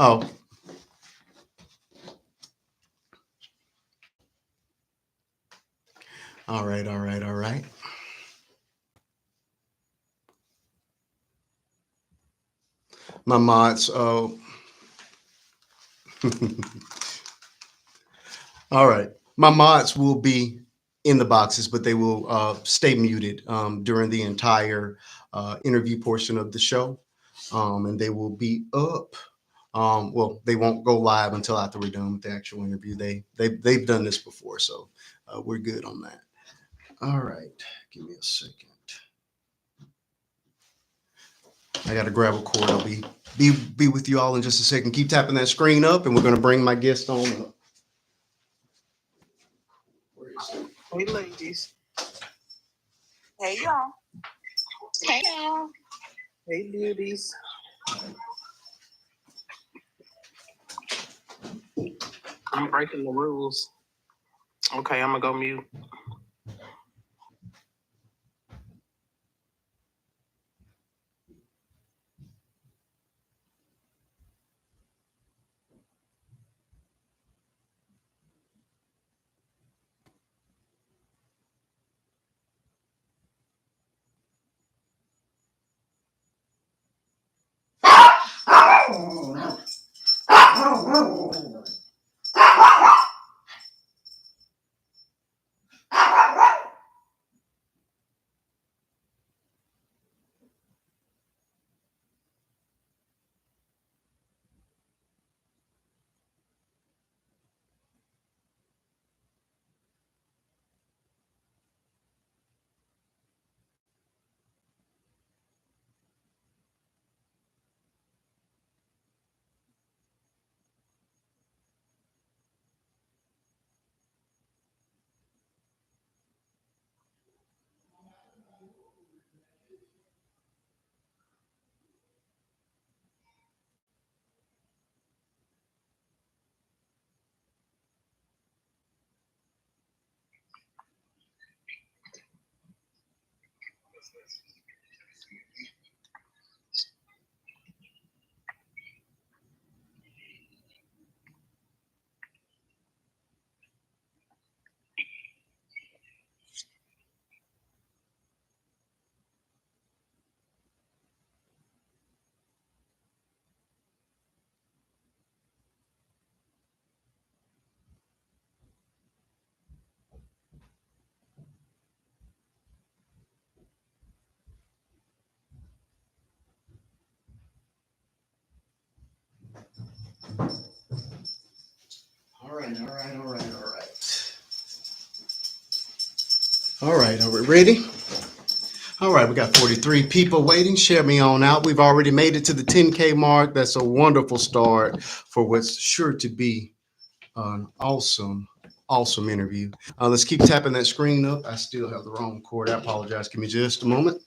Oh, all right, all right, all right. My mods. Oh, all right. My mods will be in the boxes, but they will stay muted during the entire interview portion of the show, and they will be up. Well, they won't go live until after we're done with the actual interview. They've done this before, so we're good on that. All right, give me a second. I got to grab a cord. I'll be with you all in just a second. Keep tapping that screen up, and we're going to bring my guest on up. Where is it? Hey, ladies. Hey, y'all. Hey, y'all. Hey, beauties. I'm breaking the rules. Okay, I'm gonna go mute. All right, all right, all right, all right. All right, are we ready? All right, we got 43 people waiting. Share me on out. We've already made it to the 10K mark. That's a wonderful start for what's sure to be an awesome, awesome interview. Let's keep tapping that screen up. I still have the wrong cord. I apologize. Give me just a moment.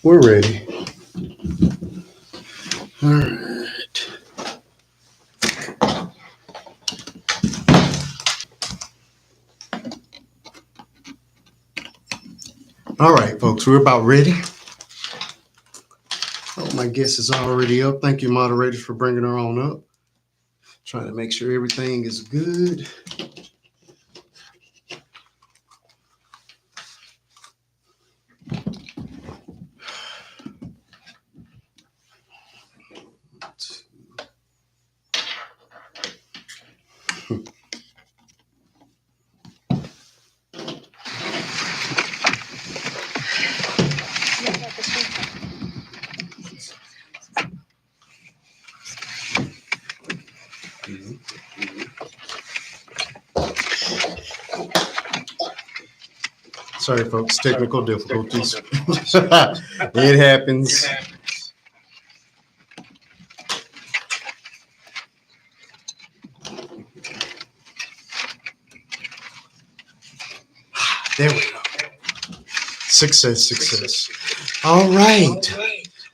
We're ready. All right. All right, folks, we're about ready. Oh, my guest is already up. Thank you, moderators, for bringing her on up. Trying to make sure everything is good. Sorry, folks, technical difficulties. It happens. There we go. Success, success. All right.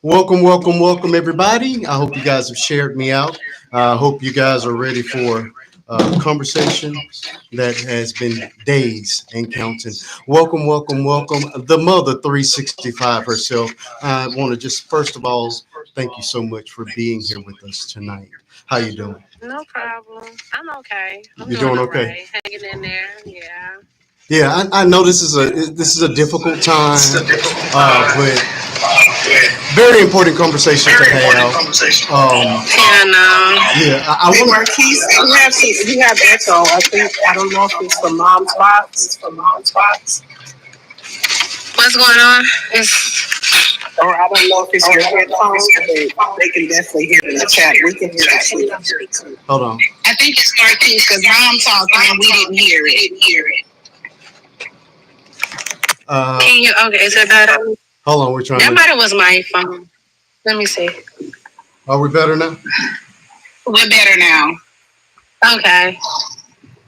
Welcome, welcome, welcome, everybody. I hope you guys have shared me out. I hope you guys are ready for a conversation that has been days and counting. Welcome, welcome, welcome. The mother 365 herself. I want to just first of all thank you so much for being here with us tonight. How you doing? No problem. I'm okay. I'm You're doing doing all okay? right. Hanging in there. Yeah. Yeah, I know this is a difficult time, but very important conversation to have. And Yeah, I hey want to. Marquise, you have echo. I think I don't know if it's from mom's box. What's going on? Or I don't know if it's your headphones, but they can definitely hear in the chat. We can hear it too. Hold on. I think it's Marquise because mom talking and we didn't hear it. Can you? Okay, is it better? Hold on, we're trying That to. might have was my phone. Let me see. Are we better now? We're better now. Okay.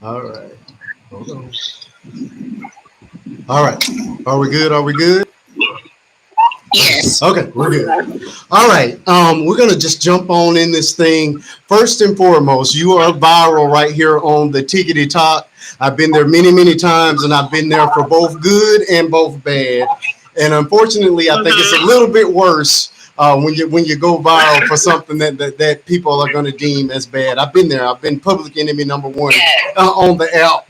All right. Hold on. All right. Are we good? Are we good? Yes. Okay, we're good. All right. We're gonna just jump on in this thing. First and foremost, you are viral right here on the Tickety Talk. I've been there many, many times, and I've been there for both good and both bad. And unfortunately, I think it's a little bit worse when you go viral for something that people are going to deem as bad. I've been there. I've been public enemy number one on the app,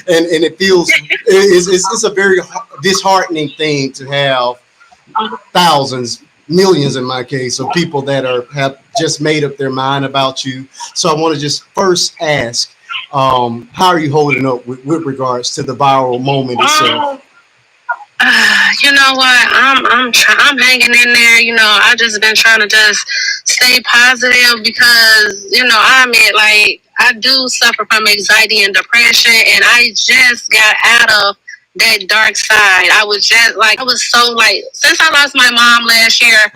and it feels it's a very disheartening thing to have thousands, millions in my case, of people that have just made up their mind about you. So I want to just first ask, how are you holding up with regards to the viral moment itself? You know what? I'm hanging in there. You know, I just been trying to just stay positive because I admit like I do suffer from anxiety and depression, and I just got out of that dark side. I was so like since I lost my mom last year,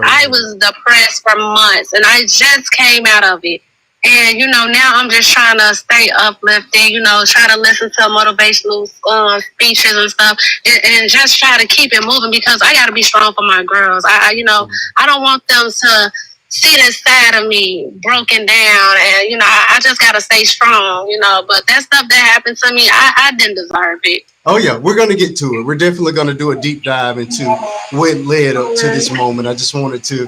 I was depressed for months, and I just came out of it. And now I'm just trying to stay uplifting. Try to listen to motivational speeches and stuff, and just try to keep it moving because I got to be strong for my girls. I don't want them to see this side of me broken down, and I just got to stay strong. But that stuff that happened to me, I didn't deserve it. Oh yeah, we're gonna get to it. We're definitely gonna do a deep dive into what led up to this moment. I just wanted to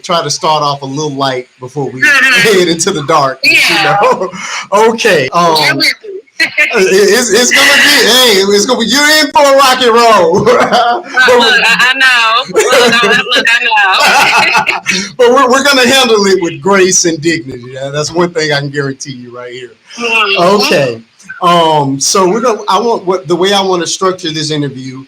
try to start off a little light before we head into the dark. Yeah. Okay. It's gonna be. Hey, it's gonna be. You're in for a rock and roll. I know. Look, I know. But we're gonna handle it with grace and dignity. That's one thing I can guarantee you right here. Okay. So we're gonna. I want what the way I want to structure this interview.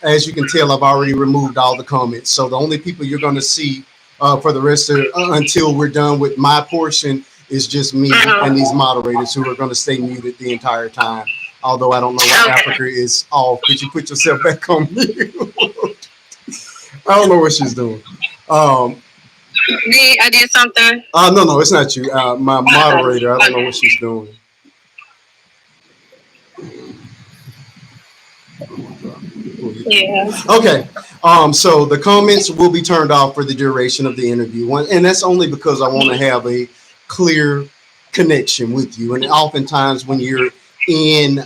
As you can tell, I've already removed all the comments. So the only people you're gonna see for the rest of until we're done with my portion is just me and these moderators who are going to stay muted the entire time. Although I don't know why Africa is off. Could you put yourself back on mute? I don't know what she's doing. I did something. No, it's not you. My moderator. I don't know what she's doing. Pull Yeah. Okay. So the comments will be turned off for the duration of the interview, and that's only because I want to have a clear connection with you. And oftentimes, when you're in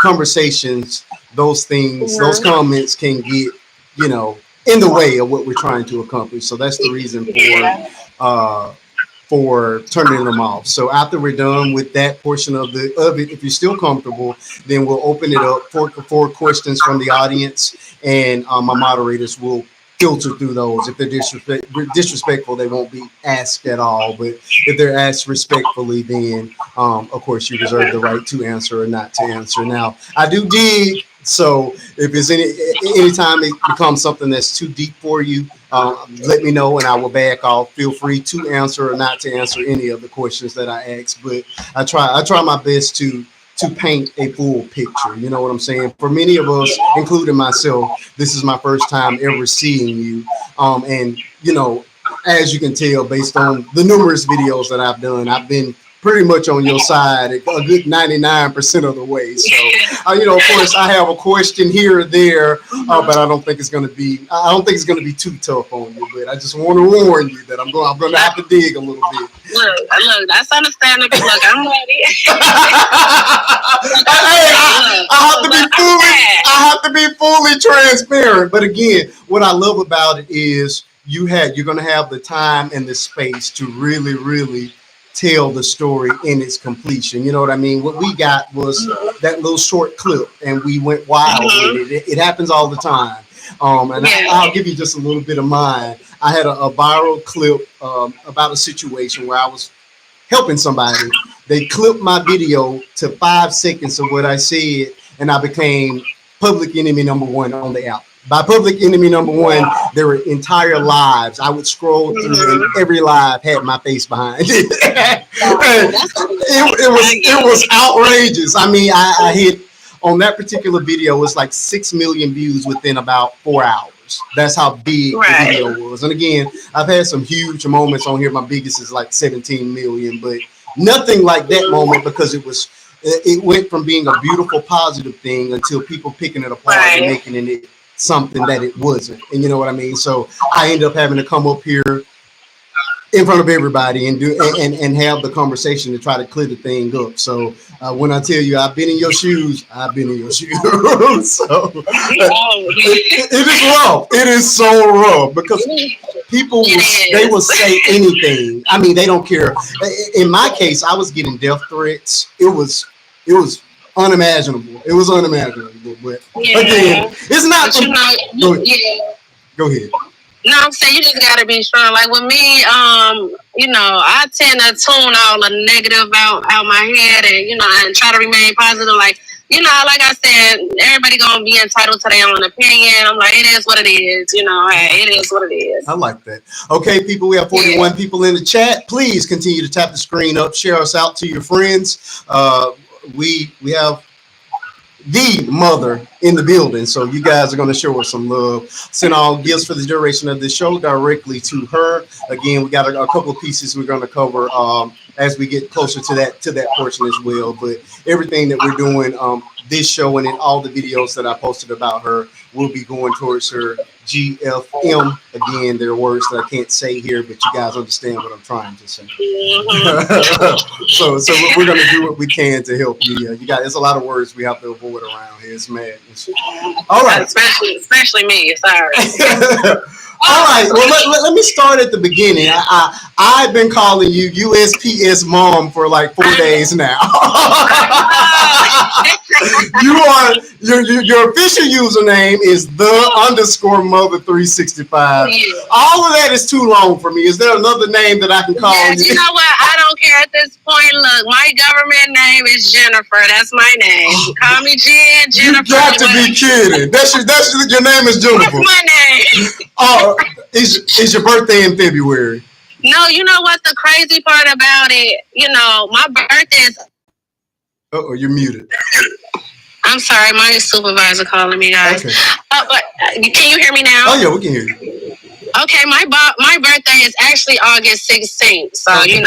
conversations, those Mhm. comments can get, in the way of what we're trying to accomplish. So that's the reason Yeah. uh, for turning them off. So after we're done with that portion of it, if you're still comfortable, then we'll open it up for questions from the audience, and my moderators will filter through those. If they're disrespectful, they won't be asked at all. But if they're asked respectfully, then of course you reserve the right to answer or not to answer. Now, I do dig. So if it's anytime it becomes something that's too deep for you, let me know and I will back off. Feel free to answer or not to answer any of the questions that I ask. But I try my best to paint a full picture. You know what I'm saying? For many of us, including myself, this is my first time ever seeing you. And as you can tell, based on the numerous videos that I've done, I've been pretty much on your side a good 99% of the way. So, of course, I have a question here or there, but I don't think it's going to be. I don't think it's going to be too tough on you. But I just want to warn you that I'm going to have to dig a little bit. Look, that's understandable. Look, I'm ready. I have to be fully transparent. But again, what I love about it is you're going to have the time and the space to really, really tell the story in its completion. You know what I mean? What we got was that little short clip, and we went wild with it. It happens all the time. And I'll give you just a little bit of mine. I had a viral clip about a situation where I was helping somebody. They clipped my video to 5 seconds of what I said, and I became public enemy number one on the app. By public enemy number one, there were entire lives. I would scroll through, and every live had my face behind it. It was outrageous. I mean, I hit on that particular video. It was like 6 million views within about 4 hours. That's how big the video was. And again, I've had some huge moments on here. My biggest is like 17 million, but nothing like that moment because it went from being a beautiful, positive thing until people picking it apart and making it something that it wasn't. And you know what I mean? So I ended up having to come up here in front of everybody and and have the conversation to try to clear the thing up. So when I tell you I've been in your shoes, I've been in your shoes. So it is rough. It is so rough because they will say anything. I mean, they don't care. In my case, I was getting death threats. It was unimaginable. It was unimaginable. But again, it's not. Go ahead. No, I'm saying you just gotta be strong. Like with me, I tend to tune all the negative out my head, and and try to remain positive. Like like I said, everybody gonna be entitled to their own opinion. I'm like, it is what it is. Hey, it is what it is. I like that. Okay, people, we have 41 people in the chat. Please continue to tap the screen up, share us out to your friends. We have the mother in the building, so you guys are going to show us some love. Send all gifts for the duration of the show directly to her. Again, we got a couple of pieces we're going to cover as we get closer to that portion as well. But everything that we're doing this show and in all the videos that I posted about her will be going towards her GFM. Again, there are words that I can't say here, but you guys understand what I'm trying to say. So we're going to do what we can to help you. You guys, there's a lot of words we have to avoid around here. It's madness. All right. Especially me. Sorry. All right. Well, let me start at the beginning. I've been calling you USPS Mom for like 4 days now. Your official username is the_mother365. All of that is too long for me. Is there another name that I can call you? You know what? I don't care at this point. Look, my government name is Jennifer. That's my name. Call me Jen. Jennifer. You got to be kidding. That's your name is Jennifer. That's my name. Is your birthday in February? No, you know what the crazy part about it? My birthday is. Oh, you're muted. I'm sorry, my supervisor calling me, guys. Okay. But can you hear me now? Oh yeah, we can hear you. Okay, my birthday is actually August 16th, so okay.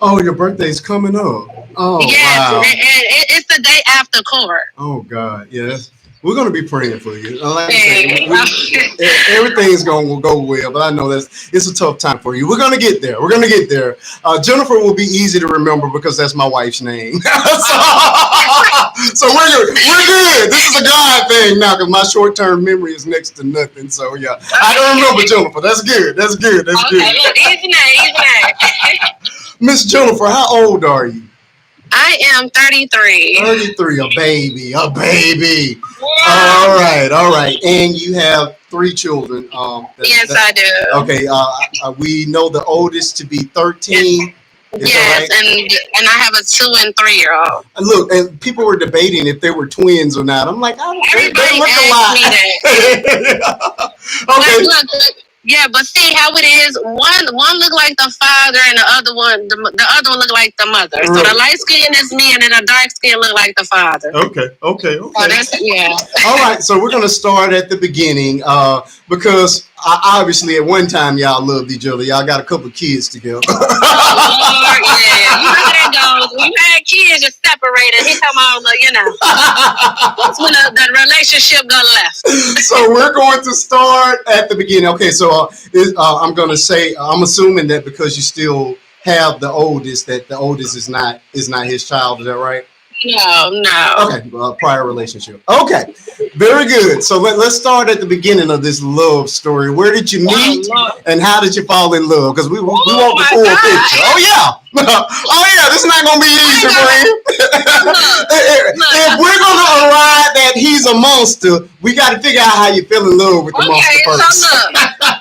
Oh, your birthday's coming up. Oh, yes, wow. And it's the day after court. Oh God, yes. We're gonna be praying for you. Like I said, everything's gonna go well, but I know it's a tough time for you. We're gonna get there. We're gonna get there. Jennifer will be easy to remember because that's my wife's name. So we're good. This is a God thing now because my short term memory is next to nothing. So yeah, I can remember Jennifer. That's good. That's good. That's good. Okay, look, easy name. Miss Jennifer, how old are you? I am 33. 33, a baby, a baby. Yeah. All right. And you have 3 children. Yes, I do. Okay, we know the oldest to be 13. Yes, and I have a 2 and 3-year-old. Look, and people were debating if they were twins or not. I'm like, they look asked me that. Okay. Look, yeah, but see how it is. One look like the father, and the other one look like the mother. Right. So the light skin is me, and then the dark skin look like the father. Okay. So yeah. All right, so we're gonna start at the beginning because obviously at one time y'all loved each other. Y'all got a couple of kids together. Oh Lord, yeah. You know how that goes. When you had kids, you're separated. He come on, that's when the relationship got left. So we're going to start at the beginning. Okay, so I'm gonna say I'm assuming that because you still have the oldest, that the oldest is not his child. Is that right? No. Okay, prior relationship. Okay, very good. So let's start at the beginning of this love story. Where did you meet, and how did you fall in love? Because we want the full picture. Oh yeah. This is not gonna be easy, friend. If we're gonna arrive that he's a monster, we got to figure out how you fell in love with the monster first. So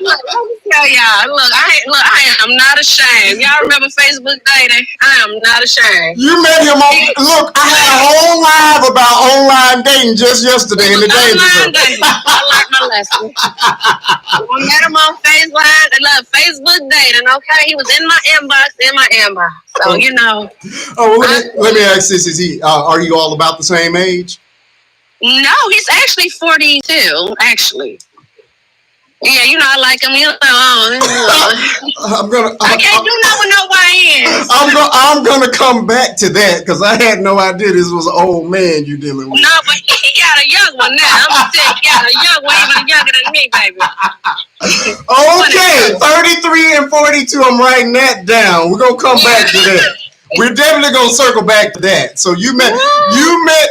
look, let me tell y'all. I am not ashamed. Y'all remember Facebook dating? I am not ashamed. You met him on. Look, I had a whole live about online dating just yesterday in the online dating. I learned my lesson. I met him on Facebook dating. Okay, he was in my inbox. So you know. Oh, well, let me ask this: are you all about the same age? No, he's actually 42. Actually. Yeah, you know I like him. I can't do nothing with no YNs. I'm gonna come back to that because I had no idea this was an old man you dealing with. No, but he got a young one now. I'm gonna tell you, he got a young one, even younger than me, baby. Okay, 33 and 42. I'm writing that down. We're gonna come back to that. We're definitely gonna circle back to that. So you met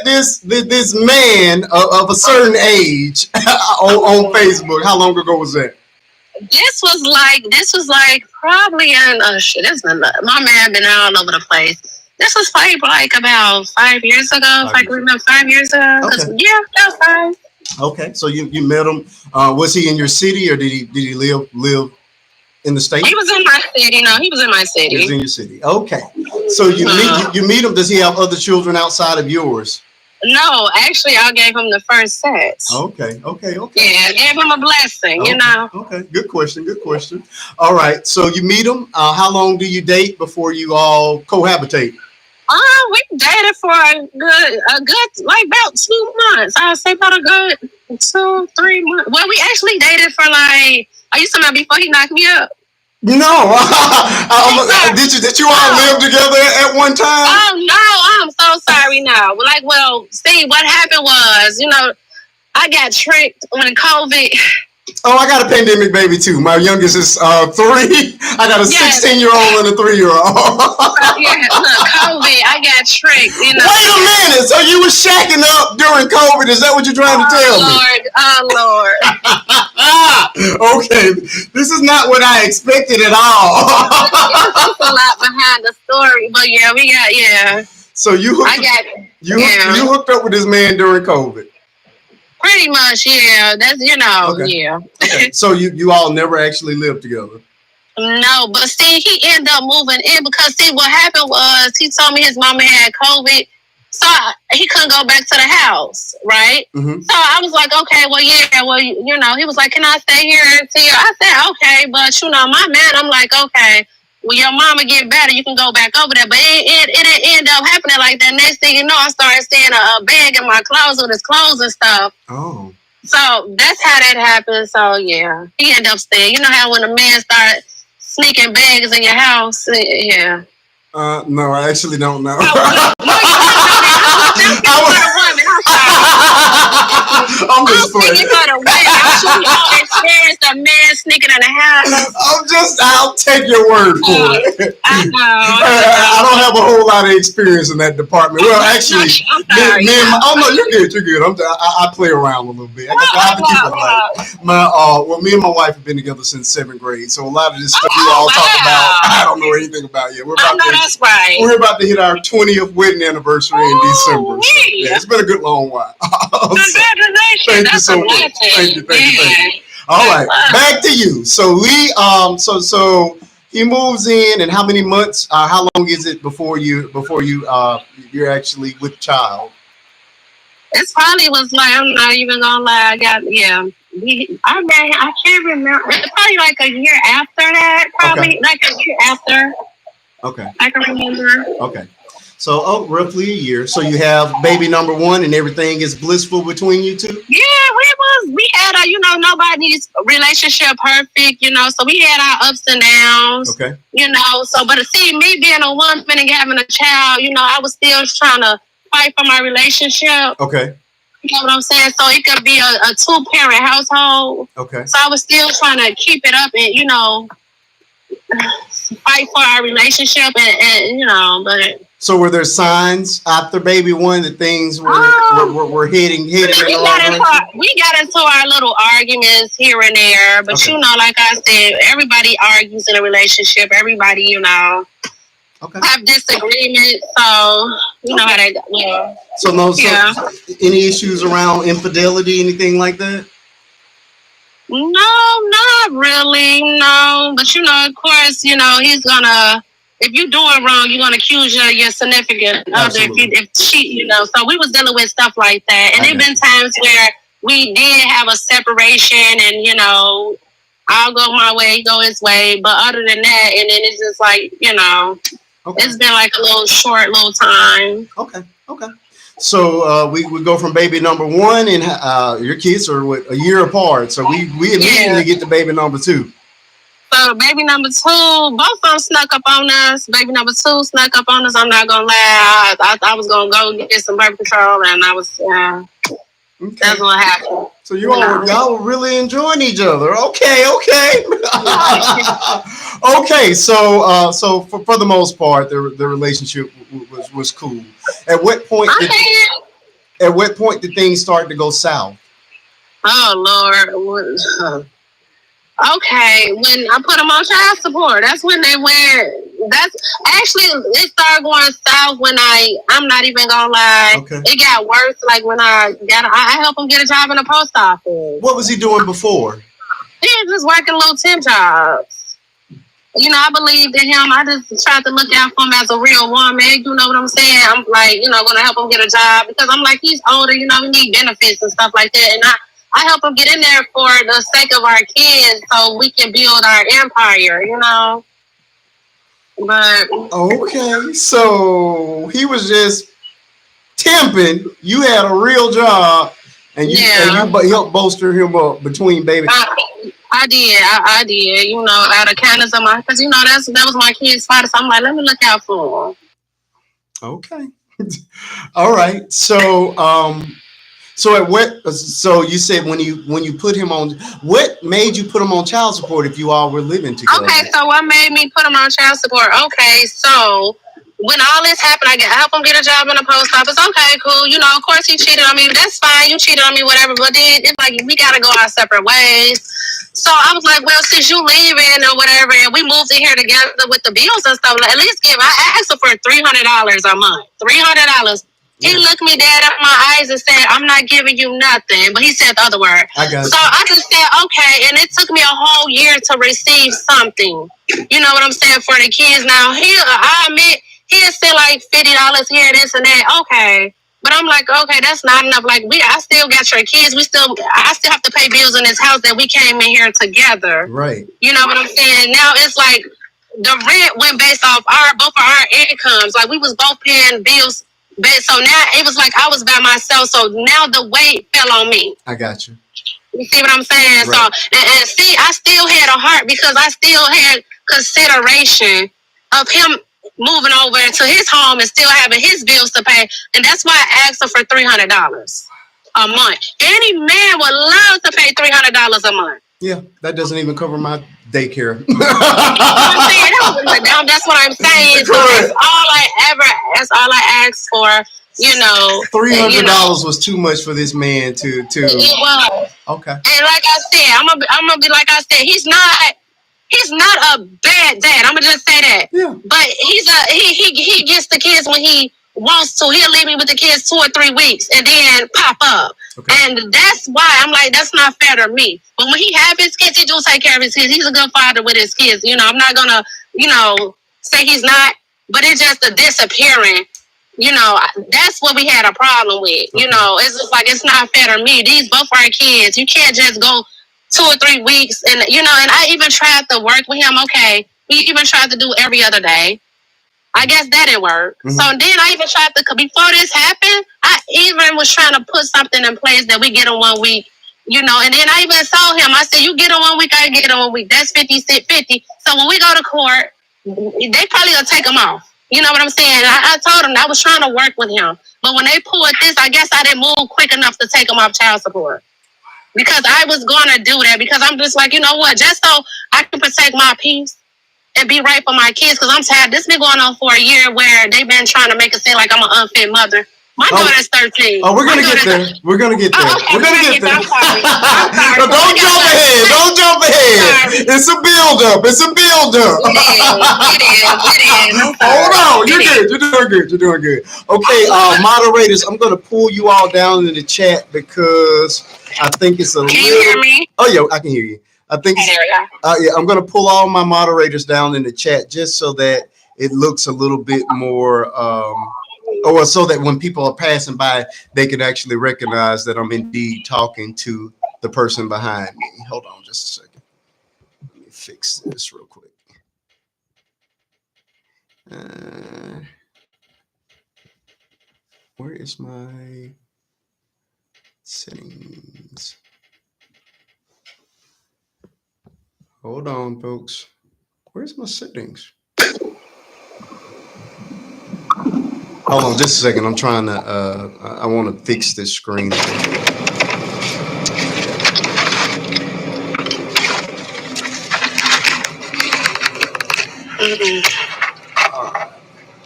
this man of a certain age on Facebook. How long ago was that? This was like probably my man been all over the place. This was probably like about 5 years ago, if I can remember 5 years ago. Okay. Yeah, about 5. Okay, so you met him. Was he in your city or did he live in the state? He was in my city. No, he was in my city. He was in your city. Okay. So you meet him. Does he have other children outside of yours? No, actually, I gave him the first set. Okay. Yeah, I gave him a blessing, you know. Okay, good question. All right, so you meet him. How long do you date before you all cohabitate? We dated for a good, like about 2 months. I would say about a good 2-3 months. Well, we actually dated for like, are you talking about before he knocked me up? No. Did you all live together at one time? Oh no, I'm so sorry now. See, what happened was, I got tricked when COVID. Oh, I got a pandemic baby too. My youngest is 3. I got a 16-year-old and a 3-year-old. Yeah, look, COVID, I got tricked. Wait a minute. So you were shacking up during COVID? Is that what you're trying to tell me? Oh Lord. Okay, this is not what I expected at all. There's a lot behind the story, but yeah. So you hooked up with this man during COVID. Pretty much, yeah. That's yeah. Okay. So you all never actually lived together? No, but see, he ended up moving in because see what happened was he told me his mama had COVID, so he couldn't go back to the house, right? Mm-hmm. So I was like, okay, he was like, can I stay here until I said, okay, but my man, I'm like, okay. When your mama get better, you can go back over there. But it didn't end up happening like that. Next thing you know, I started seeing a bag in my clothes with his clothes and stuff. Oh. So that's how that happened. So, yeah. He ended up staying. You know how when a man starts sneaking bags in your house? Yeah. No, I actually don't know. I'm just playing. For the wedding. I'm sure you all experienced a man sneaking in the house. I'll take your word for it. I know. I don't have a whole lot of experience in that department. Well, actually, me and my, oh no, you're good. I play around a little bit. I have to keep it light. Me and my wife have been together since 7th grade, so a lot of this stuff you all talk about, I don't know anything about yet. That's right. We're about to hit our 20th wedding anniversary in December. So, yeah, it's been a good long while. Congratulations. Thank you so much. Thank you. All right, back to you. So so he moves in, and how many months? How long is it before you're actually with child? It probably was like, I'm not even gonna lie. I can't remember. It's probably like a year after that. Probably like a year after. Okay. I can remember. Okay. So, roughly a year. So you have baby number one, and everything is blissful between you two. Yeah, we had nobody's relationship perfect, so we had our ups and downs. Okay. But to see me being a woman and having a child, I was still trying to fight for my relationship. Okay. You know what I'm saying? So it could be a 2-parent household. Okay. So I was still trying to keep it up and, fight for our relationship but. So were there signs after baby one that things were heading in the wrong direction? We got into our little arguments here and there, but like I said, everybody argues in a relationship. Everybody, have disagreements. So you know how that. Yeah. So any issues around infidelity, anything like that? No, not really. No, but of course, he's gonna. If you're doing wrong, you're gonna accuse your significant other if cheat. So we was dealing with stuff like that, and there've been times where we did have a separation, and I'll go my way, he go his way. But other than that, and then it's just like it's been like a little time. Okay. So we go from baby number one, and your kids are a year apart. So we immediately get to baby number two. So baby number two, both of them snuck up on us. Baby number two snuck up on us. I'm not gonna lie. I was gonna go get some birth control, and I was. That's what happened. So y'all were really enjoying each other. Okay. Okay. So for the most part, the relationship was cool. At what point did things start to go south? Oh Lord. Okay, when I put them on child support, that's when they went. That's actually it started going south when I'm not even gonna lie. Okay. It got worse. Like when I helped him get a job in the post office. What was he doing before? He was just working little temp jobs. I believed in him. I just tried to look out for him as a real woman. You know what I'm saying? I'm like, gonna help him get a job because I'm like, he's older. We need benefits and stuff like that, and I help him get in there for the sake of our kids so we can build our empire, But okay, so he was just temping. You had a real job, and you helped bolster him up between baby. I did. Out of kindness of because that was my kid's father. So I'm like, let me look out for him. Okay, all right. So you said when you put him on, what made you put him on child support if you all were living together? Okay, so what made me put him on child support? Okay, so when all this happened, I helped him get a job in the post office. Okay, cool. Of course he cheated on me. That's fine. You cheated on me, whatever. But then it's like we gotta go our separate ways. So I was like, well, since you leaving or whatever, and we moved in here together with the bills and stuff, at least I asked him for $300 a month. $300. He looked me dead in my eyes and said, I'm not giving you nothing. But he said the other word. So I just said, okay. And it took me a whole year to receive something. You know what I'm saying? For the kids. Now, I admit, he'll say like $50 here, this and that. Okay. But I'm like, okay, that's not enough. Like, I still got your kids. I still have to pay bills in this house that we came in here together. Right. You know what I'm saying? Now it's like the rent went based off both of our incomes. Like, we was both paying bills. So now it was like I was by myself. So now the weight fell on me. I got you. You see what I'm saying? Right. So and see, I still had a heart because I still had consideration of him moving over to his home and still having his bills to pay. And that's why I asked him for $300. a month. Any man would love to pay $300 a month. Yeah, that doesn't even cover my daycare. I'm saying that's what I'm saying. So that's all I asked for. $300 was too much for this man to. It was. Okay. And like I said, I'm gonna be like I said. He's not a bad dad. I'm gonna just say that. Yeah. But he gets the kids when he wants to. He'll leave me with the kids 2 or 3 weeks and then pop up. Okay. And that's why I'm like, that's not fair to me. But when he have his kids, he do take care of his kids. He's a good father with his kids. I'm not gonna, say he's not. But it's just the disappearing. That's what we had a problem with. Okay. It's just like, it's not fair to me. These both our kids. You can't just go 2 or 3 weeks, and I even tried to work with him. Okay, we even tried to do every other day. I guess that didn't work. Mm-hmm. So then I even tried to, before this happened, I even was trying to put something in place that we get in 1 week, and then I even told him, I said, you get in 1 week, I get in 1 week. That's 50-50. So when we go to court, they probably gonna take him off. You know what I'm saying? I told him I was trying to work with him, but when they pulled this, I guess I didn't move quick enough to take him off child support. Because I was going to do that, because I'm just like, you know what, just so I can protect my peace and be right for my kids, because I'm tired. This been going on for a year where they've been trying to make it seem like I'm an unfit mother. My daughter's 13. Oh, we're going to get there. We're going to get there. Okay, we're going to get there. I'm sorry. No, don't jump ahead. Don't jump ahead. It's a build-up. It's a build-up. It is. Hold on. You're good. You're doing good. Okay, moderators, I'm going to pull you all down in the chat because I think it's a little... Can you hear me? Oh, yeah, I can hear you. I think yeah, I'm going to pull all my moderators down in the chat just so that it looks a little bit more... or so that when people are passing by, they can actually recognize that I'm indeed talking to the person behind me. Hold on just a second. Let me fix this real quick. Where is my settings? Hold on, folks. Where's my settings? Hold on just a second. I'm trying to, I want to fix this screen.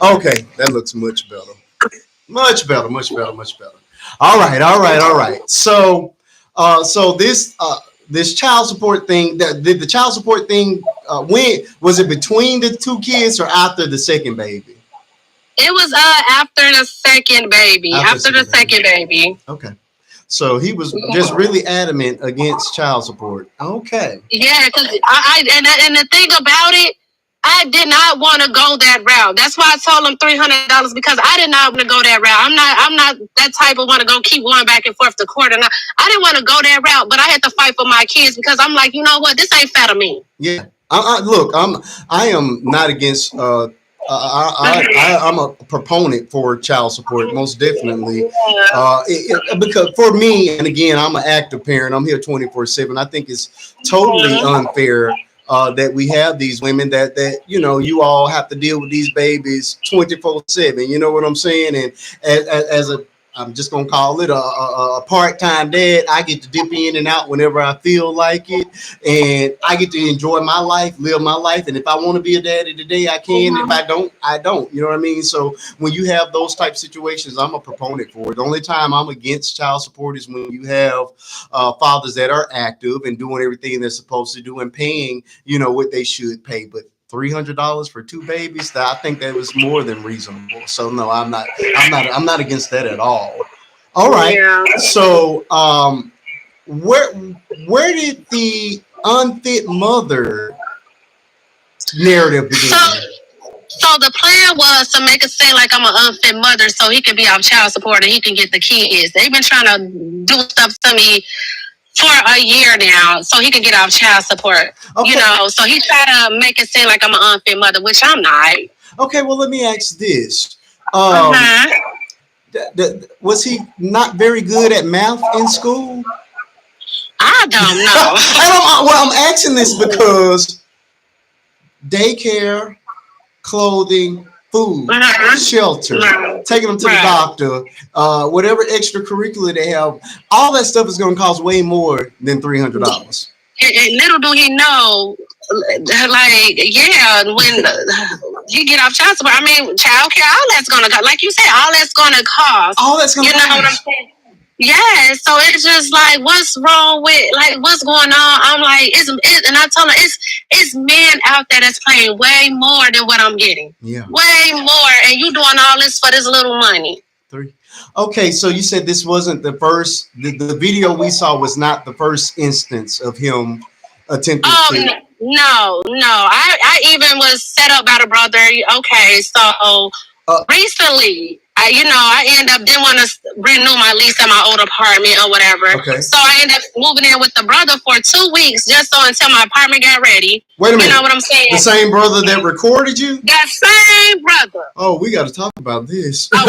Okay, that looks much better. Much better. All right. So this child support thing, the child support thing, when was it, between the two kids or after the second baby? It was after the second baby. After the second baby. Okay. So he was just really adamant against child support. Okay. Yeah, because and the thing about it, I did not want to go that route. That's why I told him $300, because I did not want to go that route. I'm not that type of want to go keep going back and forth to court, and I didn't want to go that route. But I had to fight for my kids, because I'm like, you know what, this ain't fair to me. Yeah. Look, I am not against. I'm a proponent for child support, most definitely. Because for me, and again, I'm an active parent. I'm here 24/7. I think it's totally unfair that we have these women that you all have to deal with these babies 24/7. You know what I'm saying? And as a I'm just gonna call it a part-time dad. I get to dip in and out whenever I feel like it, and I get to enjoy my life, live my life. And if I want to be a daddy today, I can. If I don't, I don't. You know what I mean? So when you have those type situations, I'm a proponent for it. The only time I'm against child support is when you have fathers that are active and doing everything they're supposed to do and paying, what they should pay. But $300 for two babies, I think that was more than reasonable. So no, I'm not against that at all. All right. Yeah. So where did the unfit mother narrative begin? So the plan was to make it seem like I'm an unfit mother so he can be off child support and he can get the kids. They've been trying to do stuff to me for a year now, so he can get off child support. Okay. So he tried to make it seem like I'm an unfit mother, which I'm not. Okay, well, let me ask this. Was he not very good at math in school? I don't know. I'm asking this because daycare, clothing, food, shelter, taking them to the doctor, whatever extracurricular they have, all that stuff is going to cost way more than $300. And little do he know, like, yeah, when he get off child support, I mean, child care, all that's gonna cost. Like you said, all that's gonna cost. All that's going to cost. You know what I'm saying? Yeah, so it's just like, what's wrong with, like, what's going on? I'm like, and I told him, it's men out there that's paying way more than what I'm getting. Yeah. Way more, and you doing all this for this little money. Okay, so you said this wasn't the first, the video we saw was not the first instance of him attempting to. No. I even was set up by the brother. Okay, so recently, I ended up didn't want to renew my lease at my old apartment or whatever. Okay. So I ended up moving in with the brother for 2 weeks just so until my apartment got ready. Wait a minute. You know what I'm saying? The same brother that recorded you? That same brother. Oh, we got to talk about this. I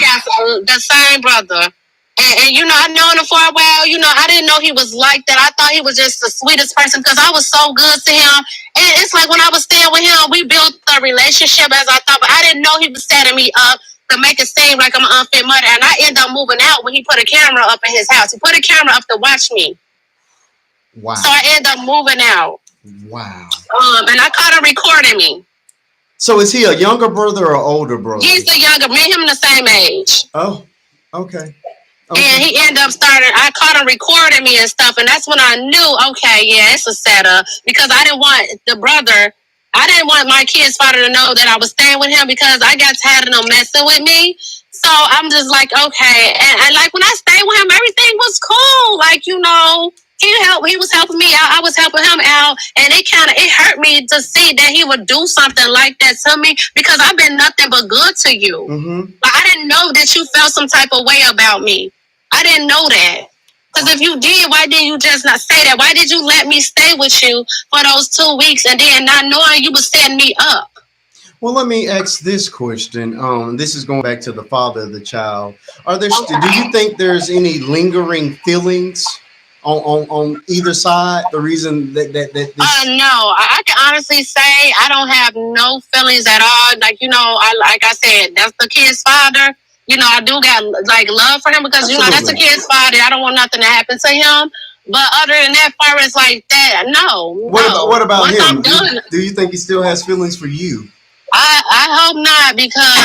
got the same brother. And I known him for a while. I didn't know he was like that. I thought he was just the sweetest person because I was so good to him. And it's like when I was staying with him, we built a relationship as I thought, but I didn't know he was setting me up to make it seem like I'm an unfit mother. And I ended up moving out when he put a camera up in his house. He put a camera up to watch me. Wow. So I ended up moving out. Wow. And I caught him recording me. So is he a younger brother or older brother? He's the younger. Me and him the same age. Oh, okay. And he ended up I caught him recording me and stuff. And that's when I knew, okay, yeah, it's a setup. Because I didn't want my kid's father to know that I was staying with him because I got tired of him messing with me. So I'm just like, okay. And like when I stayed with him, everything was cool. Like, he was helping me out. I was helping him out. And it hurt me to see that he would do something like that to me because I've been nothing but good to you. Mm-hmm. But I didn't know that you felt some type of way about me. I didn't know that. Because if you did, why didn't you just not say that? Why did you let me stay with you for those 2 weeks and then not knowing you was setting me up? Well, let me ask this question. This is going back to the father of the child. Do you think there's any lingering feelings on either side? The reason that this... No, I can honestly say I don't have no feelings at all. Like like I said, that's the kid's father. I do got like love for him because Absolutely. That's the kid's father. I don't want nothing to happen to him. But other than that, far as like that, no. What about Once him? Done, do you think he still has feelings for you? I hope not because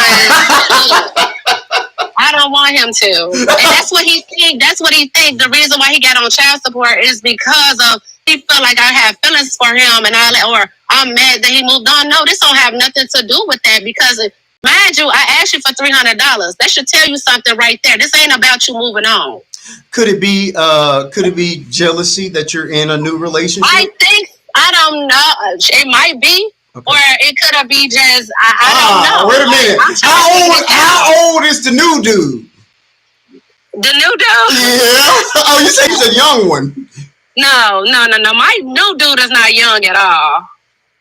I don't want him to. And that's what he think. That's what he think. The reason why he got on child support is because of he felt like I have feelings for him and or I'm mad that he moved on. No, this don't have nothing to do with that because mind you, I asked you for $300. That should tell you something right there. This ain't about you moving on. Could it be jealousy that you're in a new relationship? I don't know. It might be. Okay. Or it could be just I don't know. Wait a minute. How old is the new dude? The new dude? Yeah. Oh, you said he's a young one. No. My new dude is not young at all.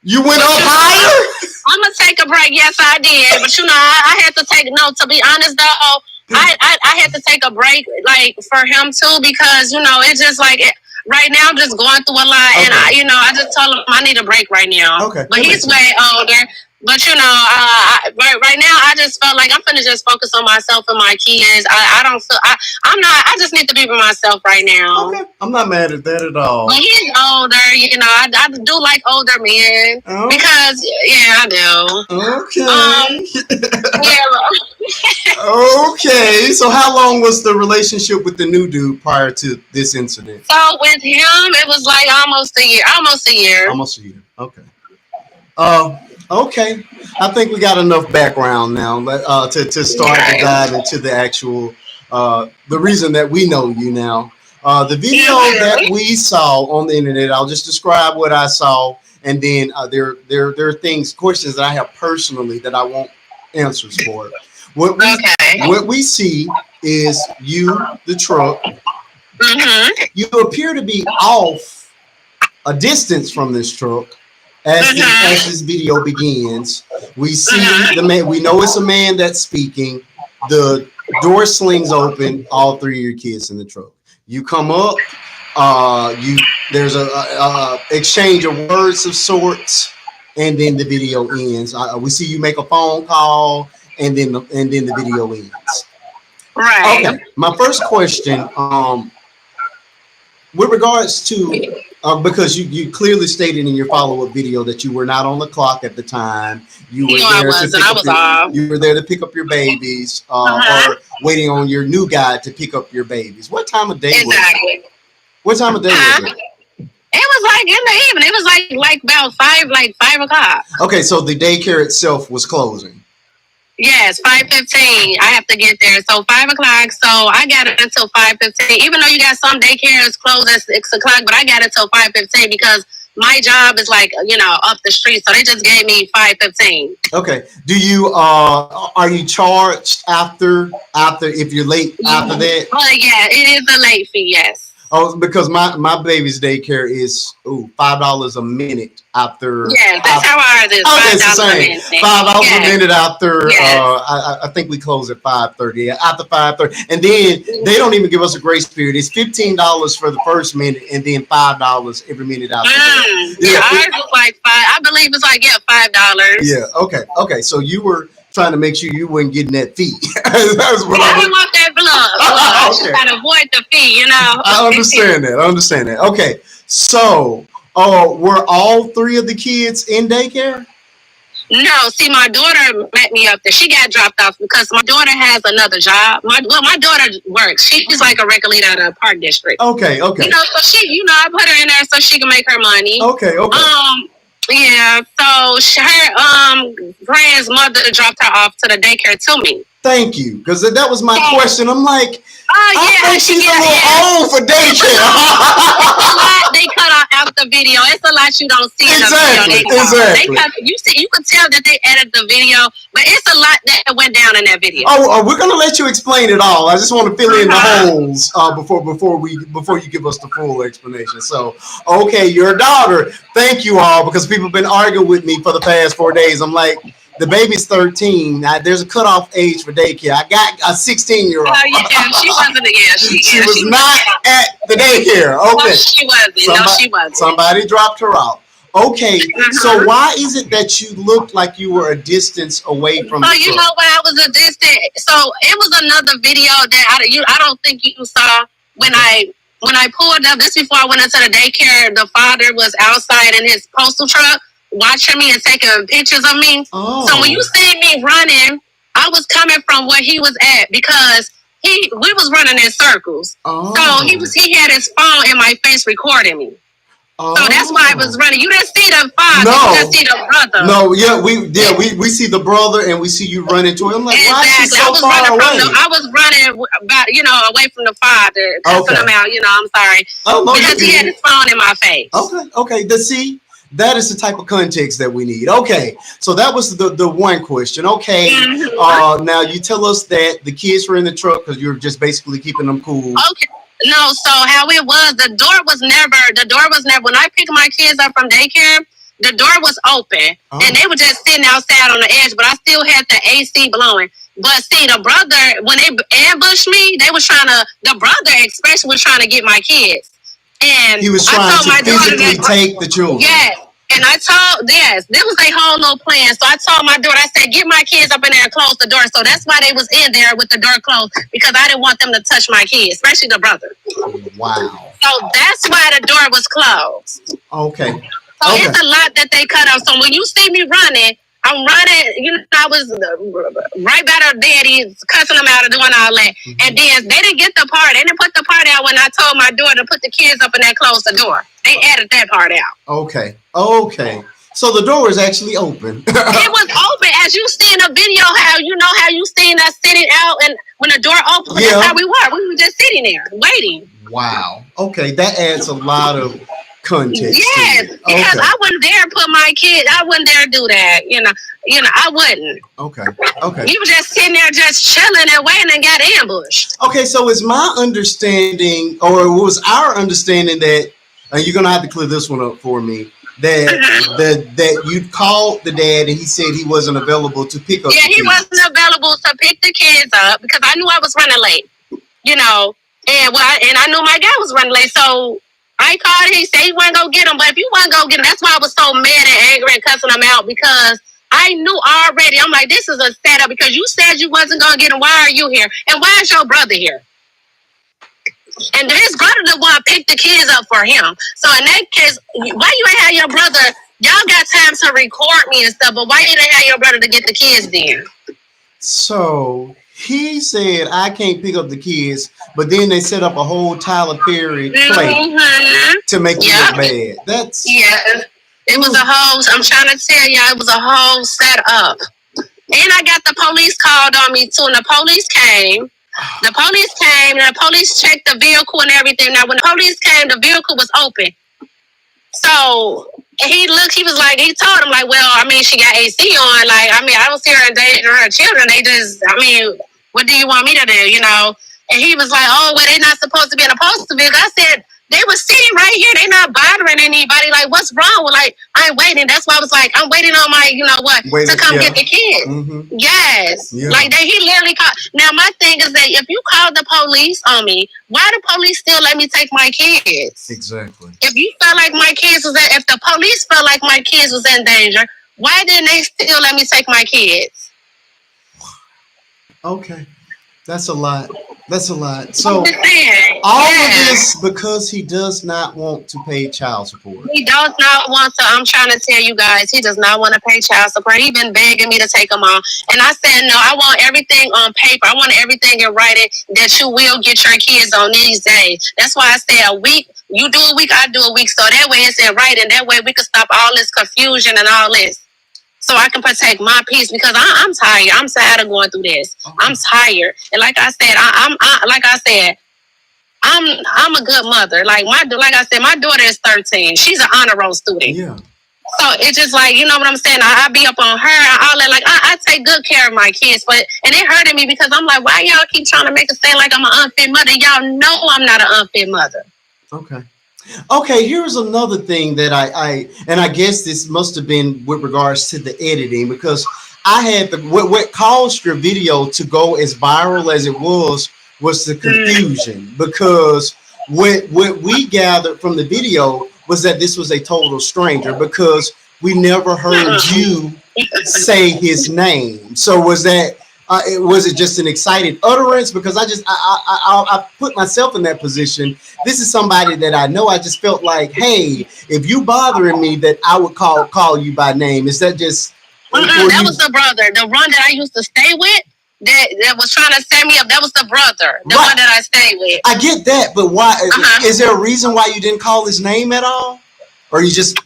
You went up higher? I'm gonna take a break. Yes, I did. But I had to take to be honest though, I had to take a break like for him too because it's just like right now I'm just going through a lot and I just told him I need a break right now. Okay. But he's way older. But right now I just felt like I'm gonna just focus on myself and my kids. I don't feel I'm not. I just need to be with myself right now. Okay, I'm not mad at that at all. But he's older, I do like older men because I do. Okay. Yeah. Okay. So how long was the relationship with the new dude prior to this incident? So with him, it was like almost a year. Almost a year. Okay. Okay, I think we got enough background now to start to dive into the actual the reason that we know you now. The video that we saw on the internet, I'll just describe what I saw, and then there are questions that I have personally that I want answers for. What we see is you, the truck. Mm-hmm. You appear to be off a distance from this truck. As this video begins, we see the man. We know it's a man that's speaking. The door slings open. All three of your kids in the truck. You come up. There's a exchange of words of sorts. and then the video ends. We see you make a phone call, and then the video ends. Right. Okay, my first question, with regards to, because you clearly stated in your follow up video that you were not on the clock at the time. You were No, I there to wasn't. pick I up was off. you were there to pick up your babies, Uh-huh. or waiting on your new guy to pick up your babies. What time of day was it? Exactly. What time of day was Huh? it? It was like in the evening. It was like about 5 o'clock. Okay, so the daycare itself was closing. Yes, 5:15. I have to get there. So 5 o'clock. So I got it until 5:15. Even though you got some daycares closed at 6 o'clock, but I got it till 5:15 because my job is like up the street. So they just gave me 5:15. Okay. Do you are you charged after if you're late after that? Oh yeah, it is a late fee. Yes. Oh, because my baby's daycare is $5 a minute after. Yes, that's how ours is. Oh, Five it's the dollars a same. minute. $5 a Yes. minute after. Yes. I think we close at 5:30. After 5:30, and then they don't even give us a grace period. It's $15 for the first minute, and then $5 every minute after that. Yeah, ours was like five. I believe it's like $5. Yeah. Okay. Okay. So you were trying to make sure you weren't getting that fee. That's what I I didn't want that blood. I just gotta avoid the fee. I understand that. I understand that. Okay. So, were all three of the kids in daycare? No, see, my daughter met me up there. She got dropped off because my daughter has another job. My daughter works. She's like a record leader at a park district. Okay. Okay. So I put her in there so she can make her money. Okay. Okay. Yeah. So her friend's mother dropped her off to the daycare to me. Thank you, because that was my question. I'm like, oh I yeah, think she's a little old for daycare. It's a lot they cut out the video. It's a lot you don't see in the video. Exactly. You could tell that they edited the video, but it's a lot that went down in that video. Oh, we're gonna let you explain it all. I just want to fill in the holes before you give us the full explanation. So, okay, your daughter. Thank you all, because people have been arguing with me for the past 4 days. I'm like, the baby's 13. There's a cutoff age for daycare. I got a 16-year-old. Oh yeah, she wasn't. Yeah, she was not at the daycare. Okay, no, she wasn't. She wasn't. Somebody dropped her out. Okay, so why is it that you looked like you were a distance away from the truck? You know why I was a distance? So it was another video that I don't think you saw when I pulled up. This before I went into the daycare. The father was outside in his postal truck, watching me and taking pictures of me. Oh. So when you see me running, I was coming from where he was at because we was running in circles. Oh. So he had his phone in my face recording me. Oh. So that's why I was running. You didn't see the father. No. You just see the brother. No, yeah, we see the brother and we see you run into him. I'm like, exactly. Why is she so far away? I was running about, away from the father, cussing him out. I'm sorry. Oh, no, because he had his phone in my face. Okay. See, that is the type of context that we need. Okay, so that was the one question. Okay, now you tell us that the kids were in the truck because you're just basically keeping them cool. Okay. No, so how it was, the door was never, when I picked my kids up from daycare, the door was open and they were just sitting outside on the edge, but I still had the AC blowing. But see, the brother, when they ambushed me, the brother especially was trying to get my kids. And he was trying to physically take the children. Yes. And this was a whole little plan. So I told my daughter, I said, get my kids up in there and close the door. So that's why they was in there with the door closed, because I didn't want them to touch my kids, especially the brother. Wow. So that's why the door was closed. Okay. So it's a lot that they cut off. So when you see me running, I'm running, I was right by their daddy, cussing them out and doing all that. Mm-hmm. And then they didn't get the part. They didn't put the part out when I told my daughter to put the kids up and then close the door. They added that part out. Okay. So the door was actually open. It was open, as you see in the video. How you seen us sitting out, and when the door opened, that's how we were. We were just sitting there waiting. Wow. Okay, that adds a lot of context. Yes, because I wouldn't dare put my kid. I wouldn't dare do that. I wouldn't. Okay. You were just sitting there, just chilling and waiting, and got ambushed. Okay, so is my understanding, or was our understanding that, and you're gonna have to clear this one up for me, that you called the dad and he said he wasn't available to pick up. Yeah, he wasn't available to pick the kids up because I knew I was running late. And I knew my guy was running late, so I called him. He said he wasn't gonna get him, but if you wasn't gonna get him, that's why I was so mad and angry and cussing him out because I knew already. I'm like, this is a setup because you said you wasn't gonna get him. Why are you here? And why is your brother here? And his brother the one picked the kids up for him. So in that case, why you ain't have your brother? Y'all got time to record me and stuff, but why you didn't have your brother to get the kids then? So he said I can't pick up the kids, but then they set up a whole Tyler Perry play to make you look bad. That's It was a whole. I'm trying to tell y'all, it was a whole setup. And I got the police called on me too, and the police came. The police came, and the police checked the vehicle and everything. Now, when the police came, the vehicle was open. So he looked, he was like, he told him, like, well, I mean, she got AC on. Like, I mean, I don't see her endangering her children. They just, I mean, what do you want me to do, you know? And he was like, oh, well, they're not supposed to be in a postal vehicle. I said, they were sitting right here. They're not bothering anybody. Like, what's wrong? Well, like, I'm waiting. That's why I was like, I'm waiting on my, you know what, to come get the kids. Mm-hmm. Yes. Yeah. Like, he literally called. Now, my thing is that if you call the police on me, why the police still let me take my kids? Exactly. If you felt like my kids was if the police felt like my kids was in danger, why didn't they still let me take my kids? Okay. That's a lot. That's a lot. So all of this because he does not want to pay child support. He does not want to. I'm trying to tell you guys, he does not want to pay child support. He's been begging me to take him on. And I said, no, I want everything on paper. I want everything in writing that you will get your kids on these days. That's why I said a week. You do a week, I do a week. So that way it's in writing. That way we can stop all this confusion and all this. So I can protect my peace because I'm tired. I'm tired of going through this. Okay. I'm tired, and like I said, I'm a good mother. Like I said, my daughter is 13. She's an honor roll student. Yeah. So it's just like, you know what I'm saying? I be up on her and all that. Like I take good care of my kids, and it hurted me because I'm like, why y'all keep trying to make it seem like I'm an unfit mother? Y'all know I'm not an unfit mother. Okay. Okay, here's another thing that I guess this must have been with regards to the editing because I had what caused your video to go as viral as it was the confusion because what we gathered from the video was that this was a total stranger because we never heard you say his name. So was it just an excited utterance? Because I put myself in that position. This is somebody that I know. I just felt like, hey, if you bothering me, that I would call you by name. Is that just? That was the brother, the one that I used to stay with. That was trying to set me up. That was the brother, the one that I stayed with. I get that, but why? Is there a reason why you didn't call his name at all, or you just?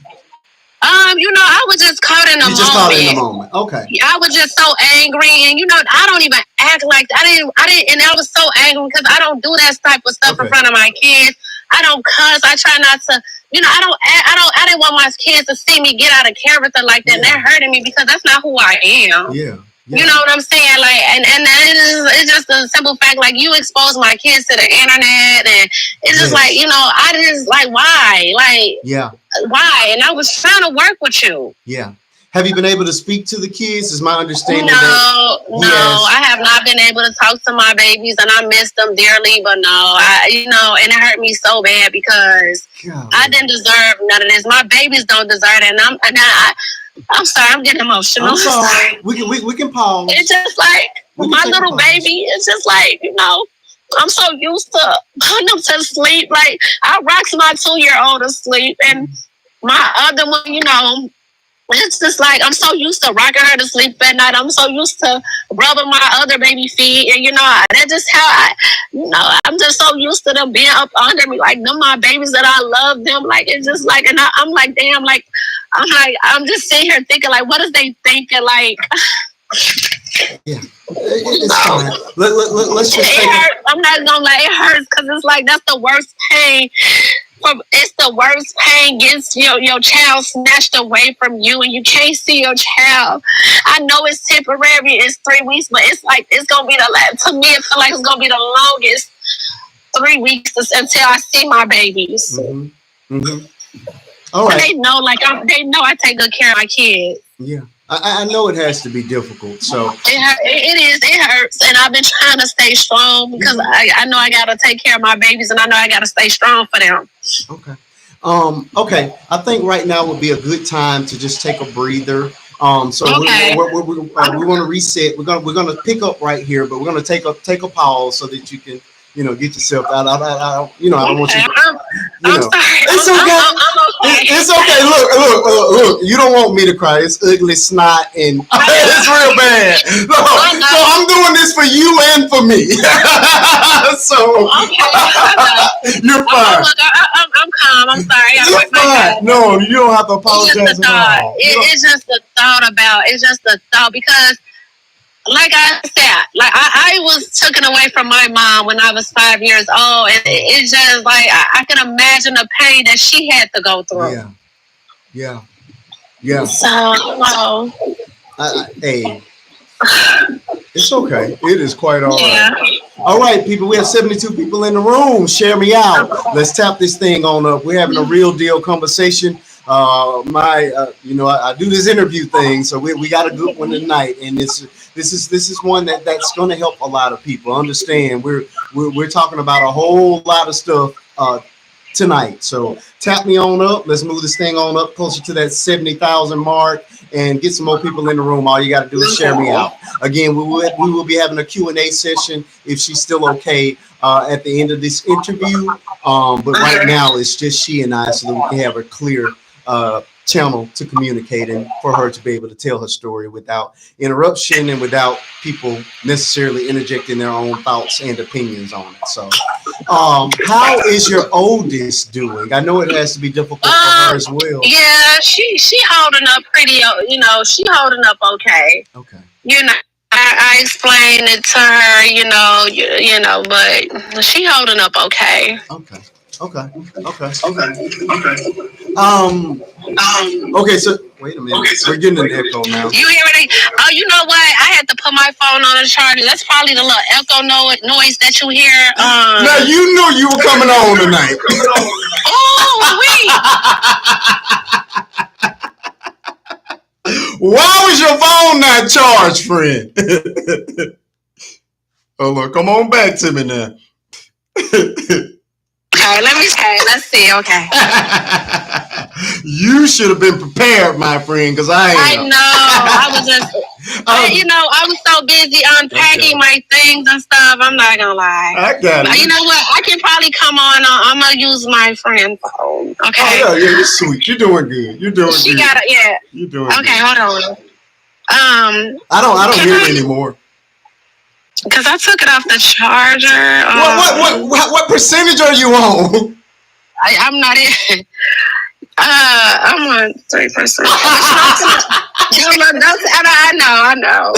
You know, I was just caught in a moment. You just caught in the moment. Okay. I was just so angry, and you know, I don't even act like I didn't, and I was so angry because I don't do that type of stuff in front of my kids. I don't cuss. I try not to. You know, I didn't want my kids to see me get out of character like that. Yeah. And that hurting me because that's not who I am. Yeah. You know what I'm saying? Like, and it's just a simple fact. Like, you expose my kids to the internet, and it's just like, you know, I just like, why? Like, why? And I was trying to work with you. Yeah. Have you been able to speak to the kids? Is my understanding No, I have not been able to talk to my babies, and I miss them dearly. But no, and it hurt me so bad because I didn't deserve none of this. My babies don't deserve it, and I'm sorry, I'm getting emotional. I'm sorry. We can pause. It's just like my little baby. It's just like, you know, I'm so used to putting them to sleep. Like, I rocks my 2-year-old to sleep, and my other one, you know, it's just like I'm so used to rocking her to sleep at night. I'm so used to rubbing my other baby feet, and you know, that's just how I'm just so used to them being up under me, like them my babies that I love them. Like, it's just like, and I'm like, damn, like. I'm just sitting here thinking, like, what is they thinking? Like, yeah, it's fine. Let's just say I'm not gonna lie, it hurts because it's like that's the worst pain. It's the worst pain gets your child snatched away from you, and you can't see your child. I know it's temporary, it's 3 weeks, but it's like it's gonna be the last. To me, it feels like it's gonna be the longest 3 weeks until I see my babies. Mm-hmm. Mm-hmm. All right. They know, like they know I take good care of my kids. Yeah. I know it has to be difficult. So it is. It hurts, and I've been trying to stay strong because I know I gotta take care of my babies, and I know I gotta stay strong for them. okay. Okay. I think right now would be a good time to just take a breather. So Okay. we want to reset. We're gonna pick up right here, but we're gonna take a pause so that you can get yourself out. I don't want you. Okay. You I'm know, sorry. it's okay. I'm okay. It's okay. Look. You don't want me to cry. It's ugly snot and it's real bad. No, so I'm doing this for you and for me. So Okay. you're fine. Look, I'm calm. I'm sorry. I gotta You're wipe my fine. eyes. No, you don't have to It's just apologize the at thought. all. It's just the thought about. It's just the thought because, like I said, like I was taken away from my mom when I was 5 years old, and it's just like I can imagine the pain that she had to go through. Yeah, yeah, yeah. So, Hey, it's okay. It is quite all right. yeah. All right, people. We have 72 people in the room. Share me out. Let's tap this thing on up. We're having a real deal conversation. I do this interview thing, so we got a good one tonight, and this is one that's going to help a lot of people understand. We're talking about a whole lot of stuff tonight. So tap me on up. Let's move this thing on up closer to that 70,000 mark and get some more people in the room. All you got to do is share me out. Again, we will be having a Q&A session if she's still okay at the end of this interview. But right now it's just she and I so that we can have a clear channel to communicate and for her to be able to tell her story without interruption and without people necessarily interjecting their own thoughts and opinions on it. So how is your oldest doing? I know it has to be difficult for her as well. Yeah, she holding up pretty. She holding up okay. Okay. I explained it to her. But she holding up okay. Okay. Okay. Okay. Okay. Okay. So wait a minute. We're getting an echo now. You hear it? Oh, you know what? I had to put my phone on the charger. That's probably the little echo noise that you hear. Now you knew you were coming on tonight. Oh, wait. Why was your phone not charged, friend? Oh, look, come on back to me now. Okay, let me say. Let's see. Okay. You should have been prepared, my friend, because I I am. know. I was just, I was so busy unpacking my things and stuff. I'm not gonna lie. I got it. You know what? I can probably come on. I'm gonna use my friend's phone. Okay. Oh yeah, you're sweet. You're doing good. You're doing She good. got it. Yeah. You're doing Okay, good. hold on. I don't hear it anymore. Because I took it off the charger. What percentage are you on? I'm not in. I'm on 3%. I know.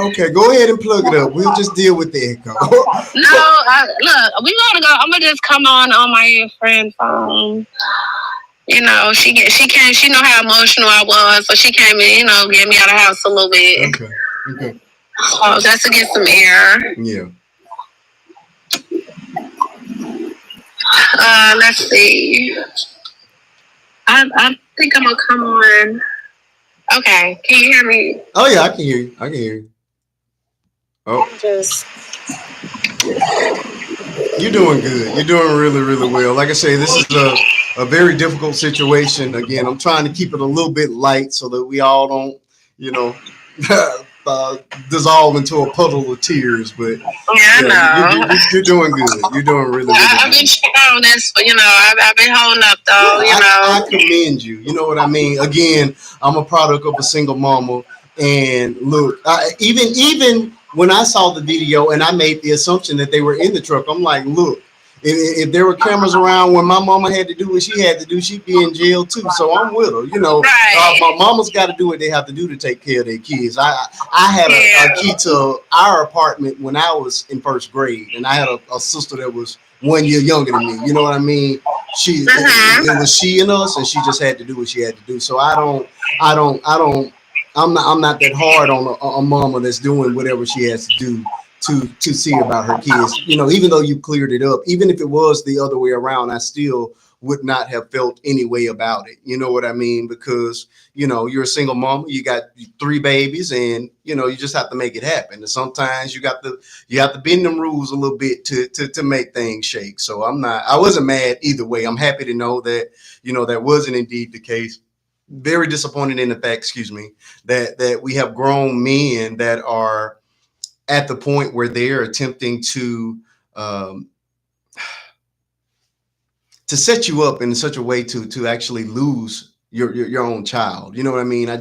Okay, go ahead and plug it up. We'll just deal with the echo. No, look, we gotta go. I'm gonna just come on my friend's phone. She came. She know how emotional I was, so she came in. Get me out of the house a little bit. Okay. Oh, just to get some air. Yeah. Let's see. I think I'm gonna come on. Okay, can you hear me? Oh yeah, I can hear you. Oh. You're doing good. You're doing really, really well. Like I say, this is a very difficult situation. Again, I'm trying to keep it a little bit light so that we all don't, dissolve into a puddle of tears. But you're doing good. You're doing really, really good. I've been trying this, I've been holding up though. I commend you. You know what I mean? Again, I'm a product of a single mama, and look, even when I saw the video and I made the assumption that they were in the truck, I'm like, look, if there were cameras around when my mama had to do what she had to do, she'd be in jail too. So I'm with her. My mama's got to do what they have to do to take care of their kids. I had a key to our apartment when I was in first grade, and I had a sister that was 1 year younger than me. You know what I mean? It was she and us, and she just had to do what she had to do. So I'm not that hard on a mama that's doing whatever she has to do to see about her kids. Even though you cleared it up, even if it was the other way around, I still would not have felt any way about it. You know what I mean? Because you're a single mom, you got 3 babies, and you just have to make it happen. And sometimes you have to bend them rules a little bit to make things shake. So I wasn't mad either way. I'm happy to know that that wasn't indeed the case. Very disappointed in the fact, excuse me, that we have grown men that are at the point where they're attempting um, to set you up in such a way to actually lose your own child. You know what I mean? I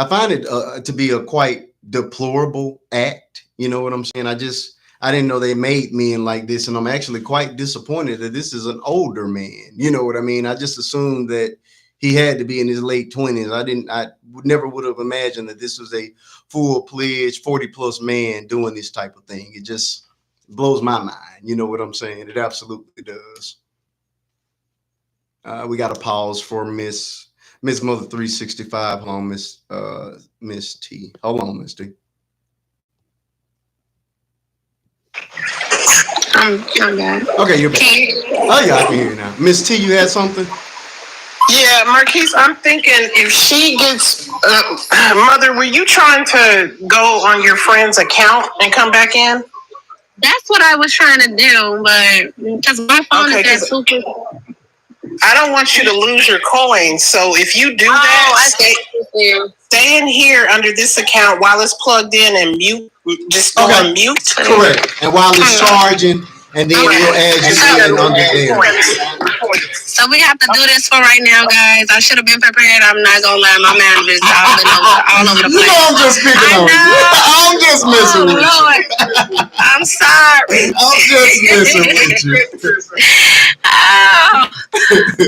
find it to be a quite deplorable act. You know what I'm saying? I didn't know they made men like this, and I'm actually quite disappointed that this is an older man. You know what I mean? I just assumed that he had to be in his late 20s. I never would have imagined that this was a full-fledged 40-plus man doing this type of thing. It just blows my mind. You know what I'm saying? It absolutely does. We got to pause for Miss Mother 365. Hold on, Miss T. Hold on, Miss T. I'm back. Okay, you're back. Oh yeah, I can hear you now. Miss T, you had something? Yeah, Marquise, I'm thinking if she gets, Mother, were you trying to go on your friend's account and come back in? That's what I was trying to do, but because my phone is that super. I don't want you to lose your coins. So if you do that, stay in here under this account while it's plugged in and mute. Just go on mute. Correct. And while it's charging, and then we'll add you in under there. So we have to do this for right now, guys. I should have been prepared. I'm not gonna lie, my manager's all over the place. I'm just picking on you. I'm just messing with you. I'm sorry. I'm just messing with you.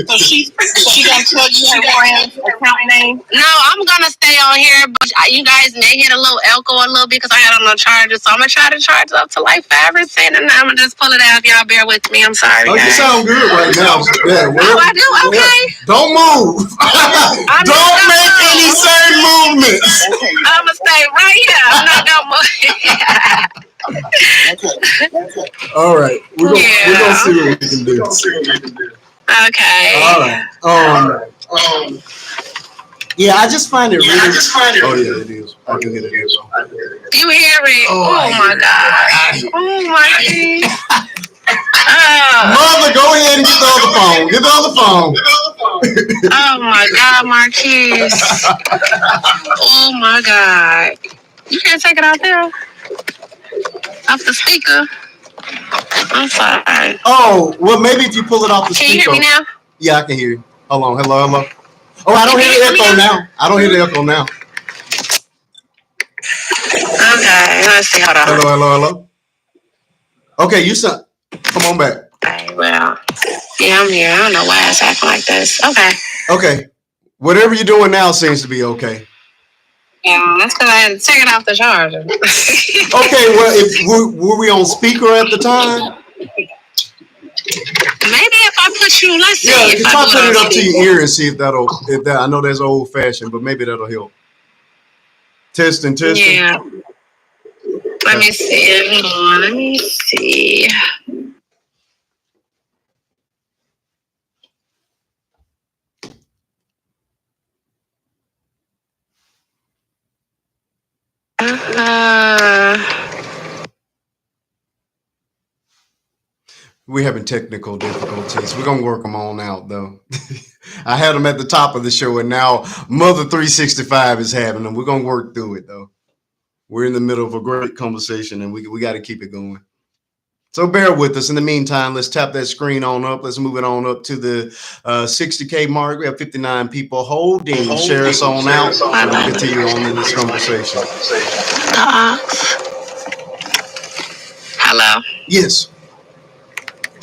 So she gonna tell you her friend's account name? No, I'm gonna stay on here, but you guys may hear a little echo a little bit because I had on no charger. So I'm gonna try to charge it up to like 5%, and I'm gonna just pull it out. If y'all bear with me, I'm sorry. Oh, guys. You sound good right now. Yeah, oh, I do. Okay. Don't move. Don't make any sudden movements. I'm gonna stay right here. I'm not gonna move. All right, we're gonna see what we can do. Okay. All right. Yeah, I just find it really. Oh yeah, it is. I can get it. You hear it? Oh my God. Oh my God. Mother, go ahead and get the other phone. Get the other phone. Oh my God, Marquise. Oh my God. You can't take it out there. Off the speaker. I'm sorry. Oh, well, maybe if you pull it off the speaker. Can you hear me now? Yeah, I can hear you. Hold on. Hello. Oh, I don't hear the echo now. Okay, let's see. Hold on. Hello. Okay, you sound. Come on back. Okay, well, yeah, I'm here. I don't know why it's acting like this. Okay. Whatever you're doing now seems to be okay. Yeah, that's because I had to take it off the charger. Okay, well, were we on speaker at the time? Maybe if I put you, let's see. Yeah, if I put it up to your ear and see if that. I know that's old fashioned, but maybe that'll help. Testing. Yeah. Let me see. Hold on. Let me see. We're having technical difficulties. We're gonna work them on out though. I had them at the top of the show, and now Mother 365 is having them. We're gonna work through it though. We're in the middle of a great conversation, and we got to keep it going. So bear with us. In the meantime, let's tap that screen on up. Let's move it on up to the 60K mark. We have 59 people holding. Share us on out. And we'll continue on in this conversation. Hello? Yes.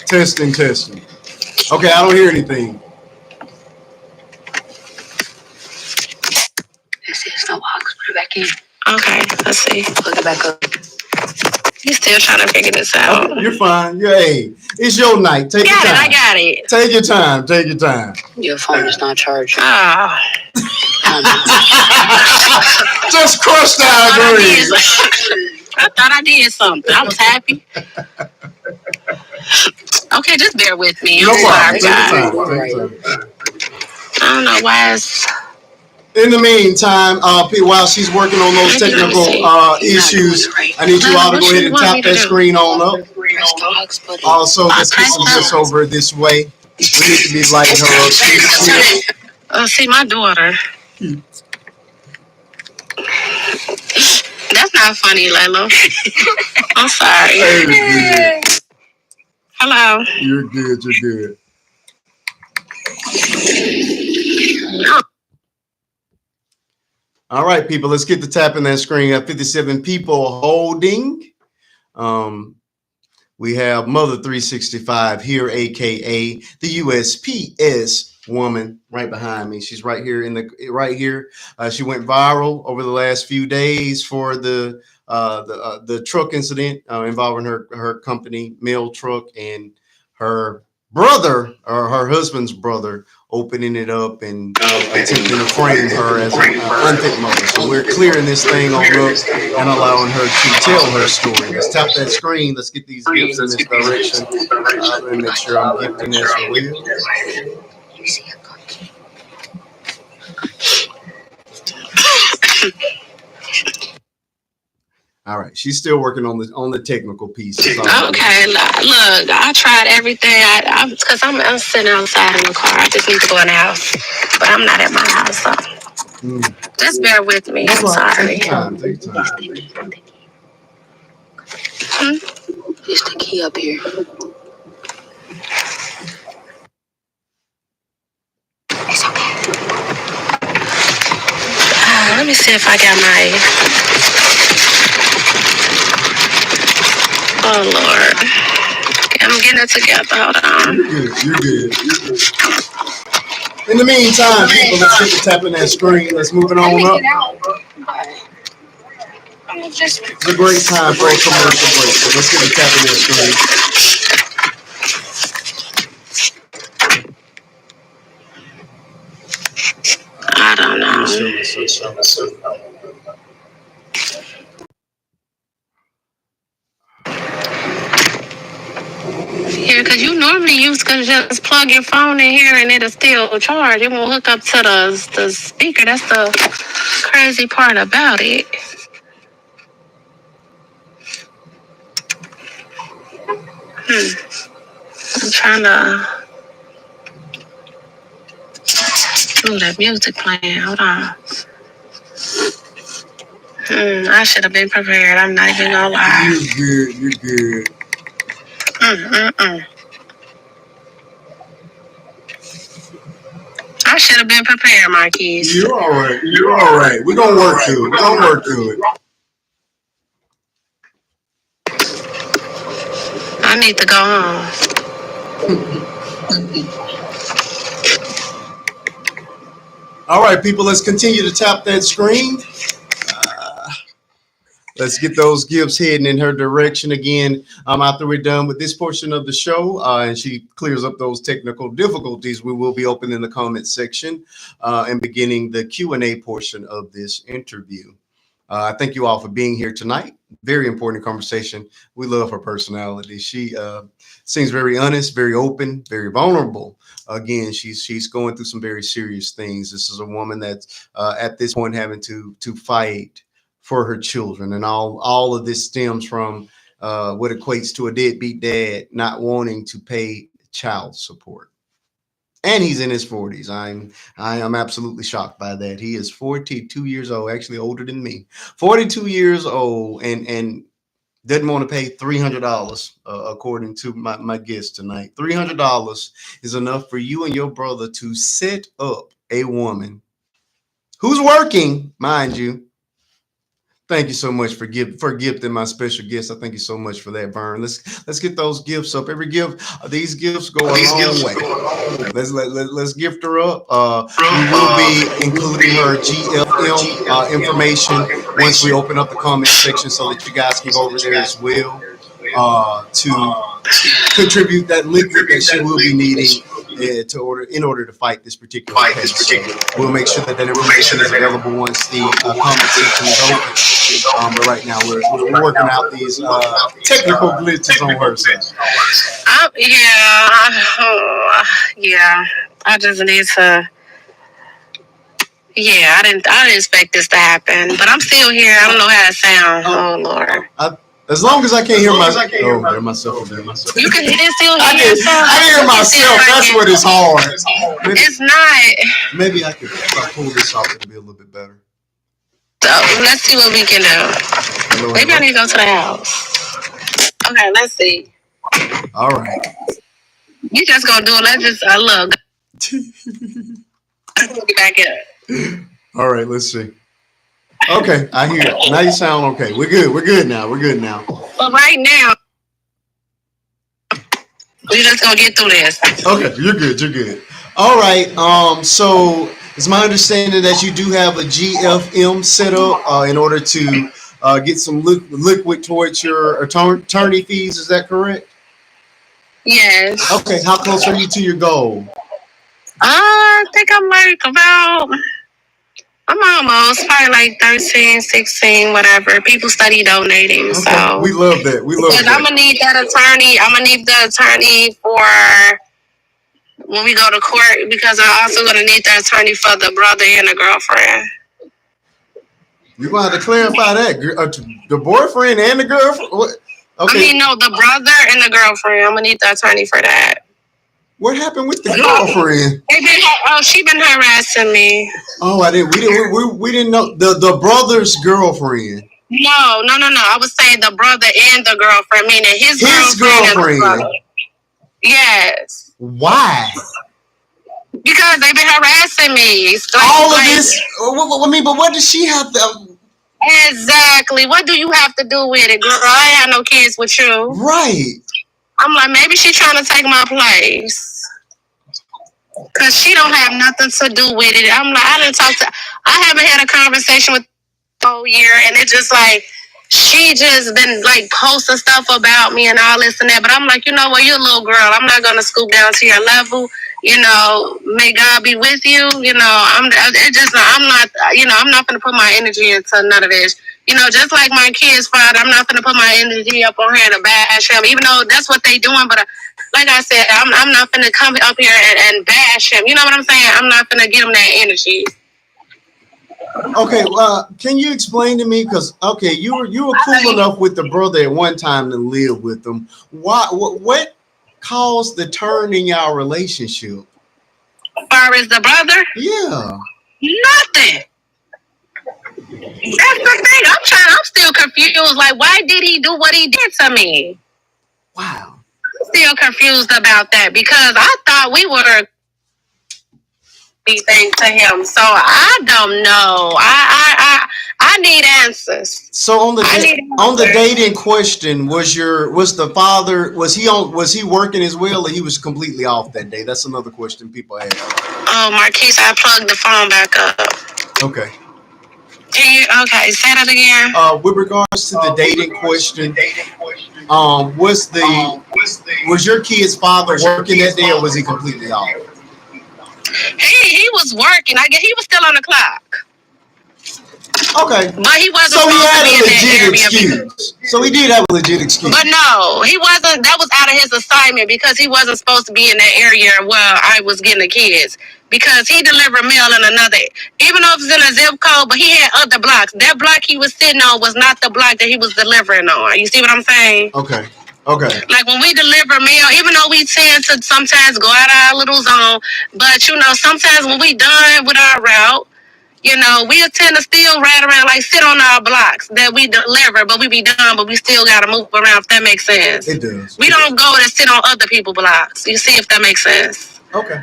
Testing. Okay, I don't hear anything. This is the box. Put it back in. Okay, let's see. Plug it back up. You're still trying to figure this out. Okay, you're fine. Hey, it's your night. Take your time. I got it. Take your time. Your phone is not charged. Just crushed our dreams. I thought I did something. I was happy. Okay, just bear with me. No I'm problem. sorry, Take your guys. time. Take your time. I don't know why it's. In the meantime, while she's working on those technical issues, I need you all to go ahead and tap that screen on up. Also, let's get some gifts over this way. We need to be lighting her up. See, my daughter. That's not funny, Layla. I'm sorry. Hey, Hello. you're good. You're good. All right, people, let's get to tapping that screen. Got 57 people holding. We have Mother 365 here, aka the USPS woman, right behind me. She's right here right here. She went viral over the last few days for the truck incident involving her company mail truck and her brother or her husband's brother opening it up and attempting to frame her as an unfit mother. So we're clearing this thing on up and allowing her to tell her story. Let's tap that screen. Let's get these gifts in this direction. Let me make sure I'm gifting as well. All right, she's still working on the technical pieces. Okay, look, I tried everything. Because I'm sitting outside in the car. I just need to go in the house, but I'm not at my house, so just bear with me. I'm sorry. Take your time. Here's the key up here. It's okay. Let me see if I got my. Oh Lord, I'm getting it together. Hold on. You're good. In the meantime, people, let's get to tapping that screen. Let's move it on up. It's a great time for a commercial break. So let's get to tapping that screen. I don't know. Yeah, because you normally can just plug your phone in here and it'll still charge. It won't hook up to the speaker. That's the crazy part about it. I'm trying to. Ooh, that music playing. Hold on. I should have been prepared. I'm not even gonna lie. You're good. I should have been prepared, Marquise. You're all right. We're gonna work through it. I need to go home. All right, people, let's continue to tap that screen. Let's get those gifts heading in her direction again. After we're done with this portion of the show and she clears up those technical difficulties, we will be opening the comment section and beginning the Q&A portion of this interview. I thank you all for being here tonight. Very important conversation. We love her personality. She seems very honest, very open, very vulnerable. Again, she's going through some very serious things. This is a woman that's at this point having to fight for her children, and all of this stems from what equates to a deadbeat dad not wanting to pay child support. And he's in his 40s. I am absolutely shocked by that. He is 42 years old, actually older than me. 42 years old, and doesn't want to pay $300, according to my guest tonight. $300 is enough for you and your brother to set up a woman who's working, mind you. Thank you so much for gifting my special guest. I thank you so much for that, Vern. Let's get those gifts up. These gifts go a long way. Let's gift her up. We will be including her GFM information once we open up the comment section, so that you guys can go over there as well to contribute that liquid that she will be needing in order to fight this particular case. So we'll make sure that information is available once the comment section is open. But right now we're working out these technical glitches on her side. I Yeah. I just need to. Yeah, I didn't expect this to happen, but I'm still here. I don't know how it sounds. Oh Lord. As long as I can't hear myself. Oh, hear myself again. You can still hear I hear myself. That's what is hard. It's not. Maybe I could, if I pull this off, it'll be a little bit better. So let's see what we can do. Maybe I need to go to the house. Okay, let's see. All right. You just gonna do it. Let's just look. Get back up. All right, let's see. Okay, I hear it. Now you sound okay. We're good. We're good now. We're good now. But right now, we just gonna get through this. Okay, you're good. You're good. All right. So it's my understanding that you do have a GFM set up in order to get some liquid towards your attorney fees. Is that correct? Yes. Okay. How close are you to your goal? I think I'm like I'm almost probably like 13, 16, whatever. People study donating, okay. so we love that. We love that. I'm gonna need that attorney. I'm gonna need the attorney for when we go to court because I'm also gonna need the attorney for the brother and the girlfriend. You're gonna have to clarify that. The boyfriend and the girlfriend. What? Okay. No, the brother and the girlfriend. I'm gonna need the attorney for that. What happened with the girlfriend? She been harassing me. Oh, I didn't. We didn't know the brother's girlfriend. No. I was saying the brother and the girlfriend, meaning his girlfriend. Yes. Why? Because they've been harassing me. All of this. But what does she have to? Exactly. What do you have to do with it, girl? I ain't had no kids with you. Right. I'm like, maybe she's trying to take my place. Because she don't have nothing to do with it. I'm like, I haven't had a conversation with the whole year, and it's just like, she just been like posting stuff about me and all this and that. But I'm like, you know what, you're a little girl. I'm not going to scoop down to your level. May God be with you. I'm not going to put my energy into none of this. Just like my kid's father, I'm not going to put my energy up on her to bash him, even though that's what they doing. But like I said, I'm not going to come up here and bash him. You know what I'm saying? I'm not going to give him that energy. Okay, can you explain to me? Because you were cool enough with the brother at one time to live with them. What caused the turn in your relationship? As far as the brother? Yeah. Nothing. That's the thing. I'm still confused. Like, why did he do what he did to me? Wow. I'm still confused about that because I thought we were anything to him. So I don't know. I need answers. So on the date in question, was the father was he working as well, or he was completely off that day? That's another question people ask. Oh, Marquise, I plugged the phone back up. Okay. Say that again. With regards to the dating question, was your kid's father working that day, or was he completely off? He was working. I guess he was still on the clock. Okay. But he wasn't. So he had a legit excuse. So he did have a legit excuse. But no, he wasn't. That was out of his assignment because he wasn't supposed to be in that area where I was getting the kids. Because he delivered mail in another, even though it was in a zip code, but he had other blocks. That block he was sitting on was not the block that he was delivering on. You see what I'm saying? Okay. Like when we deliver mail, even though we tend to sometimes go out of our little zone, but sometimes when we done with our route, we'll tend to still ride around, like sit on our blocks that we deliver, but we be done, but we still got to move around, if that makes sense. It does. We don't go and sit on other people's blocks. You see if that makes sense? Okay.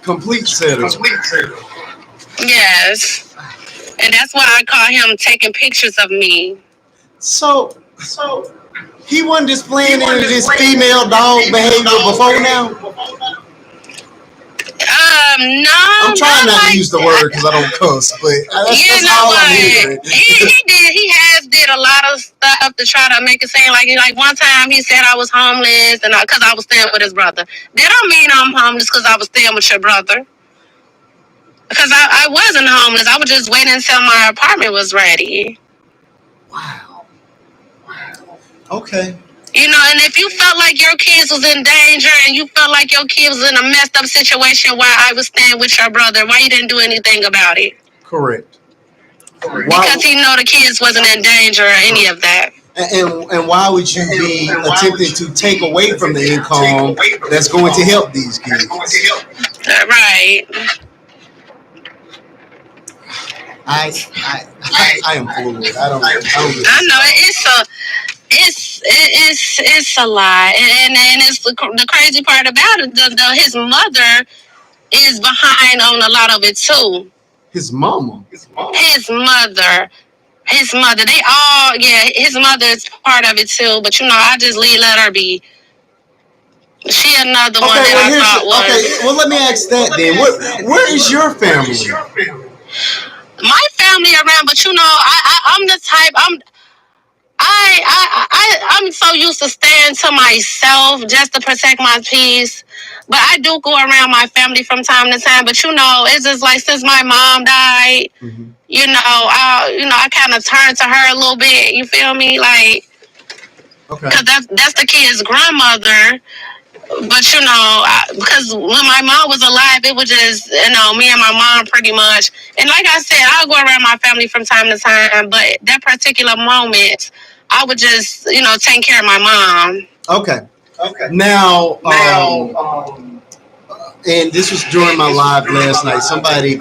Complete setup. Yes. And that's why I call him taking pictures of me. So he wasn't displaying any of this female dog behavior before now? No. I'm trying not to use the word because I don't cuss, but that's all I'm hearing. He has did a lot of stuff to try to make it seem like one time he said I was homeless and because I was staying with his brother. That don't mean I'm homeless because I was staying with your brother. Because I wasn't homeless. I was just waiting until my apartment was ready. Wow. Okay. And if you felt like your kids was in danger and you felt like your kids was in a messed up situation while I was staying with your brother, why you didn't do anything about it? Correct. Because he know the kids wasn't in danger or any of that. And why would you be attempting to take away from the income that's going to help these kids? Right. I am full of it. I don't. I know it's a lie, and it's the crazy part about it. His mother is behind on a lot of it too. His mama. His mother. His mother. They all, yeah. His mother is part of it too. But I just let her be. She another one that I thought was. Okay, well, let me ask that then. Where is your family? My family around, but I'm the type. I'm so used to staying to myself just to protect my peace. But I do go around my family from time to time. But it's just like since my mom died, mm-hmm. I kind of turned to her a little bit. You feel me? Like, because that's the kid's grandmother. But because when my mom was alive, it was just me and my mom pretty much. And like I said, I'll go around my family from time to time. But that particular moment, I would just take care of my mom. Okay. Now, and this was during my live last night. Somebody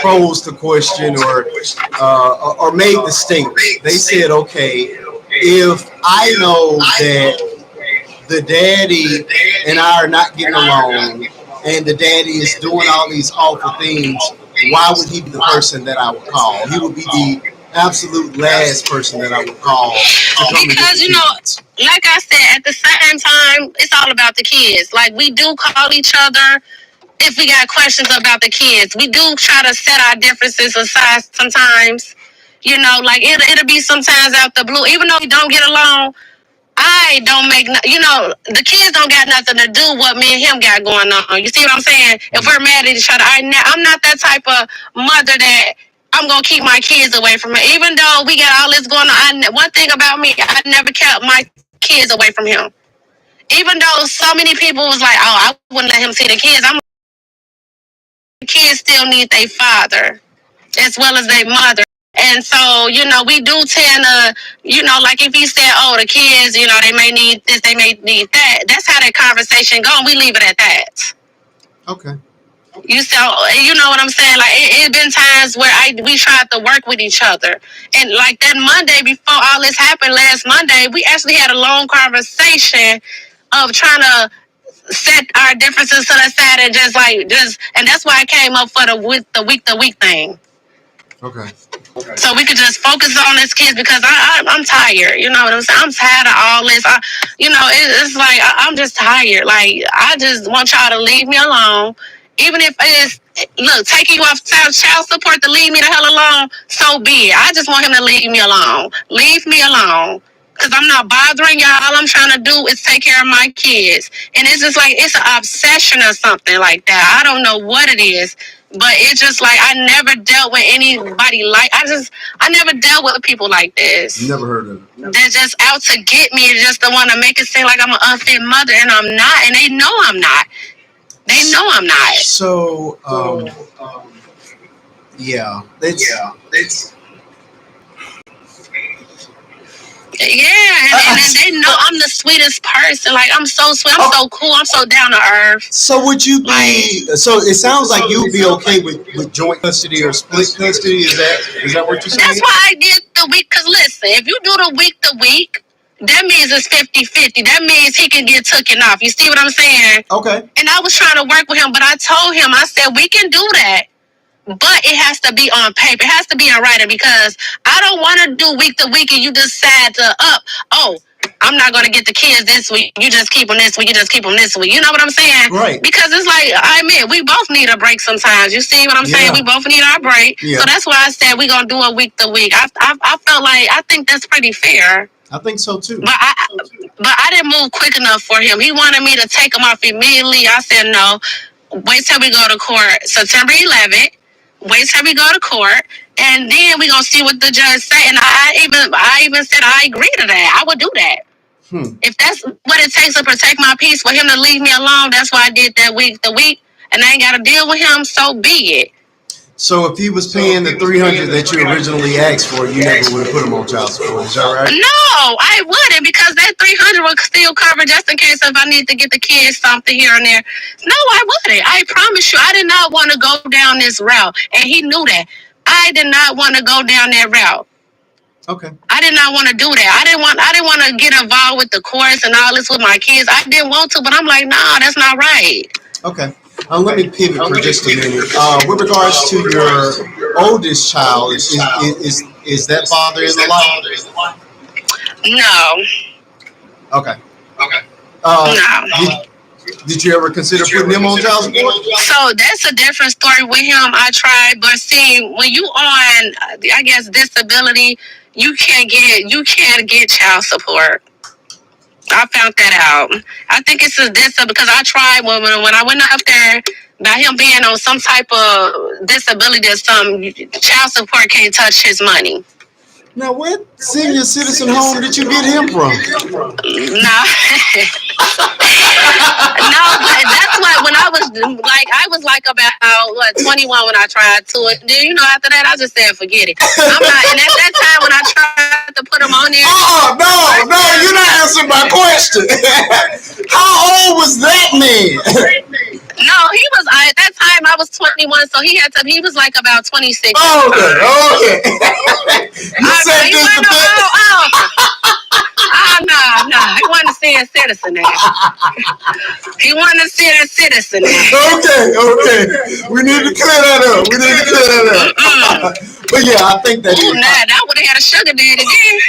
posed the question or made the statement. They said, okay, if I know that the daddy and I are not getting along, and the daddy is doing all these awful things, why would he be the person that I would call? He would be the absolute last person that I would call. Because like I said, at the same time, it's all about the kids. Like, we do call each other if we got questions about the kids. We do try to set our differences aside sometimes. Like it'll be sometimes out the blue, even though we don't get along. I don't make, the kids don't got nothing to do what me and him got going on. You see what I'm saying? If we're mad at each other, I'm not that type of mother that I'm going to keep my kids away from him. Even though we got all this going on, one thing about me, I never kept my kids away from him. Even though so many people was like, oh, I wouldn't let him see the kids. I'm like, the kids still need their father as well as their mother. And so, we do tend to, like if he said, oh, the kids, they may need this, they may need that. That's how that conversation go, and we leave it at that. Okay. You know what I'm saying? Like, it been times where we tried to work with each other. And like that Monday before all this happened last Monday, we actually had a long conversation of trying to set our differences to the side and and that's why I came up for the week thing. Okay. So we could just focus on this kids because I'm tired. You know what I'm saying? I'm tired of all this. It's like I'm just tired. Like, I just want y'all to leave me alone. Even if it's, look, taking you off child support to leave me the hell alone, so be it. I just want him to leave me alone. Leave me alone. Because I'm not bothering y'all. All I'm trying to do is take care of my kids. And it's just like, it's an obsession or something like that. I don't know what it is. But it's just like, I never dealt with anybody I never dealt with people like this. Never heard of it. They're just out to get me and just want to make it seem like I'm an unfit mother, and I'm not. And they know I'm not. They know I'm not. So, yeah, it's. Yeah, and they know I'm the sweetest person. Like, I'm so sweet. I'm so cool. I'm so down to earth. So would you be? So it sounds like you'd be okay with joint custody or split custody. Is that what you're saying? That's why I did the week. Cause listen, if you do the week, that means it's 50-50. That means he can get taken off. You see what I'm saying? Okay. And I was trying to work with him, but I told him, I said, we can do that. But it has to be on paper. It has to be in writing, because I don't want to do week to week and you decide to I'm not going to get the kids this week. You just keep them this week. You just keep them this week. You know what I'm saying? Right. Because it's like, we both need a break sometimes. You see what I'm saying? We both need our break. Yeah. So that's why I said we're going to do a week to week. I felt like, I think that's pretty fair. I think so too. But I didn't move quick enough for him. He wanted me to take him off immediately. I said, no, wait till we go to court September 11th. Wait till we go to court, and then we're going to see what the judge say. And I even said I agree to that. I would do that. If that's what it takes to protect my peace, for him to leave me alone, that's why I did that week. And I ain't got to deal with him. So be it. So if he was paying the 300 that you originally asked for, you never would have put him on child support. Is that right? No, I wouldn't, because that 300 would still cover just in case if I need to get the kids something here and there. No, I wouldn't. I promise you, I did not want to go down this route, and he knew that. I did not want to go down that route. Okay. I did not want to do that. I didn't want to get involved with the courts and all this with my kids. I didn't want to, but I'm like, nah, that's not right. Okay. Let me pivot for just a minute. With regards to your oldest child, is that father in the life? No. Okay. No. Did you ever consider putting him on child support? So that's a different story with him. I tried, but see, when you on, I guess, disability, you can't get child support. I found that out. I think it's this because I tried when I went up there about him being on some type of disability that some child support can't touch his money. Now, what senior citizen home did you get him from? No. No, but that's what, when I was like about 21 when I tried to it. Then after that I just said forget it. I'm not, and at that time when I tried to put him on there. No, you're not answering my question. How old was that man? No, he was, at that time I was 21, so he was like about 26. Okay. You said this to No, he wasn't a senior citizen there. He wasn't a senior citizen there. Okay. We need to clear that up. But yeah, I think that is. That would have had a sugar daddy then.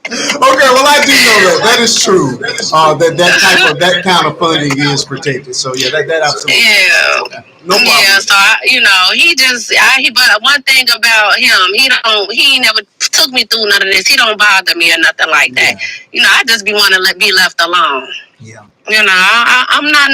Okay, well I do know that is true. That kind of funding is protected. So yeah, that absolutely. Yeah. No problem. Yeah. So but one thing about him, he never took me through none of this. He don't bother me or nothing like that. I just want to be left alone. Yeah. I'm not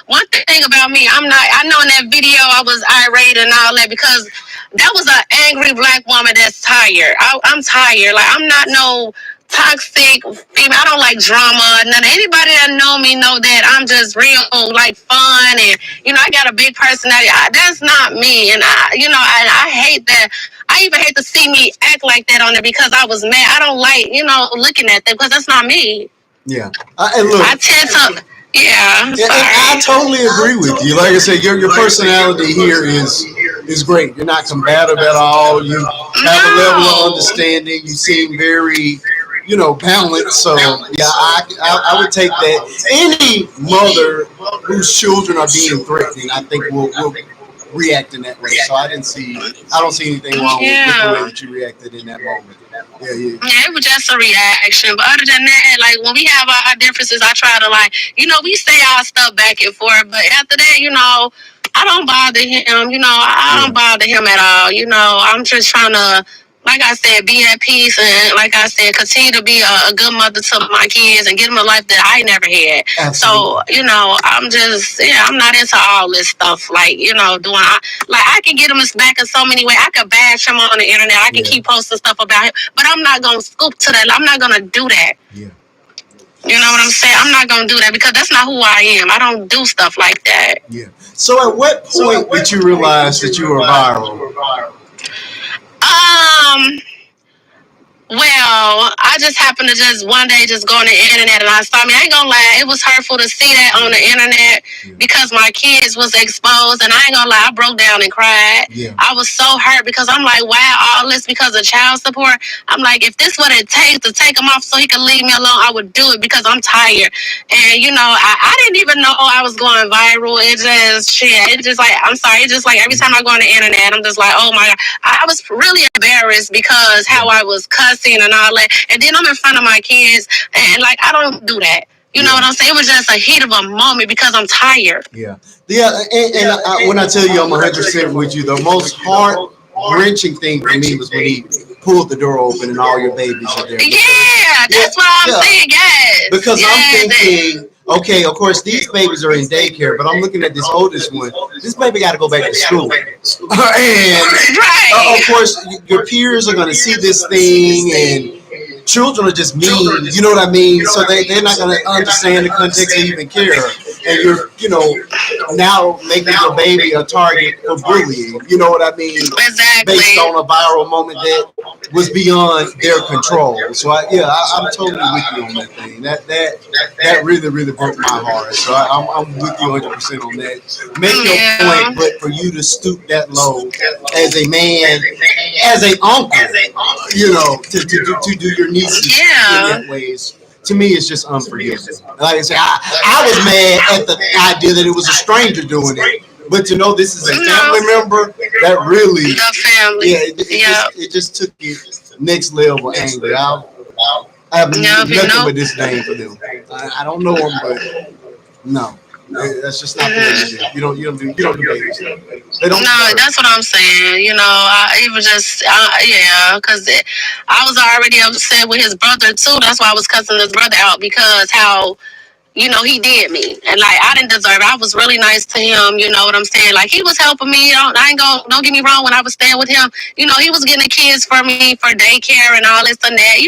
one thing about me, I know in that video I was irate and all that because that was an angry black woman that's tired. I'm tired. Like, I'm not no toxic female. I don't like drama. Anybody that know me know that I'm just real, like, fun, and I got a big personality. That's not me, and I hate that. I even hate to see me act like that on it because I was mad. I don't like looking at that because that's not me. Yeah, and look, I tend to. Yeah, and I totally agree with you. Like I said, your personality here is great. You're not combative at all. You have a level of understanding. You seem very, balanced. So yeah, I would take that. Any mother whose children are being threatened, I think will react in that way. So I don't see anything wrong with the way that you reacted in that moment. Yeah, it was just a reaction. But other than that, like, when we have our differences, I try to, we say our stuff back and forth. But after that, I don't bother him. I don't bother him at all. I'm just trying to, like I said, be at peace, and like I said, continue to be a good mother to my kids and give them a life that I never had. Absolutely. So, I'm just, I'm not into all this stuff. Like, I can get him back in so many ways. I could bash him on the internet. I can keep posting stuff about him, but I'm not going to scoop to that. I'm not going to do that. Yeah. You know what I'm saying? I'm not going to do that because that's not who I am. I don't do stuff like that. Yeah. So at what point did you realize that you were viral? Well, I just happened to one day go on the internet and I ain't gonna lie, it was hurtful to see that on the internet because my kids was exposed, and I ain't gonna lie, I broke down and cried. Yeah. I was so hurt because I'm like, wow, all this because of child support. I'm like, if this what it takes to take him off so he can leave me alone, I would do it because I'm tired. And I didn't even know I was going viral. It just like, I'm sorry, it just like every time I go on the internet, I'm just like, oh my God. I was really embarrassed because how I was cussing and all that. And then I'm in front of my kids, and like, I don't do that. You know what I'm saying? It was just a heat of a moment because I'm tired. Yeah. And when I tell you I'm 100% with you, the most heart-wrenching thing for me was when he pulled the door open and all your babies are there. Yeah, that's what I'm saying, yes. Because I'm thinking, okay, of course, these babies are in daycare, but I'm looking at this oldest one. This baby got to go back to school. And, of course, your peers are going to see this thing, and children are just mean, you know what I mean? So they're not going to understand the context or even care. And you're, now making your baby a target for bullying, you know what I mean? Exactly. Based on a viral moment that was beyond their control. So I'm totally with you on that thing. That really, really broke my heart. So I'm with you 100% on that. Make your point, but for you to stoop that low as a man, as a uncle, to do your nieces in that ways, to me, it's just unforgivable. Like I said, I was mad at the idea that it was a stranger doing it, but to know this is a family member, that really, the family, it just took it next level angry. I have nothing but disdain for them. I don't know them, but no. That's just not the way you do. You don't do baby stuff. They don't. No, that's what I'm saying. It was just, because I was already upset with his brother too. That's why I was cussing his brother out, because how he did me. And like, I didn't deserve it. I was really nice to him, you know what I'm saying? Like, he was helping me. Don't get me wrong, when I was staying with him, he was getting the kids for me for daycare and all this and that.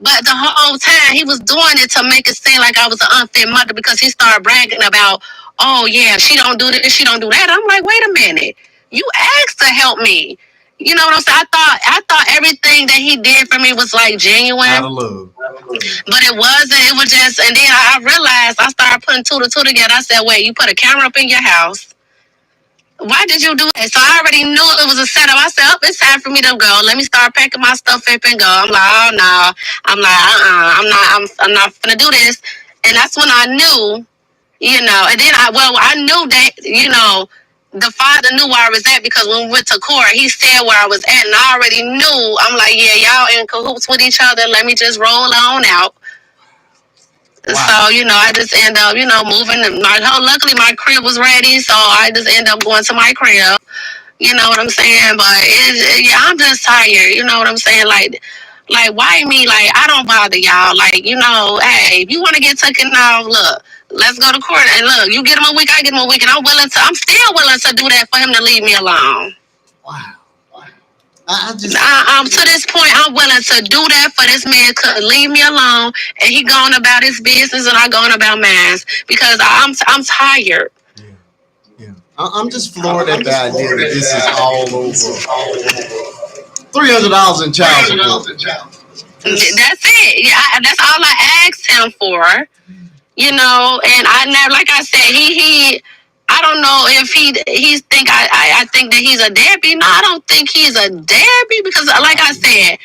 But the whole time he was doing it to make it seem like I was an unfit mother, because he started bragging about, oh yeah, she don't do this, she don't do that. I'm like, wait a minute. You asked to help me. You know what I'm saying? I thought everything that he did for me was like genuine. Out of love. But it wasn't. It was just, and then I realized, I started putting two to two together. I said, wait, you put a camera up in your house. Why did you do that? So I already knew it was a setup. I said, oh, it's time for me to go. Let me start packing my stuff up and go. I'm like, oh no. I'm like, I'm not gonna do this. And that's when I knew, and then I knew that, the father knew where I was at, because when we went to court, he said where I was at, and I already knew. I'm like, yeah, y'all in cahoots with each other. Let me just roll on out. Wow. So, I just end up, moving. Luckily, my crib was ready, so I just end up going to my crib. You know what I'm saying? But I'm just tired. You know what I'm saying? Like, why me? Like, I don't bother y'all. Like, hey, if you want to get taken off, look, let's go to court. And look, you get him a week, I get him a week, and I'm still willing to do that for him to leave me alone. Wow. To this point, I'm willing to do that for this man to leave me alone, and he going about his business and I going about mine, because I'm tired. Yeah. I'm just floored at the idea that this is all over. $300 in child support. That's it. Yeah, that's all I asked him for. And I never, like I said, he I don't know if he's think I think that he's a deadbeat. No, I don't think he's a deadbeat, because like I said,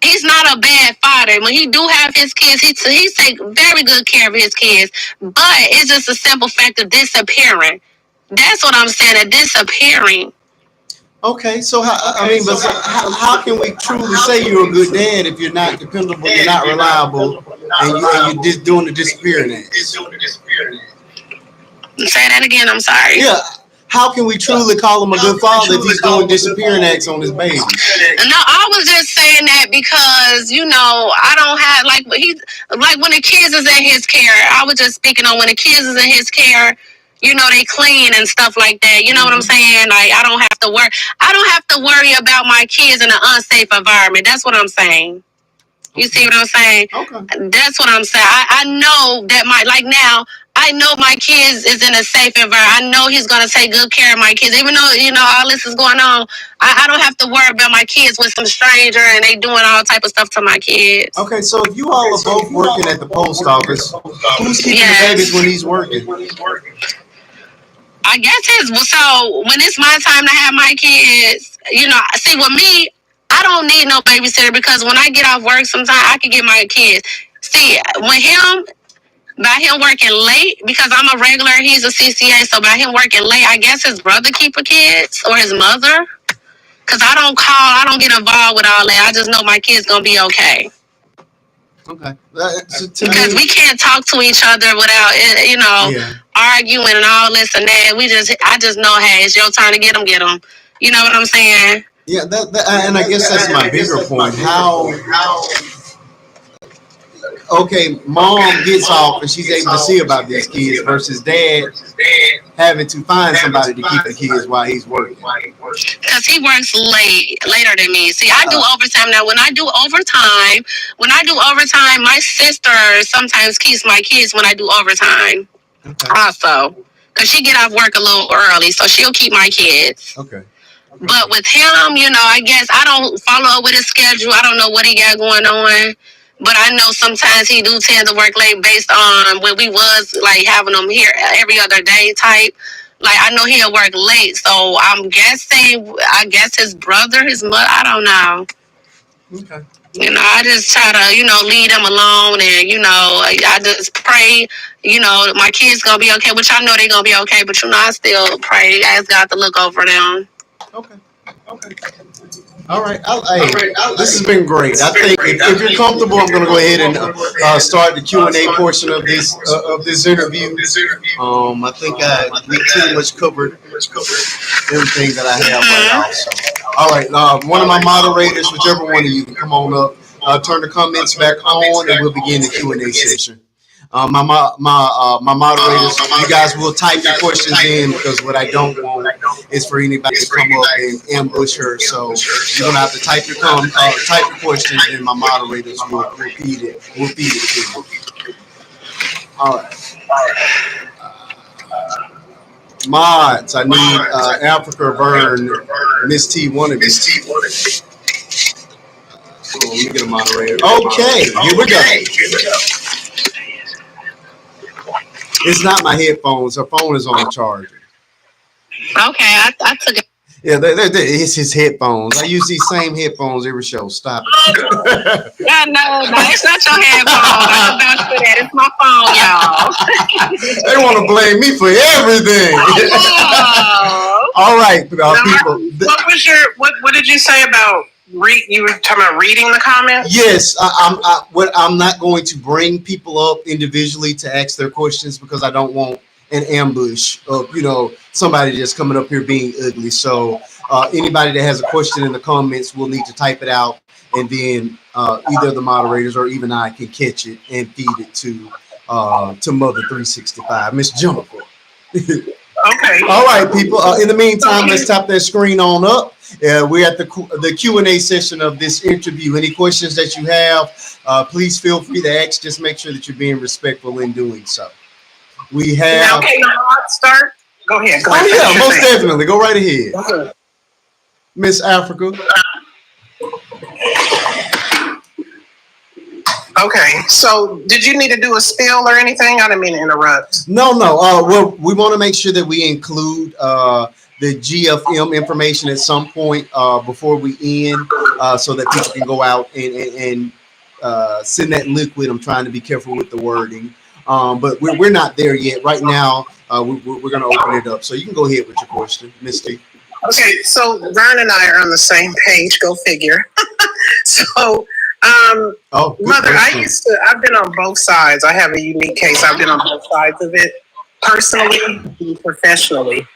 he's not a bad father. When he do have his kids, he take very good care of his kids. But it's just a simple fact of disappearing. That's what I'm saying, of disappearing. Okay, so how can we truly say you're a good dad if you're not dependable, you're not reliable, and you're just doing the disappearing act? Say that again. I'm sorry. Yeah. How can we truly call him a good father if he's doing disappearing acts on his baby? No, I was just saying that because, I don't have, like when the kids is in his care, I was just speaking on when the kids is in his care, they clean and stuff like that. You know what I'm saying? Like, I don't have to worry about my kids in an unsafe environment. That's what I'm saying. You see what I'm saying? Okay. That's what I'm saying. I know that now, I know my kids is in a safe environment. I know he's going to take good care of my kids. Even though, all this is going on, I don't have to worry about my kids with some stranger and they doing all type of stuff to my kids. Okay, so if you all are both working at the post office, who's keeping the babies when he's working? I guess so when it's my time to have my kids, see, with me, I don't need no babysitter, because when I get off work, sometimes I can get my kids. See, by him working late, because I'm a regular, he's a CCA, so by him working late, I guess his brother keep the kids, or his mother. Because I don't get involved with all that. I just know my kids going to be okay. Okay. Because we can't talk to each other without, arguing and all this and that. I just know, hey, it's your turn to get them. You know what I'm saying? Yeah, and I guess that's my bigger point. How okay, mom gets off and she's able to see about these kids versus dad having to find somebody to keep the kids while he's working. Because he works later than me. See, I do overtime now. When I do overtime, my sister sometimes keeps my kids when I do overtime. Okay. Also, because she get off work a little early, so she'll keep my kids. Okay. But with him, I guess I don't follow up with his schedule. I don't know what he got going on. But I know sometimes he do tend to work late based on when we was like having him here every other day type. Like I know he'll work late, so I'm guessing. I guess his brother, his mother. I don't know. Okay. I just try to, lead them alone, and I just pray. My kids gonna be okay, which I know they gonna be okay. But I still pray, ask God to look over them. Okay. Okay. All right. This has been great. I think if you're comfortable, I'm going to go ahead and start the Q&A portion of this interview. I think we pretty much covered everything that I have right now. So, all right. One of my moderators, whichever one of you, can come on up, turn the comments back on, and we'll begin the Q&A session. My moderators, you guys will type your questions in because what I don't want is for anybody to come up and ambush her. So you're gonna have to type your questions, and my moderators will feed it. Will feed it to you. All right. Mods, I need Africa Vern, Miss T, one of these. So let me get a moderator. Okay, here we go. It's not my headphones. Her phone is on the charger. Okay, I took it. Yeah, it's his headphones. I use these same headphones every show. Stop it. Yeah, no, it's not your headphones. I'm about to that. It's my phone, y'all. They want to blame me for everything. Oh. All right, people. What did you say about you were talking about reading the comments? Yes, I'm not going to bring people up individually to ask their questions because I don't want an ambush of somebody just coming up here being ugly. So anybody that has a question in the comments will need to type it out, and then either the moderators or even I can catch it and feed it to Mother 365, Miss Jennifer. Okay. All right, people. In the meantime, let's tap that screen on up. We're at the Q&A session of this interview. Any questions that you have, please feel free to ask. Just make sure that you're being respectful in doing so. We have. Now, can the mod start? Go ahead. Oh yeah, most definitely. Go right ahead, Miss Africa. Okay, so did you need to do a spill or anything? I didn't mean to interrupt. No. Well, we want to make sure that we include the GFM information at some point before we end, so that people can go out and send that liquid. I'm trying to be careful with the wording, but we're not there yet. Right now, we're going to open it up. So you can go ahead with your question, Miss T. Okay, so Vern and I are on the same page. Go figure. So. Mother, question. I've been on both sides. I have a unique case. I've been on both sides of it, personally and professionally.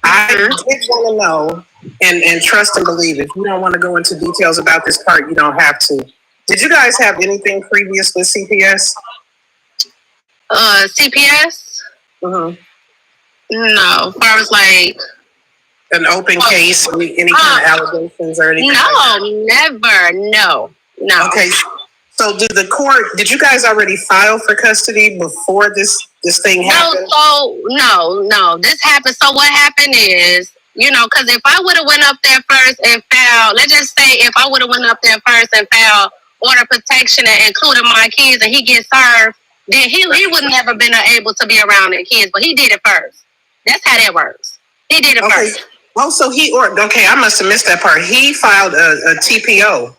I did want to know and trust and believe. If you don't want to go into details about this part, you don't have to. Did you guys have anything previous with CPS? CPS? Mm-hmm. No, as far as like an open case, any kind of allegations or anything? No, never. No. Okay. So did you guys already file for custody before this thing happened? No. This happened. So what happened is, because if I would have went up there first and filed, let's just say if I would have went up there first and filed order protection and included my kids and he gets served, then he would never been able to be around the kids. But he did it first. That's how that works. He did it first. Oh, so I must have missed that part. He filed a TPO.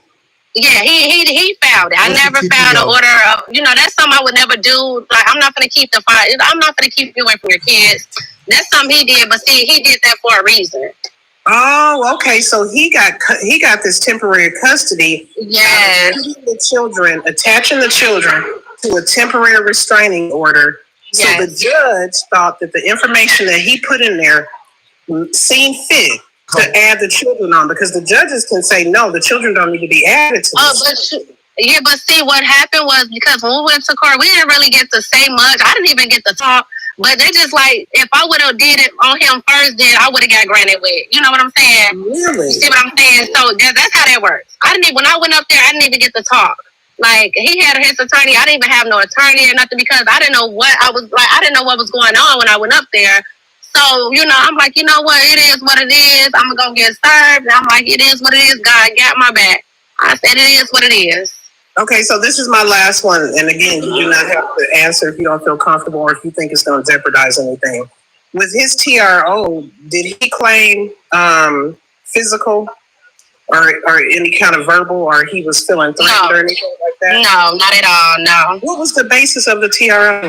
Yeah, he filed it. I never filed an order of, that's something I would never do. Like, I'm not going to keep I'm not going to keep you away from your kids. That's something he did, but see, he did that for a reason. Oh, okay. So he got this temporary custody. Yes. Attaching the children to a temporary restraining order. Yes. So the judge thought that the information that he put in there seemed fit to add the children on, because the judges can say no, the children don't need to be added to this. Yeah, but see, what happened was because when we went to court, we didn't really get to say much. I didn't even get to talk. But they just like, if I would have did it on him first, then I would have got granted with. You know what I'm saying? Really? You see what I'm saying? So that's how that works. I didn't even, when I went up there, I didn't even get to talk. Like, he had his attorney. I didn't even have no attorney or nothing because I didn't know what I was like. I didn't know what was going on when I went up there. So, you know, I'm like, you know what? It is what it is. I'm going to go get served. And I'm like, it is what it is. God got my back. I said, it is what it is. Okay, so this is my last one. And again, you do not have to answer if you don't feel comfortable or if you think it's going to jeopardize anything. With his TRO, did he claim physical or any kind of verbal, or he was feeling threatened or anything like that? No, not at all, no. What was the basis of the TRO?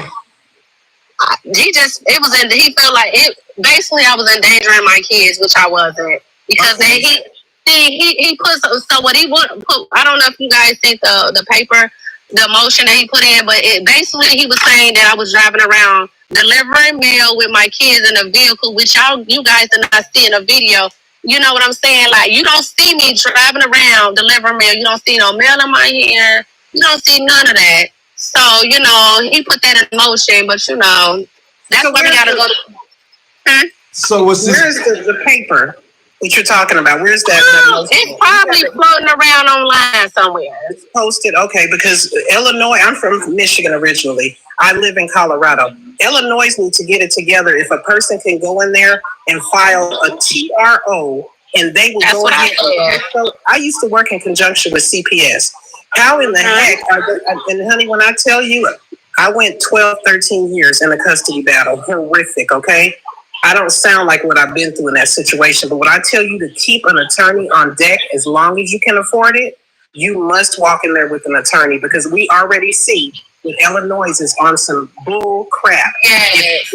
He felt like it, basically I was endangering my kids, which I wasn't. Because he put, so what he would put, I don't know if you guys think the paper, the motion that he put in, but basically he was saying that I was driving around delivering mail with my kids in a vehicle, which you guys did not see in a video. You know what I'm saying? Like, you don't see me driving around delivering mail. You don't see no mail in my hand. You don't see none of that. So, you know, he put that in motion, but you know, that's why we gotta go to. So where's the paper that you're talking about? Where's that? It's probably floating around online somewhere. It's posted, okay, because Illinois, I'm from Michigan originally. I live in Colorado. Illinois need to get it together. If a person can go in there and file a TRO, and they will go ahead. So I used to work in conjunction with CPS. How in the heck are they, and honey, when I tell you, I went 12, 13 years in a custody battle. Horrific, okay? I don't sound like what I've been through in that situation, but when I tell you to keep an attorney on deck as long as you can afford it, you must walk in there with an attorney, because we already see that Illinois is on some bull crap. Yes.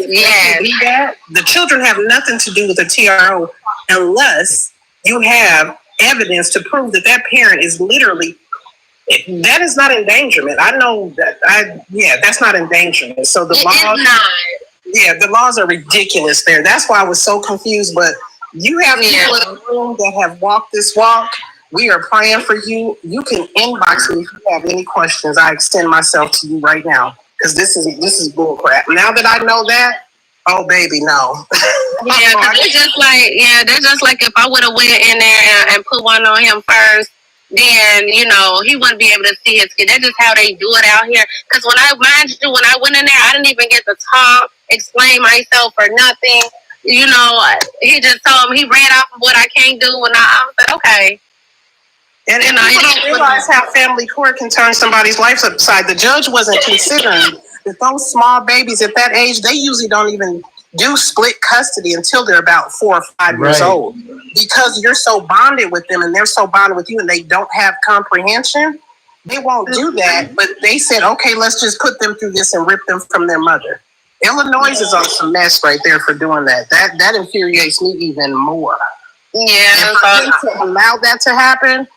The children have nothing to do with the TRO unless you have evidence to prove that that parent is literally, that is not endangerment. I know that. That's not endangerment. So the the laws are ridiculous there. That's why I was so confused. But you have people in the room that have walked this walk. We are praying for you. You can inbox me if you have any questions. I extend myself to you right now, because this is bull crap. Now that I know that, oh baby, no. Yeah, because they're just like if I would have went in there and put one on him first, then, you know, he wouldn't be able to see his kid. That's just how they do it out here. Because when I went in there, I didn't even get to talk, explain myself or nothing. You know, he just told me, he ran off of what I can't do, and I was like, okay. And people don't realize how family court can turn somebody's life upside. The judge wasn't considering that those small babies at that age, they usually don't even do split custody until they're about 4 or 5 years old, because you're so bonded with them and they're so bonded with you, and they don't have comprehension. They won't do that, but they said, okay, let's just put them through this and rip them from their mother. Illinois is on some mess right there for doing that. That infuriates me even more. Yeah, and for them to allow that to happen,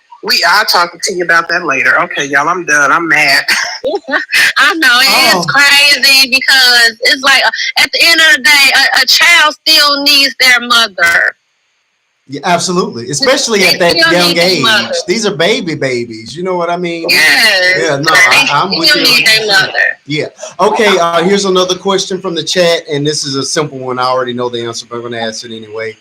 I'll talk to you about that later. Okay, y'all, I'm done. I'm mad. I know, it is crazy, because it's like, at the end of the day, a child still needs their mother. Yeah, absolutely. Especially at that young age. These are babies. You know what I mean? Yes. Yeah, no, I'm with you. Need their mother. Yeah. Okay, here's another question from the chat, and this is a simple one. I already know the answer, but I'm going to ask it anyway.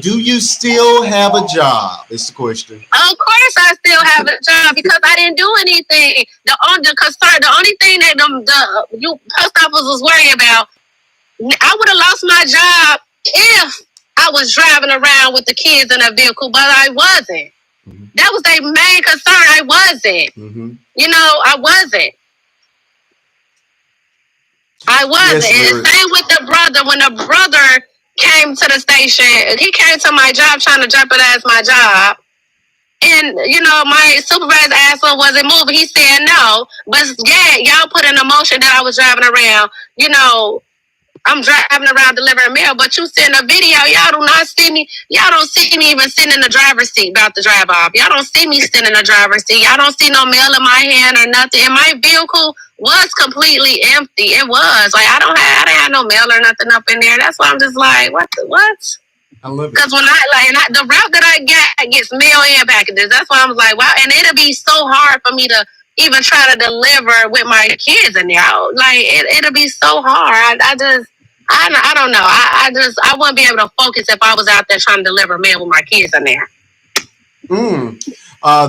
Do you still have a job? It's the question. Of course I still have a job, because I didn't do anything. The only thing that the post office was worried about, I would have lost my job if I was driving around with the kids in a vehicle, but I wasn't. Mm-hmm. That was their main concern. I wasn't. Mm-hmm. You know, I wasn't. Yes, and same with the brother. When the brother came to the station, he came to my job trying to jeopardize my job. And, you know, my supervisor asked him, was it moving? He said no. But yeah, y'all put in a motion that I was driving around, you know, I'm driving around delivering mail, but you send a video, y'all do not see me. Y'all don't see me even sitting in the driver's seat about to drive off. Y'all don't see me sitting in the driver's seat. Y'all don't see no mail in my hand or nothing. And my vehicle was completely empty. It was. Like, I didn't have no mail or nothing up in there. That's why I'm just like, what? I love it. Because when the route that I get gets mail and packages. That's why I was like, wow. And it'll be so hard for me to even try to deliver with my kids in there. Like it'll be so hard. I don't know. I wouldn't be able to focus if I was out there trying to deliver mail with my kids in there.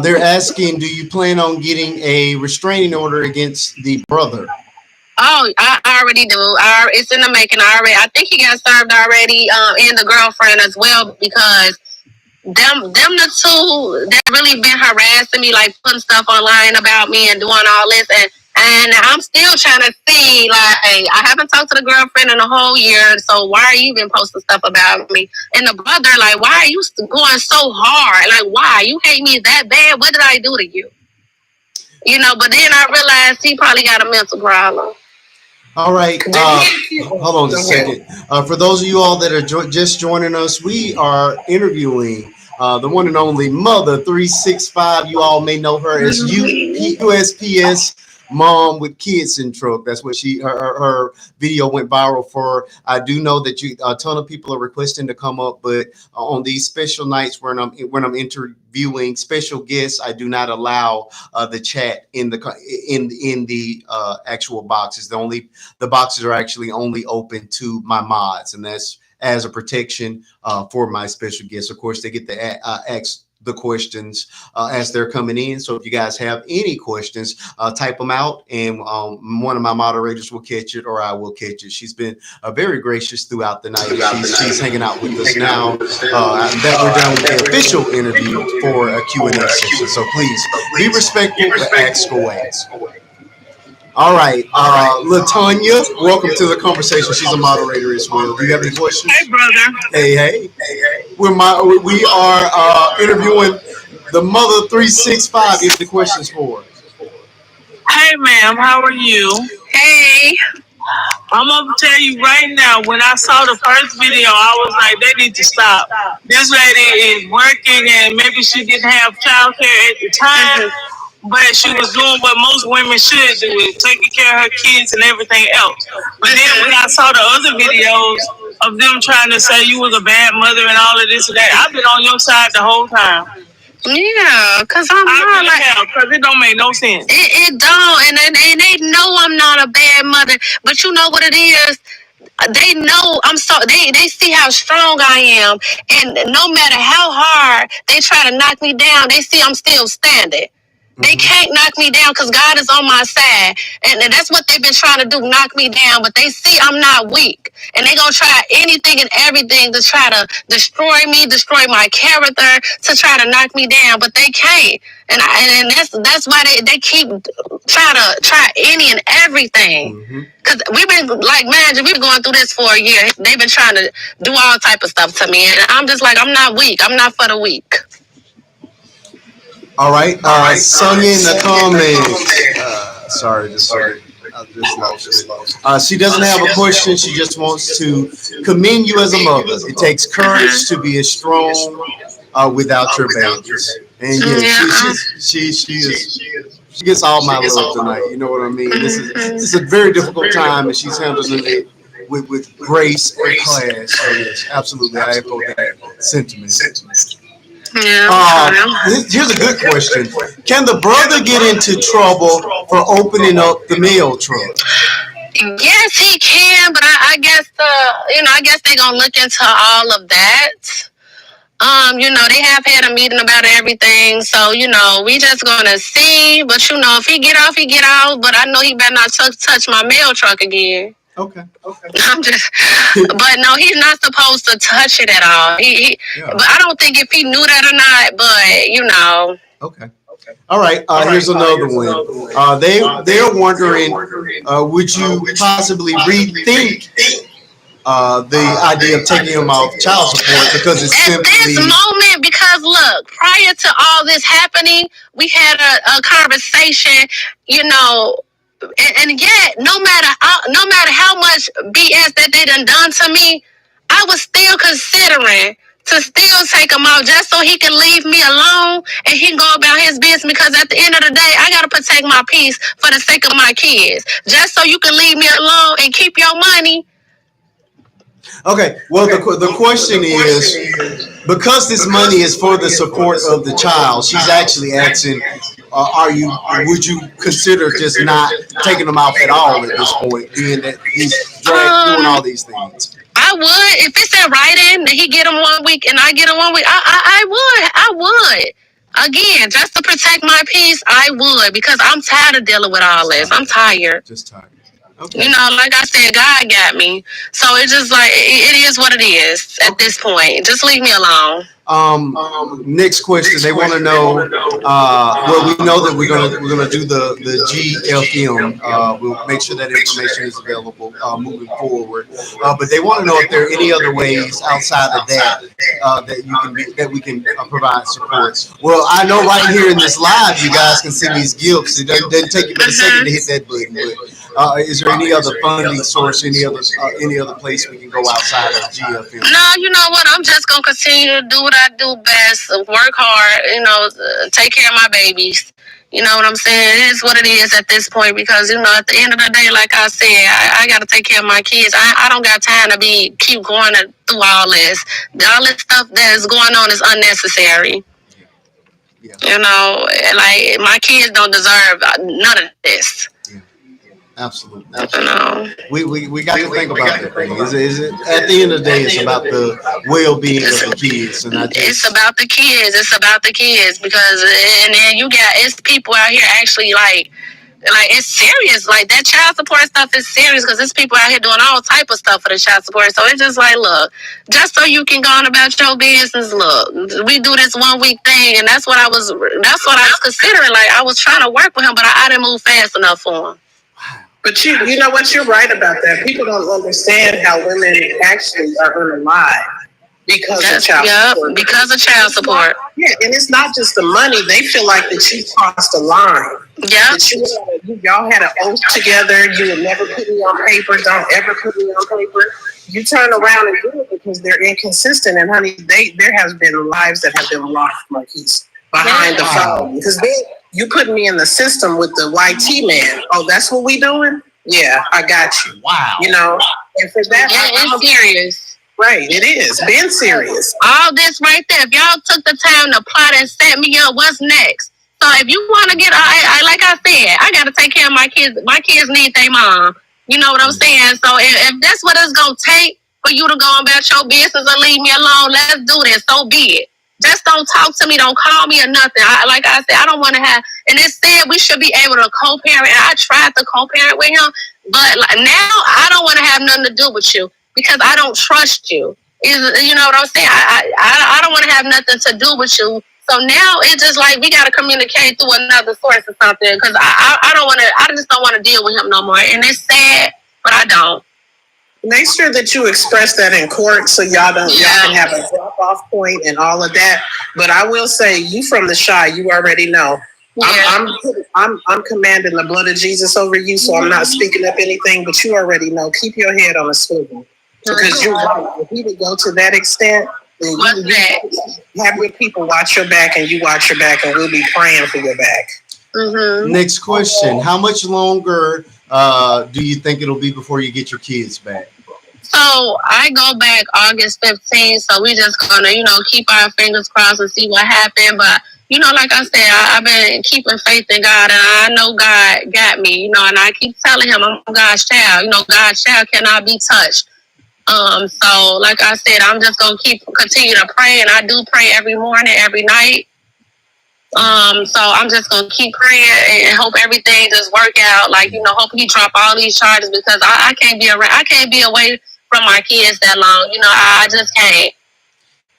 They're asking, do you plan on getting a restraining order against the brother? Oh, I already do. It's in the making already. I think he got served already, and the girlfriend as well, because them the two that really been harassing me, like putting stuff online about me and doing all this, and I'm still trying to see, like, I haven't talked to the girlfriend in a whole year, so why are you even posting stuff about me? And the brother, like, why are you going so hard? Like, why? You hate me that bad? What did I do to you? You know, but then I realized he probably got a mental problem. All right. Hold on a second. For those of you all that are just joining us, we are interviewing the one and only Mother 365. You all may know her as USPS Mom with Kids in Truck. That's what her video went viral for. I do know that a ton of people are requesting to come up, but on these special nights when I'm interviewing special guests, I do not allow the chat in the actual boxes. The boxes are actually only open to my mods, and that's as a protection for my special guests. Of course, they get to ask the questions as they're coming in. So if you guys have any questions, type them out, and one of my moderators will catch it, or I will catch it. She's been very gracious throughout the night. She's hanging out with us now that we're done with the official interview for a Q&A session. So please be respectful, but ask away. All right, Latanya, welcome to the conversation. She's a moderator as well. Do you have any questions? Hey, brother. Hey. We are interviewing the Mother 365. You have the questions for her. Hey, ma'am, how are you? Hey. I'm gonna tell you right now. When I saw the first video, I was like, they need to stop. This lady is working, and maybe she didn't have childcare at the time. But she was doing what most women should do, is taking care of her kids and everything else. But then when I saw the other videos of them trying to say you was a bad mother and all of this and that, I've been on your side the whole time. Yeah, because I'm not like, because it don't make no sense. It don't, and they know I'm not a bad mother. But you know what it is? They know I'm so they see how strong I am, and no matter how hard they try to knock me down, they see I'm still standing. They can't knock me down because God is on my side. And that's what they've been trying to do, knock me down. But they see I'm not weak. And they're going to try anything and everything to try to destroy me, destroy my character, to try to knock me down. But they can't. And that's why they keep try any and everything. Because we've been, like, man, we've been going through this for a year. They've been trying to do all type of stuff to me. And I'm just like, I'm not weak. I'm not for the weak. All right, Sonia in the comments. Sorry, I just lost it. She doesn't have a question. She just wants to commend you as a mother. It takes courage to be as strong without your babies. And she gets all my love tonight. You know what I mean? This is a very difficult time, and she's handling it with grace and class. So yes, absolutely, I echo that sentiment. Yeah. Here's a good question. Can the brother get into trouble for opening up the mail truck? Yes, he can, but I guess they're gonna look into all of that. They have had a meeting about everything, so we just gonna see. But if he get off, he get off. But I know he better not touch my mail truck again. Okay. But no, he's not supposed to touch it at all. But I don't think if he knew that or not. But Okay. All right. Here's another one. They're wondering, would you possibly rethink the idea of taking him off child support because it's at this moment? Because look, prior to all this happening, we had a conversation. And yet, no matter how much BS that they done to me, I was still considering to still take him out just so he can leave me alone and he can go about his business. Because at the end of the day, I gotta protect my peace for the sake of my kids. Just so you can leave me alone and keep your money. Okay. Well, the question is, because this money is for the support of the child, she's actually asking, are you? Would you consider just not taking him out at all at this point, being that he's doing all these things? I would if it's in writing that he get him 1 week and I get him 1 week. I would. Again, just to protect my peace, I would because I'm tired of dealing with all this. I'm tired. Just tired. Okay. You know, like I said, God got me. So it's just like it is what it is at this point. Just leave me alone. Next question. They want to know. Well, we know that we're gonna do the GFM. We'll make sure that information is available moving forward. But they want to know if there are any other ways outside of that that we can provide support. Well, I know right here in this live, you guys can see these gifts. It doesn't take you but a second to hit that button. But is there any other funding source, any other place we can go outside of GFM? No, you know what? I'm just gonna continue to do what I do best, work hard, you know, take care of my babies. You know what I'm saying? It is what it is at this point because, you know, at the end of the day, like I said, I got to take care of my kids. I don't got time to keep going through all this. All this stuff that is going on is unnecessary. Yeah. You know, like my kids don't deserve none of this. Absolutely. You know, we got to think about that thing. Is it at the end of the day, it's about the well-being of the kids, and it's about the kids. It's about the kids because, and then it's people out here actually like it's serious. Like that child support stuff is serious because there's people out here doing all type of stuff for the child support. So it's just like, look, just so you can go on about your business. Look, we do this 1 week thing, and that's what I was considering. Like I was trying to work with him, but I didn't move fast enough for him. But you know what? You're right about that. People don't understand how women actually are unalive because of child support. Because of child support. Yeah, and it's not just the money. They feel like that you crossed the line. Yeah. That y'all had an oath together. You would never put me on paper. Don't ever put me on paper. You turn around and do it because they're inconsistent. And honey, there has been lives that have been lost, Marquise, behind the phone. Because you put me in the system with the YT man. Oh, that's what we doing? Yeah, I got you. Wow. You know, and for that, it's serious. Right, it is. Been serious. All this right there. If y'all took the time to plot and set me up, what's next? So if you want to get, like I said, I got to take care of my kids. My kids need their mom. You know what I'm saying? So if that's what it's going to take for you to go about your business and leave me alone, let's do this. So be it. Just don't talk to me. Don't call me or nothing. Like I said, I don't want to have. And it said we should be able to co-parent. And I tried to co-parent with him, but now I don't want to have nothing to do with you because I don't trust you. You know what I'm saying? I don't want to have nothing to do with you. So now it's just like we got to communicate through another source or something because I don't want to. I just don't want to deal with him no more. And it's sad, but I don't. Make sure that you express that in court so y'all can have a drop-off point and all of that. But I will say, you from the Chi, you already know. Yeah. I'm commanding the blood of Jesus over you, so I'm not speaking up anything. But you already know. Keep your head on a swivel because you're right. If he would go to that extent, then you have your people watch your back, and you watch your back, and we'll be praying for your back. Mm-hmm. Next question: how much longer do you think it'll be before you get your kids back? So I go back August 15th. So we just gonna, keep our fingers crossed and see what happened. But like I said, I've been keeping faith in God, and I know God got me. And I keep telling him I'm God's child. God's child cannot be touched. So like I said, I'm just gonna continue to pray, and I do pray every morning, every night. So I'm just gonna keep praying and hope everything just work out. Like, hope he drop all these charges because I can't be around. I can't be away from my kids that long. I just can't.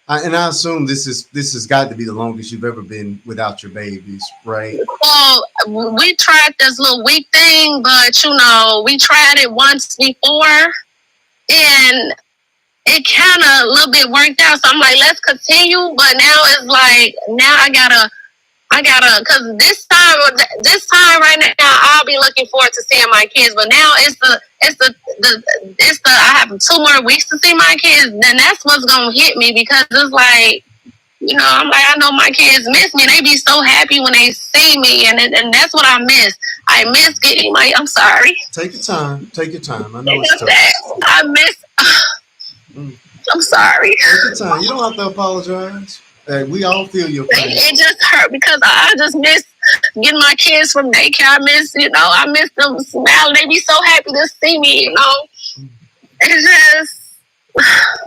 And I assume this has got to be the longest you've ever been without your babies, right? Well, we tried this little week thing, but we tried it once before, and it kind of a little bit worked out. So I'm like, let's continue. But now it's like I gotta, cause this time right now, I'll be looking forward to seeing my kids. But now it's the I have 2 more weeks to see my kids. Then that's what's gonna hit me because it's like, I'm like, I know my kids miss me. They be so happy when they see me, and that's what I miss. I miss getting I'm sorry. Take your time. Take your time. I know it's tough. I miss. I'm sorry. Take your time. You don't have to apologize. We all feel your pain. It just hurt because I just miss getting my kids from daycare. I miss them smiling. They be so happy to see me, It's just,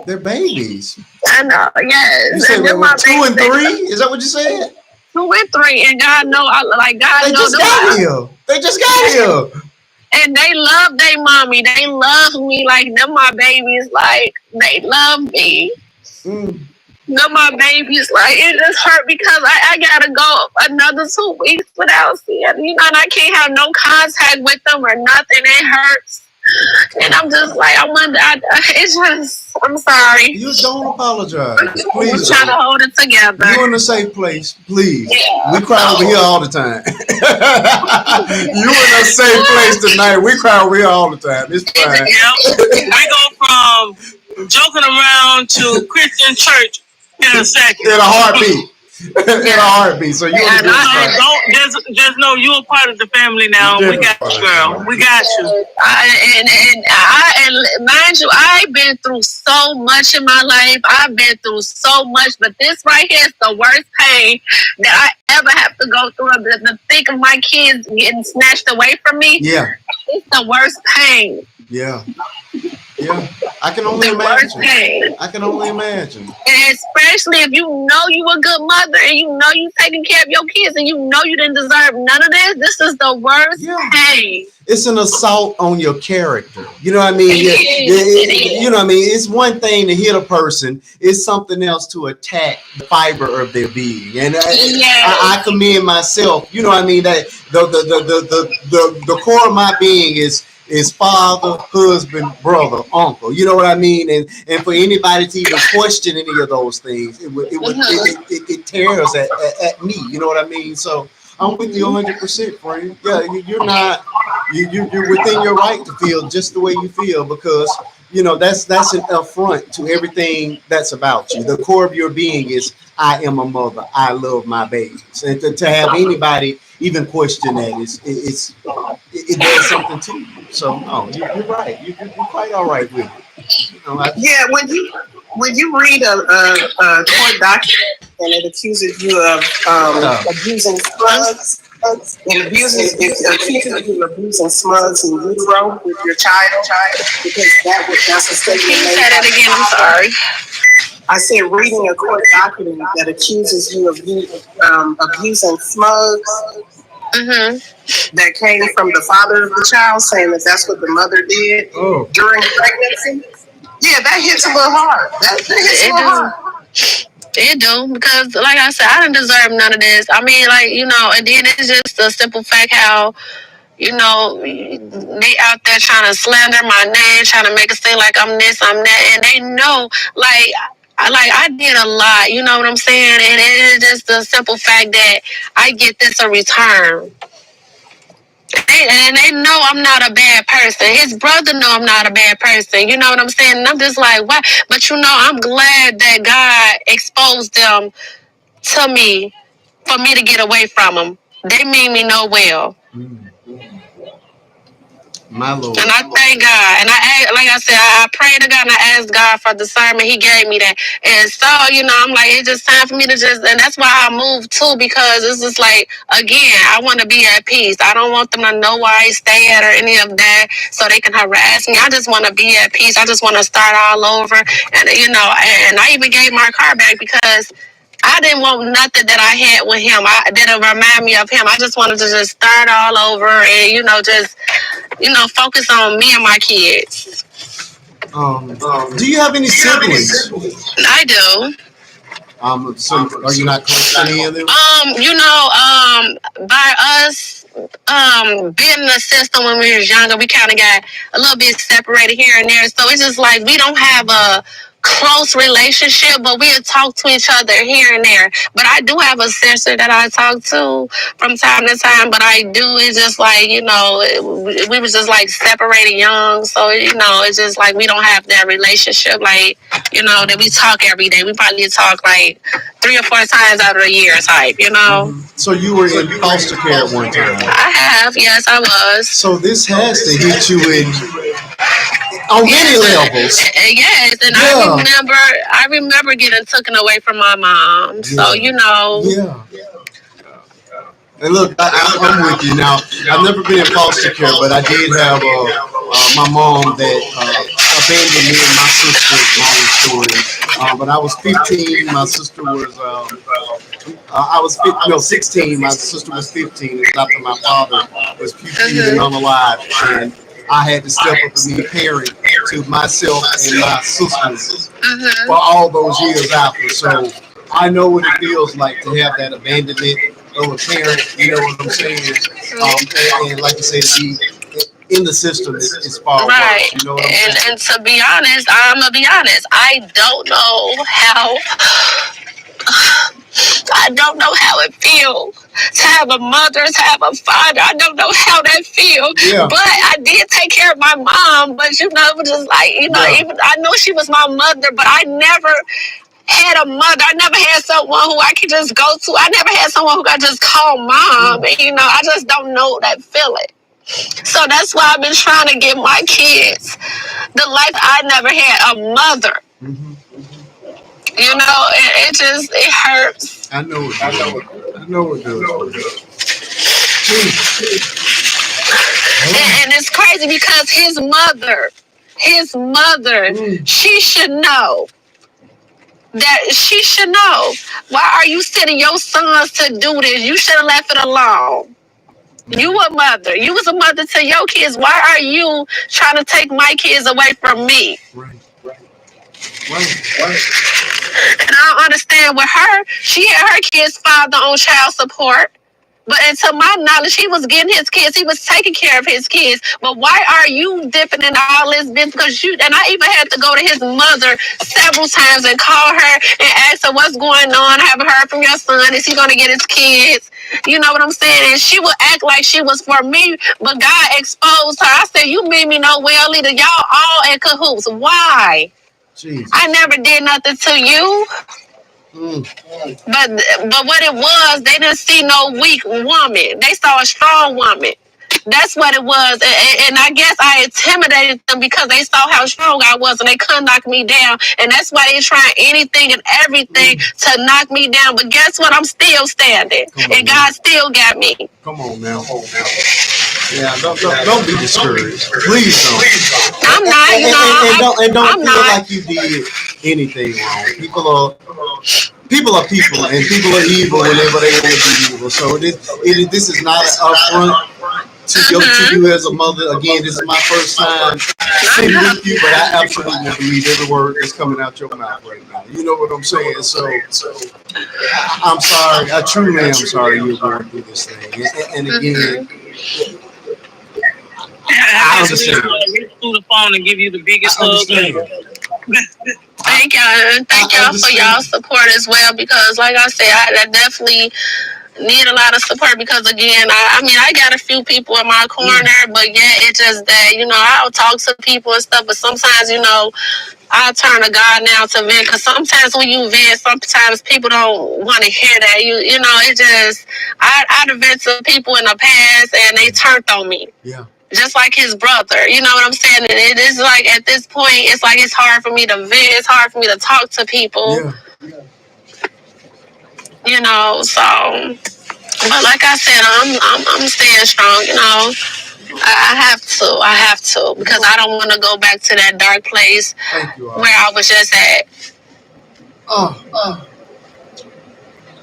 They're babies. I know, You yes. said And then what, my two and baby, three? Is that what you said? 2 and 3, and God know, God They know just them. got here. They just got here. And they love their mommy. They love me like them. My babies, like they love me. Mm. No, my babies, like it just hurt because I gotta go another 2 weeks without seeing, and I can't have no contact with them or nothing. It hurts, and I'm just like, it's just, I'm sorry. You don't I'm apologize. Please trying to don't. hold it together. You in a safe place, please. Yeah. We cry over here all the time. You in a safe place tonight. We cry over here all the time. It's fine. Yep. We go from joking around to Christian church in a second. In a heartbeat. In a heartbeat. So you in a good spot. Just know you're a part of the family now. We got you, girl. We got you. And mind you, I've been through so much in my life. I've been through so much, but this right here is the worst pain that I ever have to go through. The think of my kids getting snatched away from me. Yeah. It's the worst pain. Yeah. Yeah. I can only imagine. I can only imagine. And especially if you know you a good mother and you know you taking care of your kids and you know you didn't deserve none of this. This is the worst pain. It's an assault on your character. You know what I mean? You know what I mean? It's one thing to hit a person. It's something else to attack the fiber of their being. And I commend myself. You know what I mean? That the core of my being is father, husband, brother, uncle. You know what I mean? And for anybody to even question any of those things, it tears at me. You know what I mean? So I'm with you 100%, friend. Yeah, you're not. You're within your right to feel just the way you feel because that's an affront to everything that's about you. The core of your being is I am a mother. I love my babies, and to have anybody even question that it does something to you. So no, you're right. You're quite all right with it. Yeah, when you read a court document and it accuses you of abusing slugs, it accuses you of abusing slugs in utero with your child, because that's a statement. Can you say that again? I'm sorry. I said reading a court document that accuses you of abusing slugs. Mm-hmm. That came from the father of the child, saying that that's what the mother did during pregnancy. Yeah, that hits a little hard. That hits a little hard. It do, because like I said, I didn't deserve none of this. I mean, and then it's just a simple fact how, they out there trying to slander my name, trying to make it seem like I'm this, I'm that, and they know, I did a lot, you know what I'm saying? And it is just the simple fact that I get this a return. And they know I'm not a bad person. His brother know I'm not a bad person. You know what I'm saying? And I'm just like, what? But I'm glad that God exposed them to me for me to get away from them. They mean me no well. My Lord. And I thank God. And like I said, I prayed to God and I asked God for discernment. He gave me that. And so, I'm like, it's just time for me to and that's why I moved too, because it's just like, again, I want to be at peace. I don't want them to know where I stay at or any of that so they can harass me. I just want to be at peace. I just want to start all over. And, and I even gave my car back because I didn't want nothing that I had with him. That'll remind me of him. I just wanted to just start all over and, just focus on me and my kids. Do you have any siblings? I do. So are you not close to any of them? By us being in the system when we was younger, we kind of got a little bit separated here and there. So it's just like we don't have a close relationship, but we'll talk to each other here and there. But I do have a sister that I talk to from time to time, but I do, it's just like, we was just like separated young. So, it's just like we don't have that relationship, like, that we talk every day. We probably talk like 3 or 4 times out of the year type, So you were in foster care at one time? I have, yes, I was. So this has to hit you on many levels. Yes, and I remember getting taken away from my mom. So, Yeah. And look, I'm with you now. I've never been in foster care, but I did have my mom that abandoned me and my sister. Long story. But I was 15. My sister was I was no 16. My sister was 15. It was after my father was putated and unalive, and I had to step up and be a parent to myself and my sisters for all those years after. So I know what it feels like to have that abandonment of a parent. You know what I'm saying? And like you said, to be in the system is far Right. worse. You know what I'm saying? And to be honest, I'm gonna be honest. I don't know how it feels to have a mother, to have a father. I don't know how that feels. Yeah. But I did take care of my mom. But it was just like, Yeah. even I know she was my mother, but I never had a mother. I never had someone who I could just go to. I never had someone who I just call mom. And, I just don't know that feeling. So that's why I've been trying to give my kids the life I never had, a mother. It hurts. I know it. I know it does. And it's crazy because his mother, she should know. Why are you sending your sons to do this? You should have left it alone. You a mother. You was a mother to your kids. Why are you trying to take my kids away from me? Right. And I don't understand with her. She had her kids' father on child support. But to my knowledge, he was getting his kids. He was taking care of his kids. But why are you dipping in all this business? Because and I even had to go to his mother several times and call her and ask her what's going on. I haven't heard from your son. Is he going to get his kids? You know what I'm saying? And she would act like she was for me, but God exposed her. I said, you mean me no well, leader. Y'all all in cahoots. Why? Jesus. I never did nothing to you. But what it was, they didn't see no weak woman. They saw a strong woman. That's what it was. And I guess I intimidated them because they saw how strong I was and they couldn't knock me down. And that's why they trying anything and everything to knock me down. But guess what? I'm still standing. And God still got me. Come on now. Yeah, don't be discouraged. Please don't. I'm not, and don't feel like you did anything wrong. People are people, and people are evil whenever they want to be evil. So this is not an affront to you as a mother. Again, this is my first time sitting with you, but I absolutely believe every word that's coming out your mouth right now. You know what I'm saying? So I'm sorry. I truly am sorry you're going through this thing. And again, I understand. Through the phone and give you the biggest hug ever. Thank y'all for y'all support as well, because like I said, I definitely need a lot of support because again, I got a few people in my corner, but yeah, it's just that, I'll talk to people and stuff, but sometimes, I'll turn to God now to vent, because sometimes when you vent, sometimes people don't want to hear that. It just, I'd vent to people in the past and they turned on me. Yeah. Just like his brother, you know what I'm saying? And it is like at this point, it's like it's hard for me to vent. It's hard for me to talk to people. Yeah. So. But like I said, I'm staying strong. I have to because I don't want to go back to that dark place where I was just at.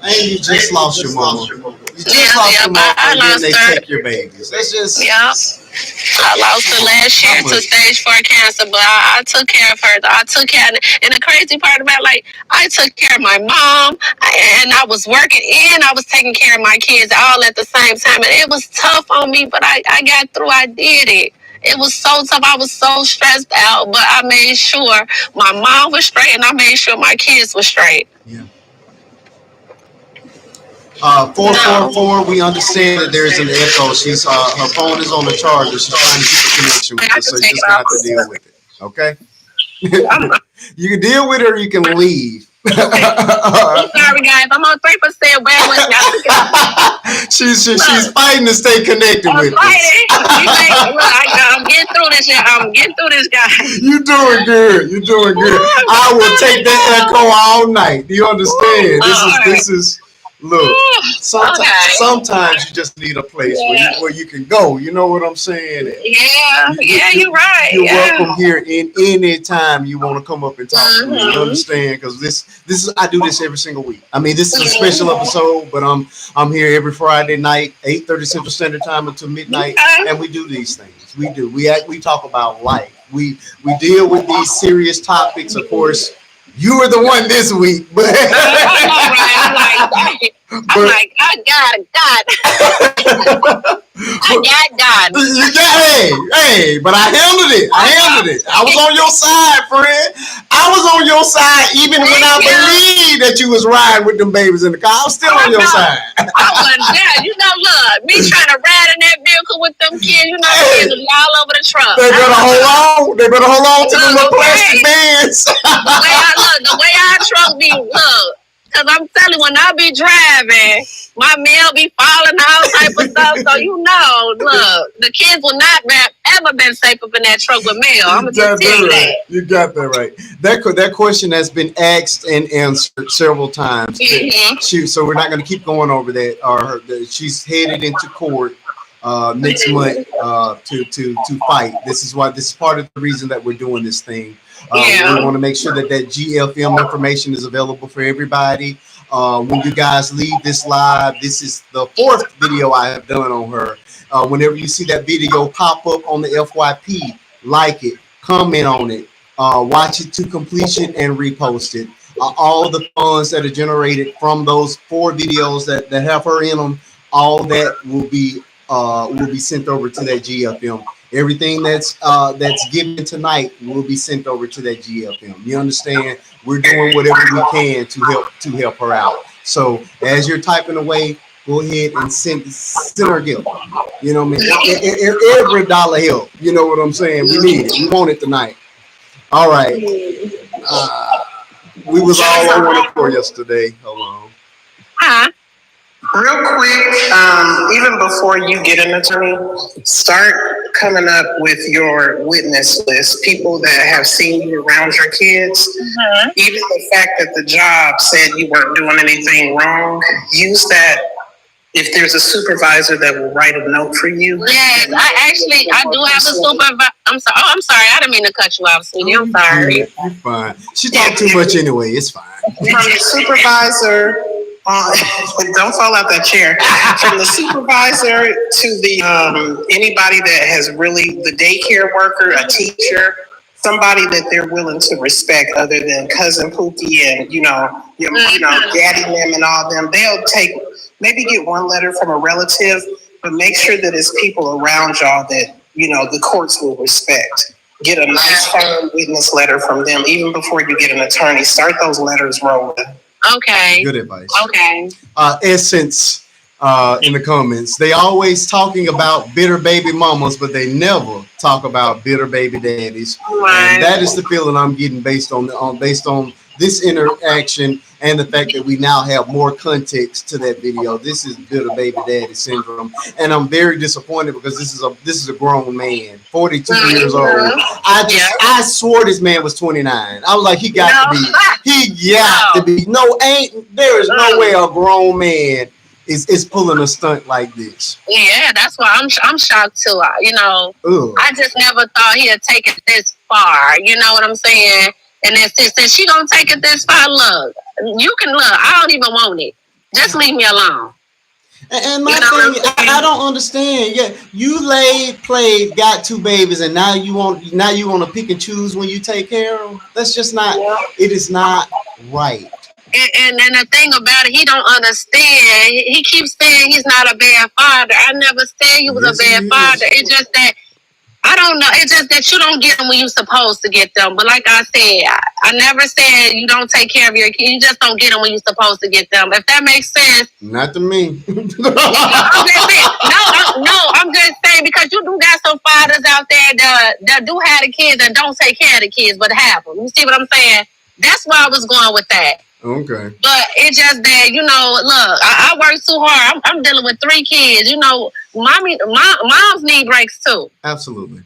And you just lost your mama. You just lost your mama, and then they take your babies. That's just. Yeah. I lost her last year to stage 4 cancer, but I took care of her. I took care of, and the crazy part about I took care of my mom, and I was working and I was taking care of my kids all at the same time. And it was tough on me, but I got through. I did it. It was so tough. I was so stressed out, but I made sure my mom was straight and I made sure my kids were straight. Yeah. 444, we understand that there's an echo. She's her phone is on the charger. She's trying to keep a connection with us, so you're just gonna have to deal with it. Okay? You can deal with it or you can leave. Sorry guys, I'm on 3% bandwidth now. She's fighting to stay connected with us. I'm getting through this. I'm getting through this, guys. You're doing good. You're doing good. I will take that echo all night. Do you understand? This is Look, sometimes Okay. sometimes you just need a place where you can go. You know what I'm saying? Yeah, you're right. You're Yeah. welcome here in any time you want to come up and talk to me. You understand? Because this is I do this every single week. I mean, this is a special episode, but I'm here every Friday night, 8:30 Central Standard Time until midnight, and we do these things. We talk about life. We deal with these serious topics. Of course, you were the one this week, but I'm like, I got it, I got it. but I handled it. I was on your side, friend. I was on your side even when I believed that you was riding with them babies in the car. I was still on your side. I wasn't there. Look, me trying to ride in that vehicle with them kids, kids was all over the truck. They better hold on. They better hold on to them little plastic bands. The way our truck be, because I'm telling you, when I be driving, my mail be falling, all type of stuff. So look, the kids will not have ever been safe up in that truck with mail. I'm gonna just tell you that. You got that right. That question has been asked and answered several times. So we're not going to keep going over that. She's headed into court next month to fight. This is part of the reason that we're doing this thing. We want to make sure that GFM information is available for everybody. When you guys leave this live, this is the 4th video I have done on her. Whenever you see that video pop up on the FYP, like it, comment on it, watch it to completion, and repost it. All the funds that are generated from those 4 videos that have her in them, all that will be sent over to that GFM. Everything that's given tonight will be sent over to that GFM. You understand? We're doing whatever we can to help her out. So as you're typing away, go ahead and send her gift. You know what I mean? Every dollar help. You know what I'm saying? We need it. We want it tonight. All right. We was all on one for yesterday. Hold on. Real quick, even before you get an attorney, start coming up with your witness list, people that have seen you around your kids. Even the fact that the job said you weren't doing anything wrong, use that. If there's a supervisor that will write a note for you. Yes, I do have a supervisor. I'm sorry. Oh, I'm sorry. I didn't mean to cut you off, sweetie. I'm sorry. You're fine. She talked too much anyway. It's fine. From the supervisor, don't fall out that chair. From the supervisor to the anybody that has really the daycare worker, a teacher, somebody that they're willing to respect, other than cousin Pookie and daddy them and all them. They'll maybe get one letter from a relative, but make sure that it's people around y'all that the courts will respect. Get a nice firm witness letter from them even before you get an attorney. Start those letters rolling. Okay. Good advice. Okay. Essence in the comments. They always talking about bitter baby mamas, but they never talk about bitter baby daddies. Right. And that is the feeling I'm getting based on this interaction and the fact that we now have more context to that video. This is bitter baby daddy syndrome, and I'm very disappointed because this is a grown man, 42 years old. I swore this man was 29. I was like, he got to be. There is no way a grown man is pulling a stunt like this. Yeah, that's why I'm shocked too. I just never thought he'd take it this far. You know what I'm saying? And if she gonna take it this far, look, you can look. I don't even want it. Just leave me alone. And my thing, I don't understand. Yeah, you played, got 2 babies, and now you want to pick and choose when you take care of them. That's just not. It is not right. And the thing about it, he don't understand. He keeps saying he's not a bad father. I never said he was a bad father. It's just that I don't know. It's just that you don't get them when you're supposed to get them. But like I said, I never said you don't take care of your kids. You just don't get them when you're supposed to get them. If that makes sense. Not to me. I'm just saying. I'm just saying because you do got some fathers out there that do have the kids and don't take care of the kids, but have them. You see what I'm saying? That's why I was going with that. Okay. But it's just that, look, I work too hard. I'm dealing with 3 kids. Moms need breaks too. Absolutely.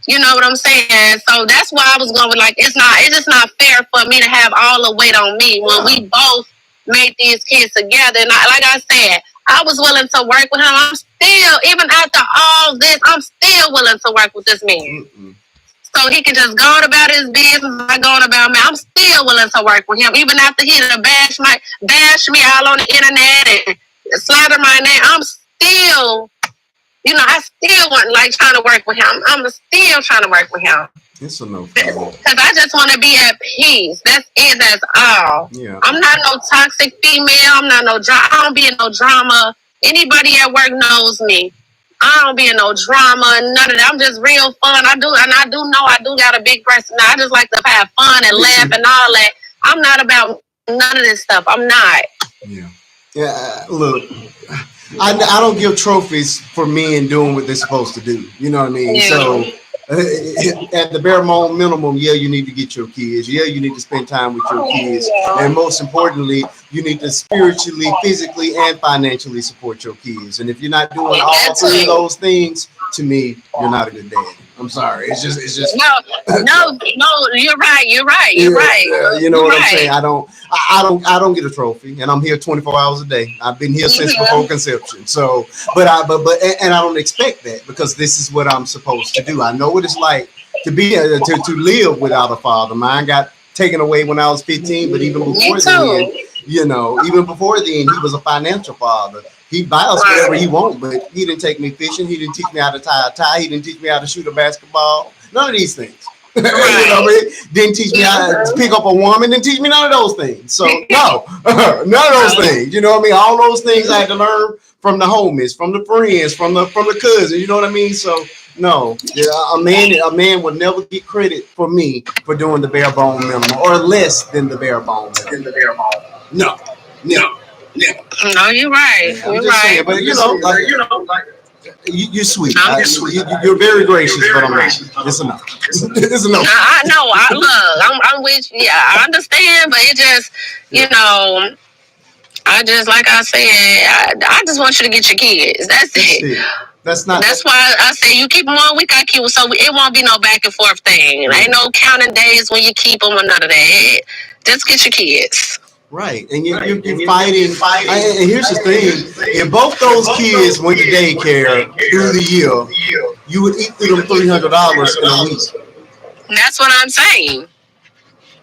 You know what I'm saying? So that's why I was going with it's just not fair for me to have all the weight on me when we both made these kids together. And like I said, I was willing to work with him. I'm still, even after all this, I'm still willing to work with this man. Mm-mm. So he can just go on about his business, I go on about me. I'm still willing to work with him, even after he done bash me all on the internet and slander my name. I'm still, I still want like trying to work with him. I'm still trying to work with him. It's a no. Because I just want to be at peace. That's it. That's all. Yeah. I'm not no toxic female. I'm not no drama. I don't be in no drama. Anybody at work knows me. I don't be in no drama and none of that. I'm just real fun. I do know I do got a big person. I just like to have fun and laugh and all that. I'm not about none of this stuff. I'm not. Yeah. Yeah. Look, I don't give trophies for men doing what they're supposed to do. You know what I mean? Yeah. So at the bare minimum, yeah, you need to get your kids. Yeah, you need to spend time with your kids. And most importantly, you need to spiritually, physically, and financially support your kids. And if you're not doing all three of those things, to me, you're not a good dad. I'm sorry. It's just no. You're right. You're right. You know what I'm saying? I don't get a trophy, and I'm here 24 hours a day. I've been here since before conception. So, but I don't expect that because this is what I'm supposed to do. I know what it's like to be to live without a father. Mine got taken away when I was 15, but even before then, even before then, he was a financial father. He buys whatever he wants, but he didn't take me fishing. He didn't teach me how to tie a tie. He didn't teach me how to shoot a basketball. None of these things. Didn't teach me how to pick up a woman. Didn't teach me none of those things. So no, none of those things. You know what I mean? All those things I had to learn from the homies, from the friends, from the cousins. You know what I mean? So no, a man would never get credit for me for doing the bare bone minimum or less than the bare bone. No. No, you're right. Yeah, you're right. Saying, but you're sweet. You're very gracious, but I'm not. It's enough. It's enough. I know. I'm with you. Yeah, I understand, but it just, I just, like I said, I just want you to get your kids. That's it. That's why I say you keep them 1 week, I keep them, so it won't be no back and forth thing. Ain't no counting days when you keep them or none of that. Just get your kids. Right, and you're fighting. And here's the thing: if both those kids went to daycare through the year, you would eat through them $300 in a week. That's what I'm saying.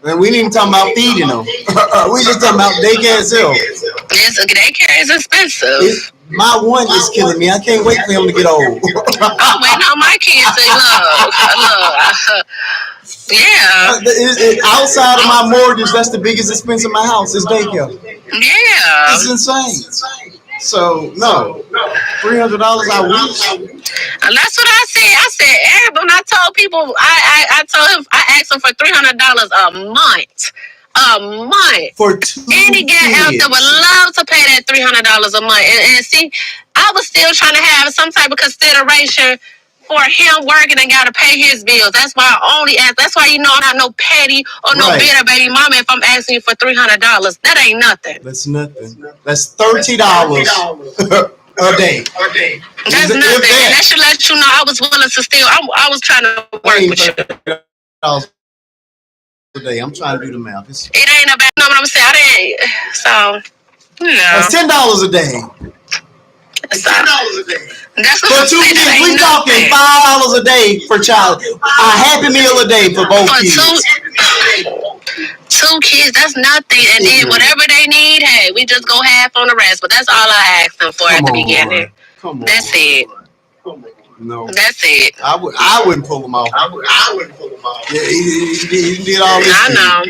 And we ain't even talking about feeding them. We just talking about daycare itself. Yes, daycare is expensive. My one is killing me. I can't wait for him to get old. I'm waiting on my kids to look. Yeah. Outside of my mortgage, that's the biggest expense in my house is daycare. Yeah. It's insane. So no, $300 I wish. And that's what I said. I said, when I told people, I asked them for $300 a month. For 2 Any guy out there would love to pay that $300 a month. And see, I was still trying to have some type of consideration for him working and got to pay his bills. That's why I only ask. That's why I'm not no petty or no bitter baby mama if I'm asking you for $300. That ain't nothing. That's nothing. That's $30 a day. That's nothing. And that should let you know I was willing to still. I was trying to work with you. A day. I'm trying to do the math. It ain't about no, what I'm saying. So, that's $10 a day. That's $10 a day. That's for 2 kids. We talking $5 a day for child. A Happy Meal a day for both kids. Two kids, that's nothing. And then whatever they need, hey, we just go half on the rest. But that's all I asked them for at the beginning. That's it. No, that's it. I wouldn't pull them off. I wouldn't pull them off. Yeah, he did all this. I know.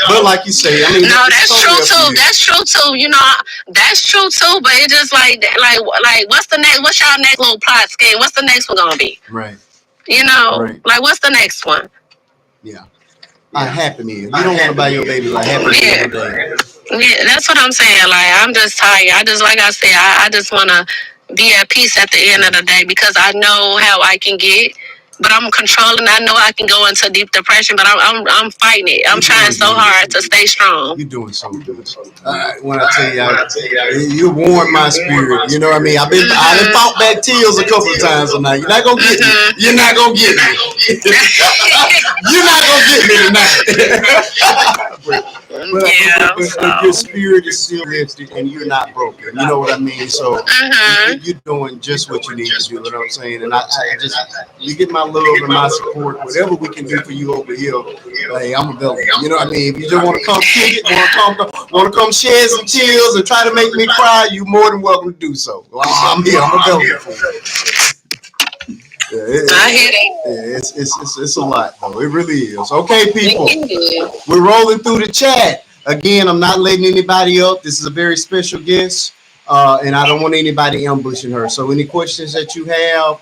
But like you say, I mean, no, that's true too. That's true too. That's true too. But it's just like what's the next? What's y'all next little plot scheme? What's the next one gonna be? Right. Like what's the next one? Yeah. A Happy Meal. You don't want to buy your baby a Happy Meal every day. Yeah, that's what I'm saying. Like I'm just tired. Like I said, I just wanna be at peace at the end of the day because I know how I can get, but I'm controlling. I know I can go into deep depression, but I'm fighting it. I'm trying so hard to stay strong. You're doing so good. When I tell you, you warmed my spirit. You know what I mean? I done fought back tears a couple of times tonight. You're not gonna get me. You're not gonna get me. You're not gonna get me tonight. but your spirit is still lifted and you're not broken. You know what I mean? So you're doing just what you need to do. You know what I'm saying? And I just, you get my love and my support. Whatever we can do for you over here, hey, I'm available. You know what I mean? If you just want to come kick it, want to come shed some tears and try to make me cry, you're more than welcome to do so. Well, I'm here. I'm available. I hear it. It's a lot though. It really is. Okay, people, we're rolling through the chat. Again, I'm not letting anybody up. This is a very special guest, and I don't want anybody ambushing her. So any questions that you have,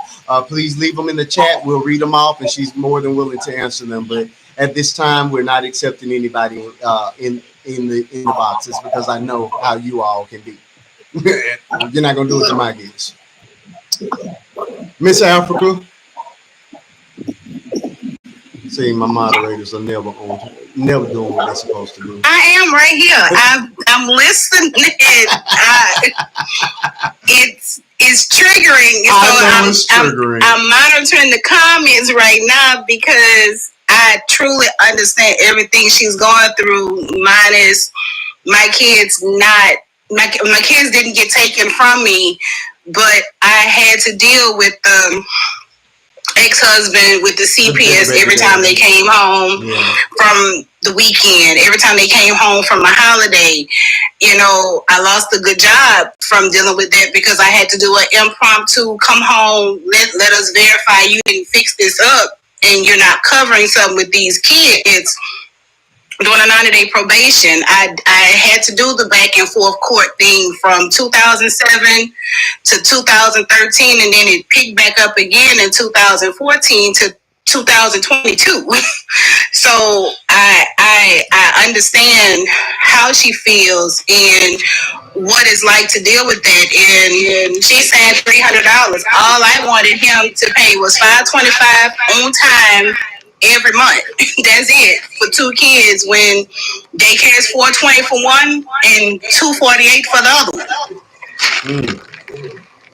please leave them in the chat. We'll read them off, and she's more than willing to answer them. But at this time, we're not accepting anybody in the boxes because I know how you all can be. You're not gonna do it to my kids. Miss Africa. See, my moderators are never doing what they're supposed to do. I am right here. I'm listening. It's triggering. I'm monitoring the comments right now because I truly understand everything she's going through. Minus my kids my kids didn't get taken from me, but I had to deal with ex-husband with the CPS every time they came home from the weekend, every time they came home from a holiday. You know, I lost a good job from dealing with that because I had to do an impromptu come home, let us verify you didn't fix this up and you're not covering something with these kids. During a 90-day probation, I had to do the back and forth court thing from 2007 to 2013, and then it picked back up again in 2014 to 2022. So I understand how she feels and what it's like to deal with that. And she's saying $300. All I wanted him to pay was $525 on time every month. That's it for 2 kids when daycare is $420 for one and $248 for the other one.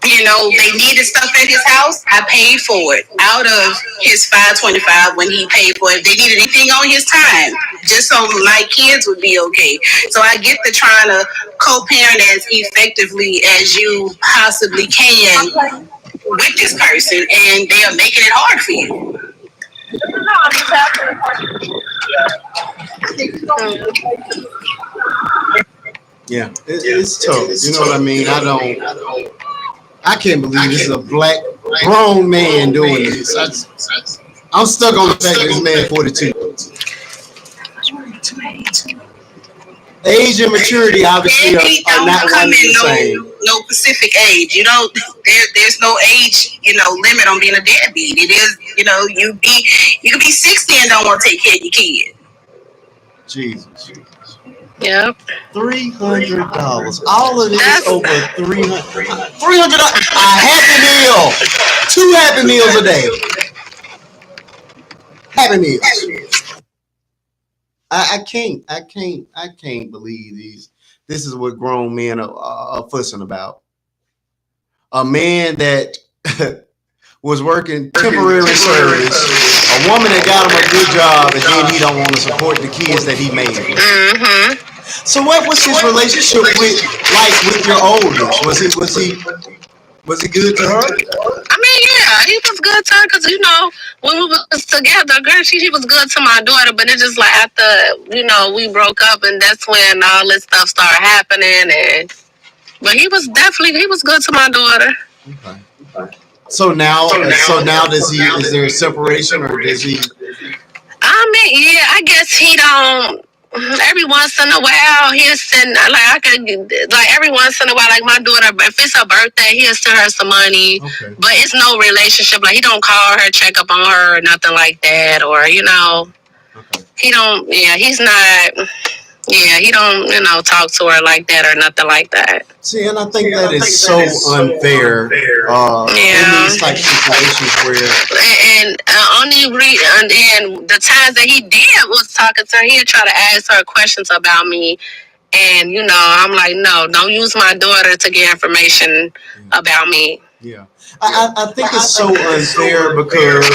You know, they needed stuff at his house. I paid for it out of his $525 when he paid for it. If they needed anything on his time, just so my kids would be okay. So I get to trying to co-parent as effectively as you possibly can with this person, and they are making it hard for you. Yeah, it's tough. You know what I mean? I can't believe this is a black grown man doing this. I'm stuck on the fact that this man 42. Age and maturity obviously are not one and the same. No specific age. You know, there's no age, limit on being a deadbeat. It is, you can be 60 and don't want to take care of your kid. Jesus. Yep. $300. All of this over $300. A Happy Meal. 2 Happy Meals a day. Happy Meals. I can't believe these. This is what grown men are fussing about. A man that was working temporary service, a woman that got him a good job, and then he don't want to support the kids that he made. Mm-hmm. So what was his relationship with your oldest? Was he good to her? I mean, yeah, he was good to her because, when we was together, girl, he was good to my daughter, but it's just like after, we broke up, and that's when all this stuff started happening. But he was good to my daughter. Okay. So now is there a separation, or does he? I mean, yeah, I guess he don't. Every once in a while, he'll send every once in a while, like my daughter, if it's her birthday, he'll send her some money. Okay. But it's no relationship. Like he don't call her, check up on her, or nothing like that, or Okay. He don't. Yeah, he's not. Yeah, he don't, talk to her like that or nothing like that. See, and I think that is so unfair in these type of situations where... And and the times that he did was talking to her, he'd try to ask her questions about me. And, I'm like, no, don't use my daughter to get information about me. Yeah. I think it's so unfair because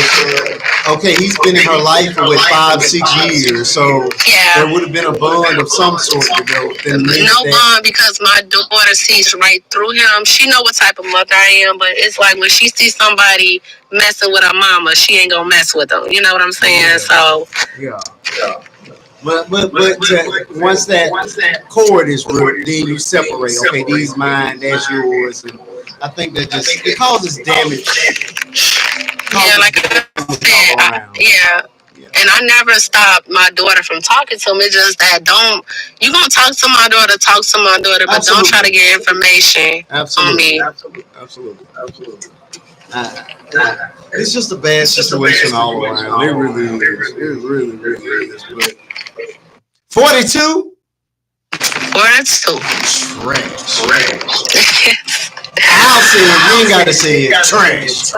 Okay, he's been in her life for what 5, 6 years, so there would have been a bond of some sort developed. No bond because my daughter sees right through him. She know what type of mother I am, but it's like when she sees somebody messing with her mama, she ain't gonna mess with them. You know what I'm saying? Yeah. So Yeah. But once that cord is ripped, then you separate. Okay, these mine, that's yours, and I think that just it causes damage. Yeah, like I said, yeah. And I never stopped my daughter from talking to me. It's just that you gonna talk to my daughter, but Absolutely. don't try to get information on me. Absolutely. Uh, it's just a bad situation all around. It really is. It really, really is. But 42? Or that's too. Trash. I'll say it. You ain't gotta say it. Trash.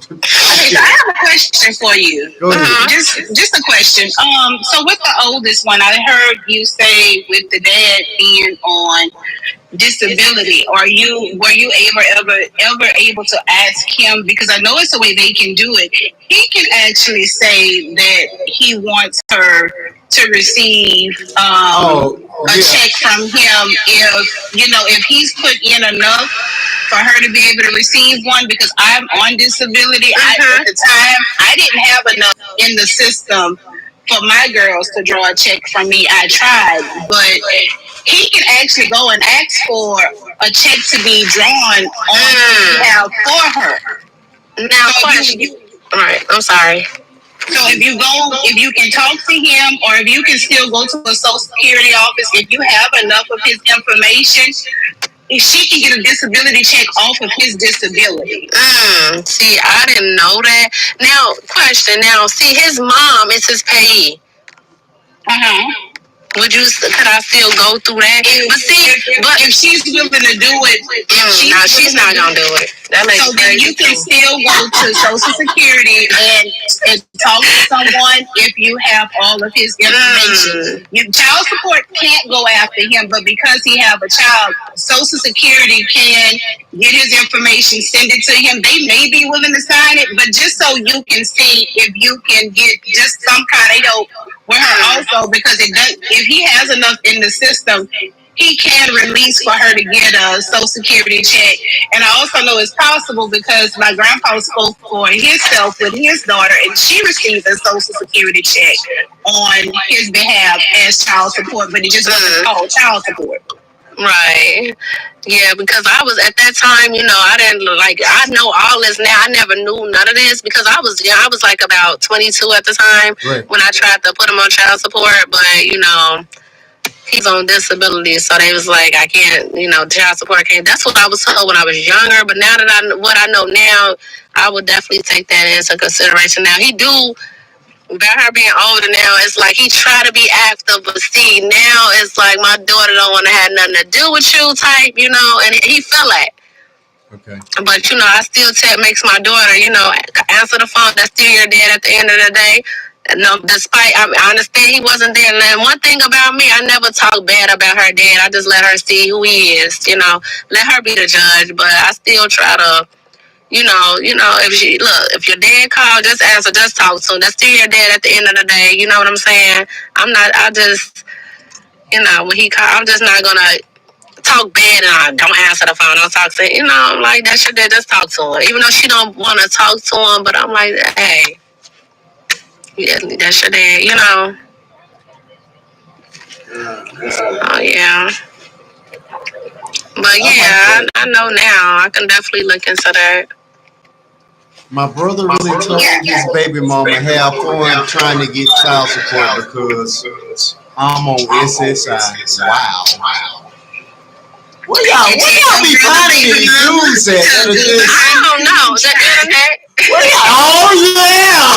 Okay, so I have a question for you. Go ahead. Just a question. So with the oldest one, I heard you say with the dad being on disability, were you ever able to ask him, because I know it's the way they can do it. He can actually say that he wants her to receive a check from him if he's put in enough for her to be able to receive one, because I'm on disability. At the time, I didn't have enough in the system for my girls to draw a check from me. I tried, but he can actually go and ask for a check to be drawn on behalf for her. Now, question. All right, I'm sorry. So if you can talk to him, or if you can still go to a Social Security office, if you have enough of his information, she can get a disability check off of his disability. See, I didn't know that. Now, question. Now, see, his mom is his payee. Could I still go through that? But if she's willing to do it, she's not gonna do it. So then you can still go to Social Security and talk to someone if you have all of his information. Child support can't go after him, but because he have a child, Social Security can get his information, send it to him. They may be willing to sign it, but just so you can see if you can get just some kind of help with her also, because if he has enough in the system, he can release for her to get a Social Security check. And I also know it's possible because my grandpa spoke for himself with his daughter, and she received a Social Security check on his behalf as child support, but it just wasn't called child support. Right. Yeah, because I was at that time, I didn't I know all this now. I never knew none of this because I was young. I was like about 22 at the time when I tried to put him on child support, but he's on disability, so they was like, I can't, child support can't. That's what I was told when I was younger, but now that what I know now, I would definitely take that into consideration. Now, he do, about her being older now, it's like he try to be active, but see, now it's like my daughter don't want to have nothing to do with you type, and he feel that. Okay. But, I still makes my daughter, answer the phone. That's still your dad at the end of the day. No, despite, I understand he wasn't there. And one thing about me, I never talk bad about her dad. I just let her see who he is, let her be the judge. But I still try to, if your dad called, just answer, just talk to him. That's still your dad at the end of the day. You know what I'm saying? I just, when he called, I'm just not going to talk bad and I don't answer the phone. Don't talk to him. I'm like, that's your dad, just talk to him. Even though she don't want to talk to him, but I'm like, hey, yeah, that's your dad, Oh, yeah. But yeah, I know now. I can definitely look into that. My brother really told his baby mama have fun trying to get child support because I'm on SSI. Wow. What y'all be finding these dudes at? I don't know. The internet. Oh yeah.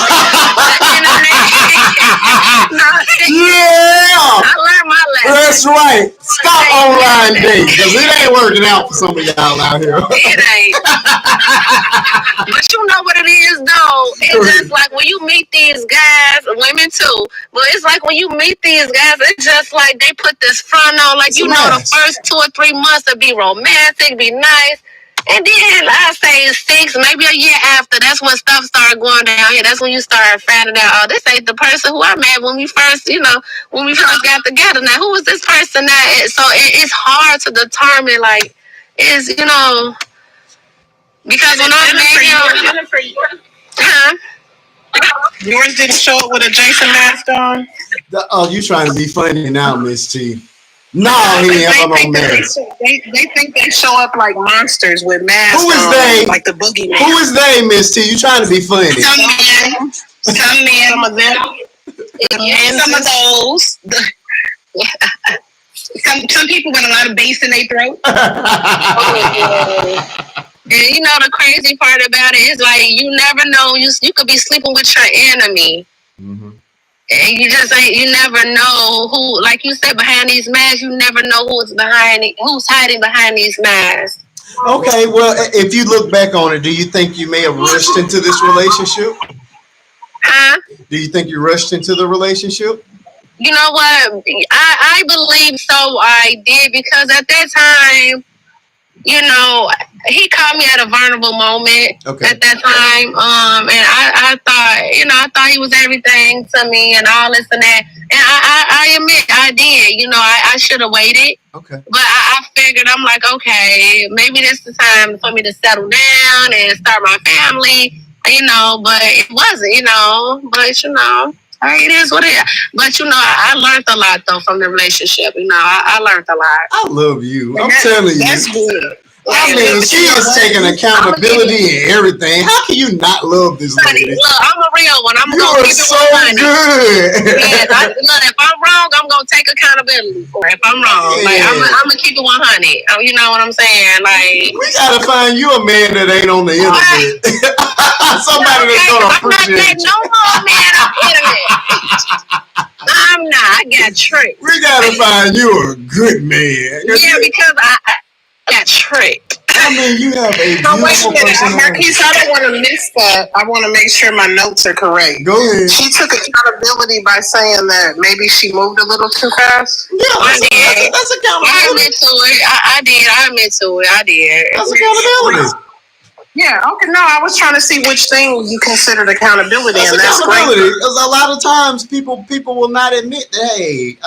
Yeah. I learned my lesson. That's right. Stop online dating because it ain't working out for some of y'all out here. It ain't. But you know what it is though. It's just like when you meet these guys, women too. But it's like when you meet these guys, it's just like they put this front on. Like the first 2 or 3 months to be romantic, be nice. And then I say 6, maybe a year after, that's when stuff started going down here. That's when you start finding out, oh, this ain't the person who I met when we first, when we first got together. Now, who is this person now? So it's hard to determine, like, because when I met him, huh? Yours didn't show up with a Jason mask on? Oh, you trying to be funny now, Miss T. No, he They ain't have think no that mask. they think they show up like monsters with masks Who is on, they? like the boogeyman. Who is they, Miss T? You trying to be funny? Some men, Some of them. and some of those. Some people with a lot of bass in their throat. And the crazy part about it is, like, you never know. You could be sleeping with your enemy. Mm-hmm. And you never know who, like you said, behind these masks. You never know who's hiding behind these masks. Okay, well, if you look back on it, do you think you may have rushed into this relationship? Huh? Do you think you rushed into the relationship? You know what? I believe so. I did, because at that time, he caught me at a vulnerable moment. Okay. At that time. And I thought, I thought he was everything to me and all this and that. And I admit I did. I should have waited. Okay. But I figured, I'm like, okay, maybe this is the time for me to settle down and start my family. But it wasn't. But it is what it is. But I learned a lot though from the relationship. I learned a lot. I love you. I'm telling you. That's good. I mean, she is taking accountability and everything. How can you not love this lady? Look, I'm a real one. I'm You gonna are keep it so 100. good. Yes, look, if I'm wrong, I'm gonna take accountability for it. If I'm wrong, like I'm gonna keep it 100. You know what I'm saying? Like, we gotta find you a man that ain't on the internet. Somebody that's gonna appreciate you. No more man on the internet. I'm not. I got tricked. We gotta find you a good man. Yeah, because I got tricked. I mean, you have a No, wait a beautiful minute, personality. Marquise, I don't want to miss that. I want to make sure my notes are correct. Go ahead. She took accountability by saying that maybe she moved a little too fast. Yeah, that's accountability. I admit to it. I did. I admit to it. I did. That's accountability. Yeah, okay. No, I was trying to see which thing you considered accountability, That's and that's accountability. great. Because a lot of times people will not admit that, hey,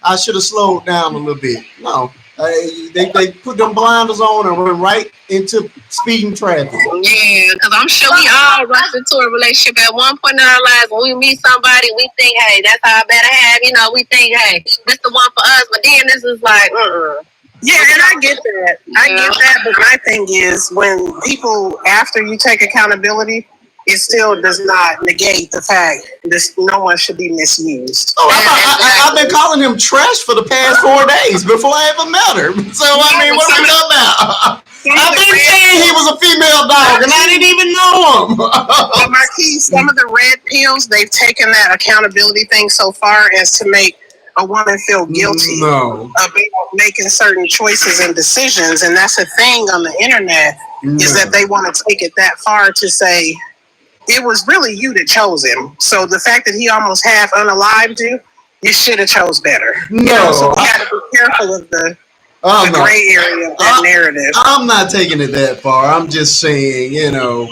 I should have slowed down a little bit. No. They put them blinders on and run right into speeding traffic. Yeah, because I'm sure we all rush into a relationship at one point in our lives. When we meet somebody, we think, hey, that's how I better have. We think, hey, this the one for us. But then this is like, Yeah, and I get that. I get that, but my thing is when people, after you take accountability, it still does not negate the fact that no one should be misused. Oh, I've been calling him trash for the past 4 days before I ever met her. So, I mean, what are we talking about? I've been saying he was a female dog, and I didn't even know him. But Marquise, some of the red pills, they've taken that accountability thing so far as to make a woman feel guilty No. of making certain choices and decisions. And that's a thing on the internet, is that they want to take it that far to say, it was really you that chose him. So the fact that he almost half unalived you, you should have chose better. No. So we got to be careful of the gray area of that narrative. I'm not taking it that far. I'm just saying, and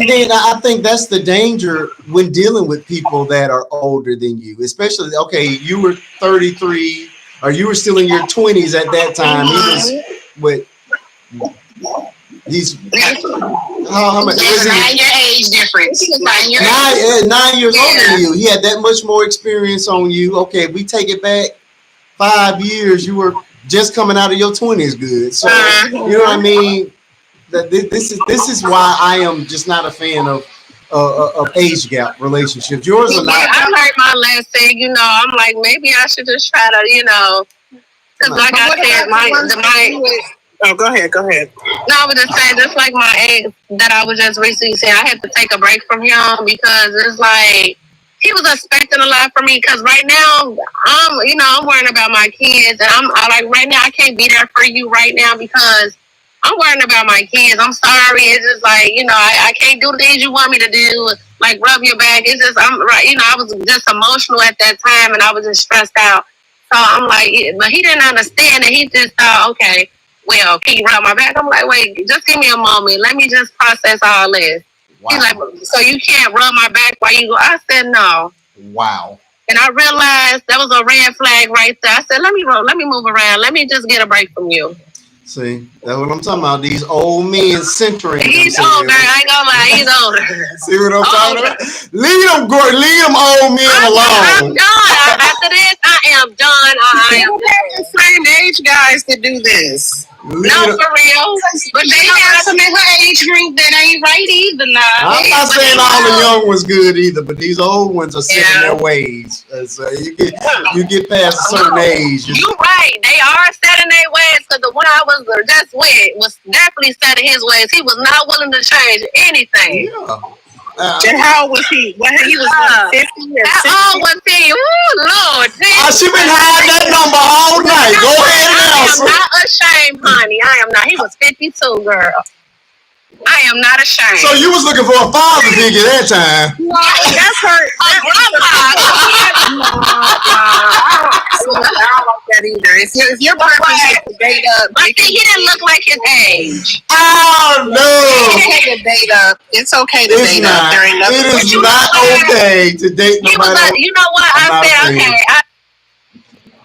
then I think that's the danger when dealing with people that are older than you, especially, okay, you were 33 or you were still in your 20s at that time. He was what? He's how much? There's 9-year age difference. 9 years. 9 years older than you. He had that much more experience on you. Okay, we take it back 5 years. You were just coming out of your 20s, good. So you know what I mean. That this is why I am just not a fan of age gap relationships. Yours are not. I learned my lesson. I'm like, maybe I should just try to, because like I said, Oh, go ahead. No, I was just saying, just like my ex that I was just recently saying, I had to take a break from him because it's like he was expecting a lot from me. Because right now, I'm worrying about my kids, and I'm like, right now, I can't be there for you right now because I'm worrying about my kids. I'm sorry. It's just like, I can't do the things you want me to do, like rub your back. It's just, I was just emotional at that time, and I was just stressed out So I'm like, but he didn't understand it. He just thought, okay, well, can you rub my back? I'm like, wait, just give me a moment. Let me just process all this. Wow. He's like, so you can't rub my back while you go? I said, no. Wow. And I realized that was a red flag right there. I said, let me move around. Let me just get a break from you. See, that's what I'm talking about. These old men centering. He's older. I ain't gonna lie. He's older. See what I'm talking about? Leave them old men alone. I'm done. After this, I am done. I am the same age guys to do this. No, for real. But they have some in her age group that ain't right either now. I'm not saying all the young ones good either, but these old ones are set in their ways. So you get past a certain age. You're right. They are set in their ways, because the one I was just with was definitely set in his ways. He was not willing to change anything. Yeah. And how old was he? Well, he was 50 or 60? How old was he? Ooh, Lord. She been hiding that number all night. Go ahead and answer. I am not ashamed, honey. I am not. He was 52, girl. I am not ashamed. So you was looking for a father figure that time? No, that's her. I don't like that either. If your purpose is to date up, but see, he didn't look like his age. Oh no! It's okay to date up. It's okay to date up. There ain't nothing. It is not okay to date nobody. You know what? I said okay.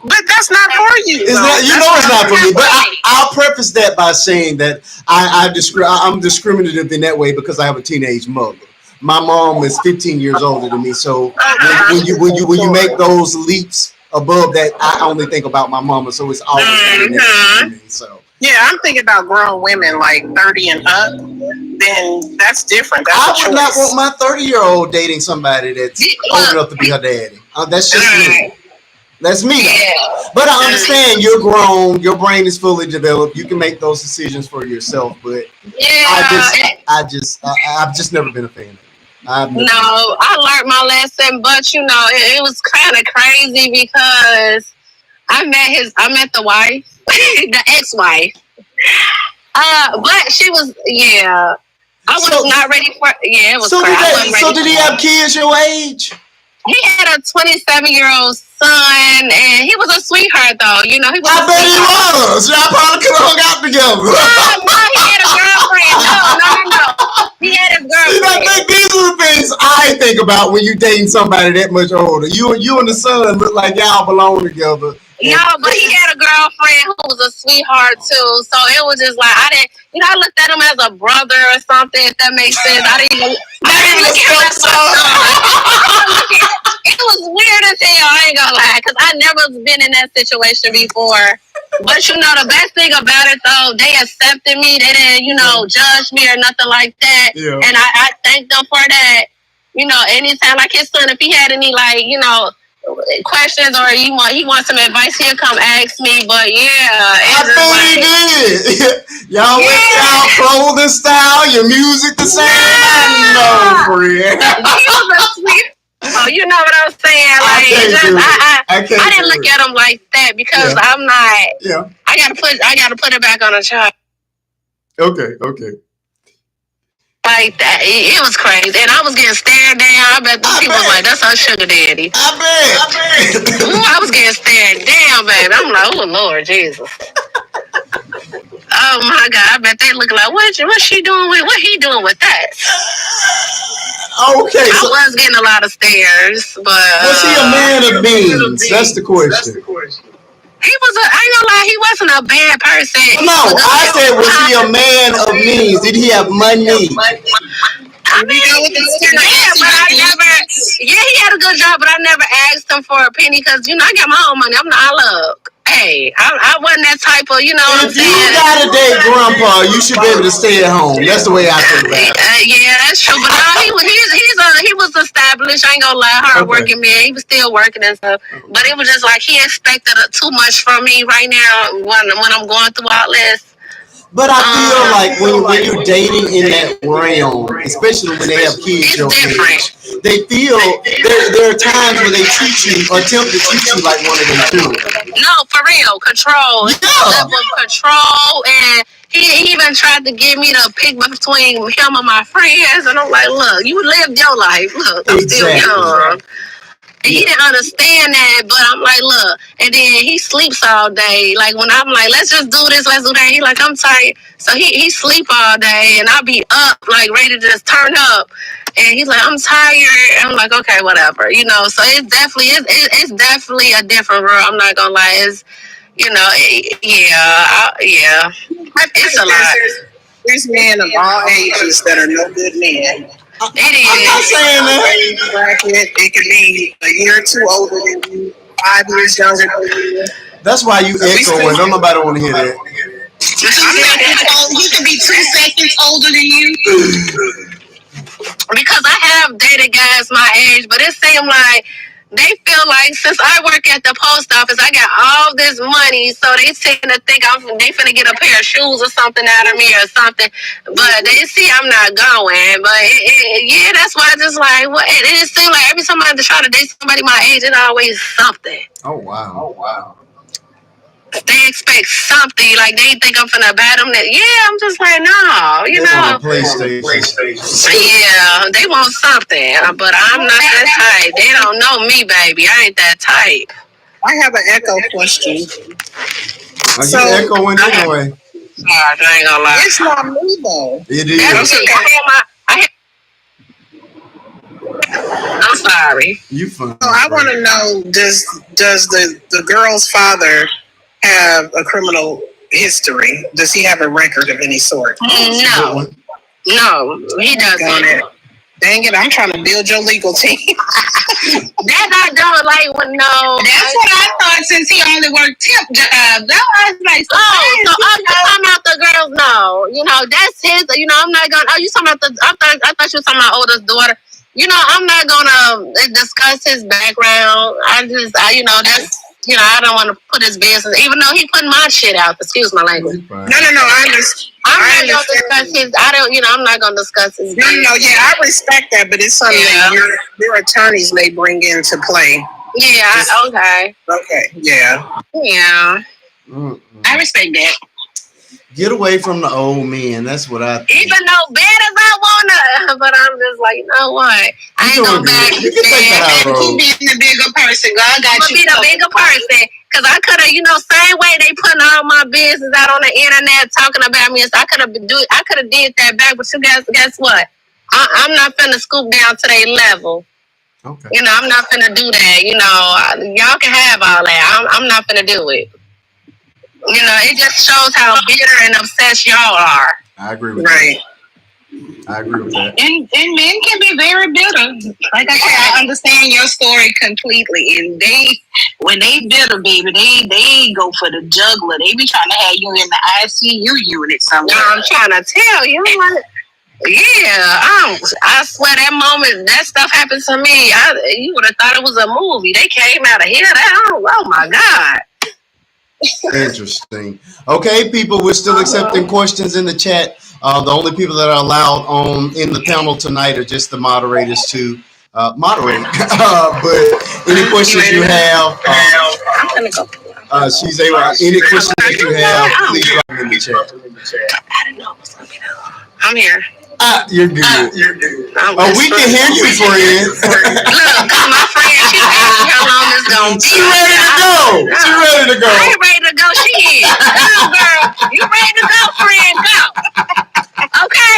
But that's not for you. It's not for me. But I'll preface that by saying that I'm discriminative in that way because I have a teenage mother. My mom is 15 years older than me, so when you make those leaps above that, I only think about my mama. So it's always for me. So yeah, I'm thinking about grown women like 30 and up. Then that's different. I would not want my 30-year-old dating somebody that's old enough to be her daddy. That's just me. That's me. Yeah. But I understand you're grown, your brain is fully developed. You can make those decisions for yourself. But I've just never been a fan of it. I learned my lesson, but it was kind of crazy because I met the wife, the ex-wife. But she was, I was not ready for. Yeah, it was. So did he have kids your age? He had a 27-year-old son, and he was a sweetheart, though. He was. I bet he was. Y'all probably could have hung out together. No, he had a girlfriend. No. He had a girlfriend. See, these are the things I think about when you dating somebody that much older. You and the son look like y'all belong together. No, but he had a girlfriend who was a sweetheart too. So it was just like I didn't, I looked at him as a brother or something. If that makes sense, I didn't look at him as my son. It was weird as hell. I ain't gonna lie, because I never been in that situation before. But the best thing about it though, they accepted me. They didn't, judge me or nothing like that. Yeah. And I thank them for that. Anytime, like his son, if he had any questions or he wants some advice, he'll come ask me. But I bet he did. Y'all with y'all clothing style, your music the same. I know, friend. He was a sweet. Oh, you know what I'm saying? Like, I didn't look at him like that because I'm not. Yeah. I gotta put it back on a chart. Okay. Like that, it was crazy, and I was getting stared down. I bet these people was like, "That's our sugar daddy." I bet. Ooh, I was getting stared down, baby. I'm like, "Oh Lord Jesus." Oh my God! I bet they look like what's she doing with what he doing with that? Okay, I was getting a lot of stares, but was he a man of means? That's the question. He was I ain't gonna lie, he wasn't a bad person. No, I said, was he a man of means? Did he have money? I mean, he had a good job, but I never asked him for a penny because, I got my own money. I wasn't that type of, what I'm saying? If you got a date grandpa, you should be able to stay at home. That's the way I feel about it. Yeah, that's true. But no, he was established. I ain't gonna lie, hard-working man. He was still working and stuff. But it was just like he expected too much from me right now when I'm going through all this. But I feel like when you're dating in that realm, especially when they have kids your age, they feel there are times where they treat you or attempt to treat you like one of them too. No, for real, control. Yeah. Level of control, and he even tried to get me to pick between him and my friends, and I'm like, look, you lived your life. Look, I'm still young. He didn't understand that, but I'm like, look, and then he sleeps all day. Like when I'm like, let's just do this, let's do that. He like, I'm tired, so he sleep all day, and I'll be up like ready to just turn up, and he's like, I'm tired. And I'm like, okay, whatever, you know. So it's definitely a different world. I'm not gonna lie, it's yeah, I think it's a lot. there's men of all ages that are no good men. It I'm not is. saying that. Age bracket, it could be a year or two older than you, 5 years younger than you. That's why you echoing. Don't nobody want to hear that. He could be 2 seconds older than you. Because I have dated guys my age, but it seemed like they feel like since I work at the post office, I got all this money, so they tend to think they finna get a pair of shoes or something out of me or something. But they see I'm not going. But yeah, that's why I just like what it just seems like every time I try to date somebody my age, it's always something. Oh wow. They expect something, like they think I'm finna bat them. Yeah, I'm just like, no, They want a PlayStation. Yeah, they want something, but I'm not that type. They don't know me, baby. I ain't that type. I have an echo question. Are you echoing anyway? I ain't gonna lie. It's not me though. It is. That's me. I'm sorry. You fine. So I want to know: does the girl's father have a criminal history? Does he have a record of any sort? No, he doesn't. Dang it! I'm trying to build your legal team. That I don't like. No, That's what I thought. Since he only worked temp jobs, I was like, you talking about the girls? No, that's his. I'm not gonna. Oh, you talking about the? I thought you were talking about oldest daughter. I'm not gonna discuss his background. That's. I don't want to put his business, even though he put my shit out. Excuse my language. No. I understand. I'm not gonna discuss his. I'm not gonna discuss his. No. Yeah, I respect that, but it's something that your attorneys may bring into play. Yeah. Okay. Okay. Yeah. Yeah. I respect that. Get away from the old men. That's what I think. Even though bad as I wanna, but I'm just like, you know what? I ain't gonna back you can take that out, Keep being the bigger person. God got you. be the bigger person. Cause I could have, same way they putting all my business out on the internet talking about me. So I could have did that back. But you guess what? I'm not finna scoop down to their level. Okay. I'm not finna do that. Y'all can have all that. I'm not finna do it. It just shows how bitter and obsessed y'all are. I agree with that. I agree with that. And men can be very bitter. Like I said, I understand your story completely. And when they bitter, baby, they go for the juggler. They be trying to have you in the ICU unit somewhere. I'm trying to tell you. I'm like, yeah, I swear that moment that stuff happened to me, you would have thought it was a movie. They came out of here. Oh my God. Interesting. Okay, people, we're still accepting questions in the chat. The only people that are allowed in the panel tonight are just the moderators to moderate. But any questions you have, I'm gonna go. she's able. Any questions that you have, please write them in the chat. I didn't know it was gonna be that. I'm here. You're good. We can hear you, friend. Look, cause my friend, she asked me how long this gonna be. She ready to go. She ready to go. I ain't ready to go. She is. Come, girl. You ready to go, friend? Go. Okay.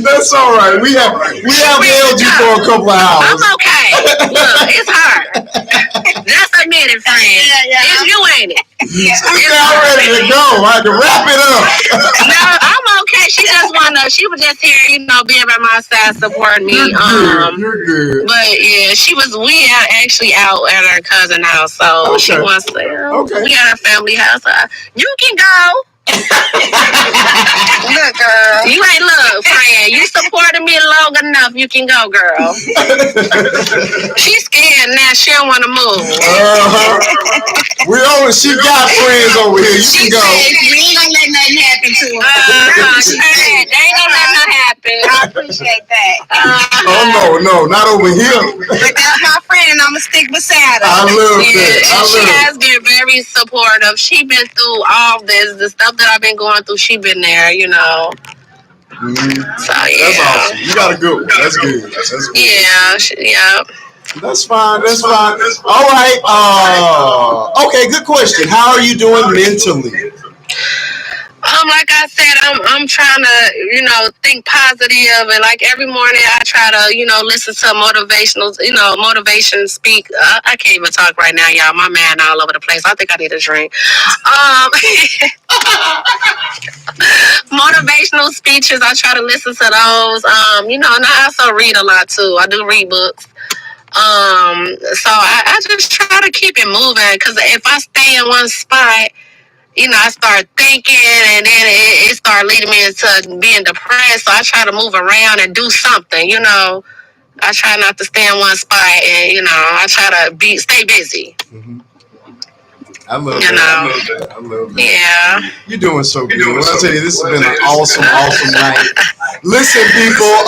That's all right. We have held you for a couple of hours. I'm okay. Look, it's hard. Just admit it, friend. It's you, ain't it? She's not ready to go. I had to wrap it up. No, I'm okay. She was just here, being by my side, supporting me. You're good. But yeah, we are actually out at our cousin house, so she wants to. Okay. We at our family house. You can go. Look, girl. You ain't friend. You supported me long enough. You can go, girl. She's scared now. She don't want to move. She got friends over here. You can go. You ain't gonna let nothing happen to her. They ain't gonna let nothing happen. I appreciate that. No, not over here. But that's my friend, and I'm gonna stick beside her. I love that. She has been very supportive. She been through all this, the stuff that I've been going through. She been there, Mm-hmm. So yeah, that's awesome. You got a good one. That's good. Yeah, yeah. That's fine. That's fine. All right. Okay. Good question. How are you doing mentally? Like I said, I'm trying to, think positive, and like every morning I try to, listen to motivational, motivation speak. I can't even talk right now, y'all. My man all over the place. I think I need a drink. Um, Motivational speeches. I try to listen to those. And I also read a lot too. I do read books. So I just try to keep it moving because if I stay in one spot, I start thinking, and then it started leading me into being depressed. So I try to move around and do something. I try not to stay in one spot, and I try to stay busy. Mm-hmm. I love that. I love that. I love that. Yeah. You're doing so good. When I tell you, this has been an awesome, awesome night. Listen, people.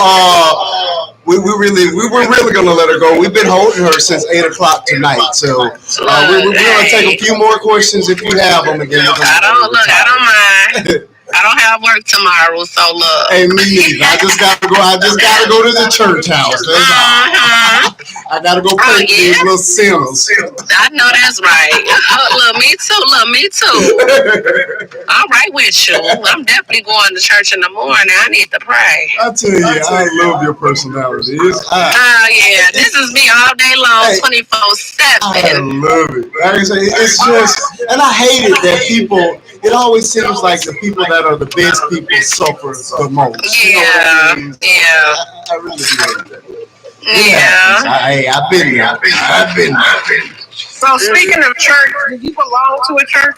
We were really gonna let her go. We've been holding her since 8 o'clock tonight, so we're gonna take a few more questions if you have them again. I don't mind. I don't have work tomorrow, so look. Hey, me neither. I just gotta go to the church house. That's all. I gotta go pray for these little sinners. I know that's right. Look, me too. Look, me too. I'm right with you. I'm definitely going to church in the morning. I need to pray. I tell you, I love your personality. Yeah, this is me all day long, 24/7. I love it. Like I say, it's just, and I hate it that people. It always seems like the people that are the best people suffer the most. Yeah, I really hate that. Yeah. I've been there. I've been there. So speaking of church, do you belong to a church?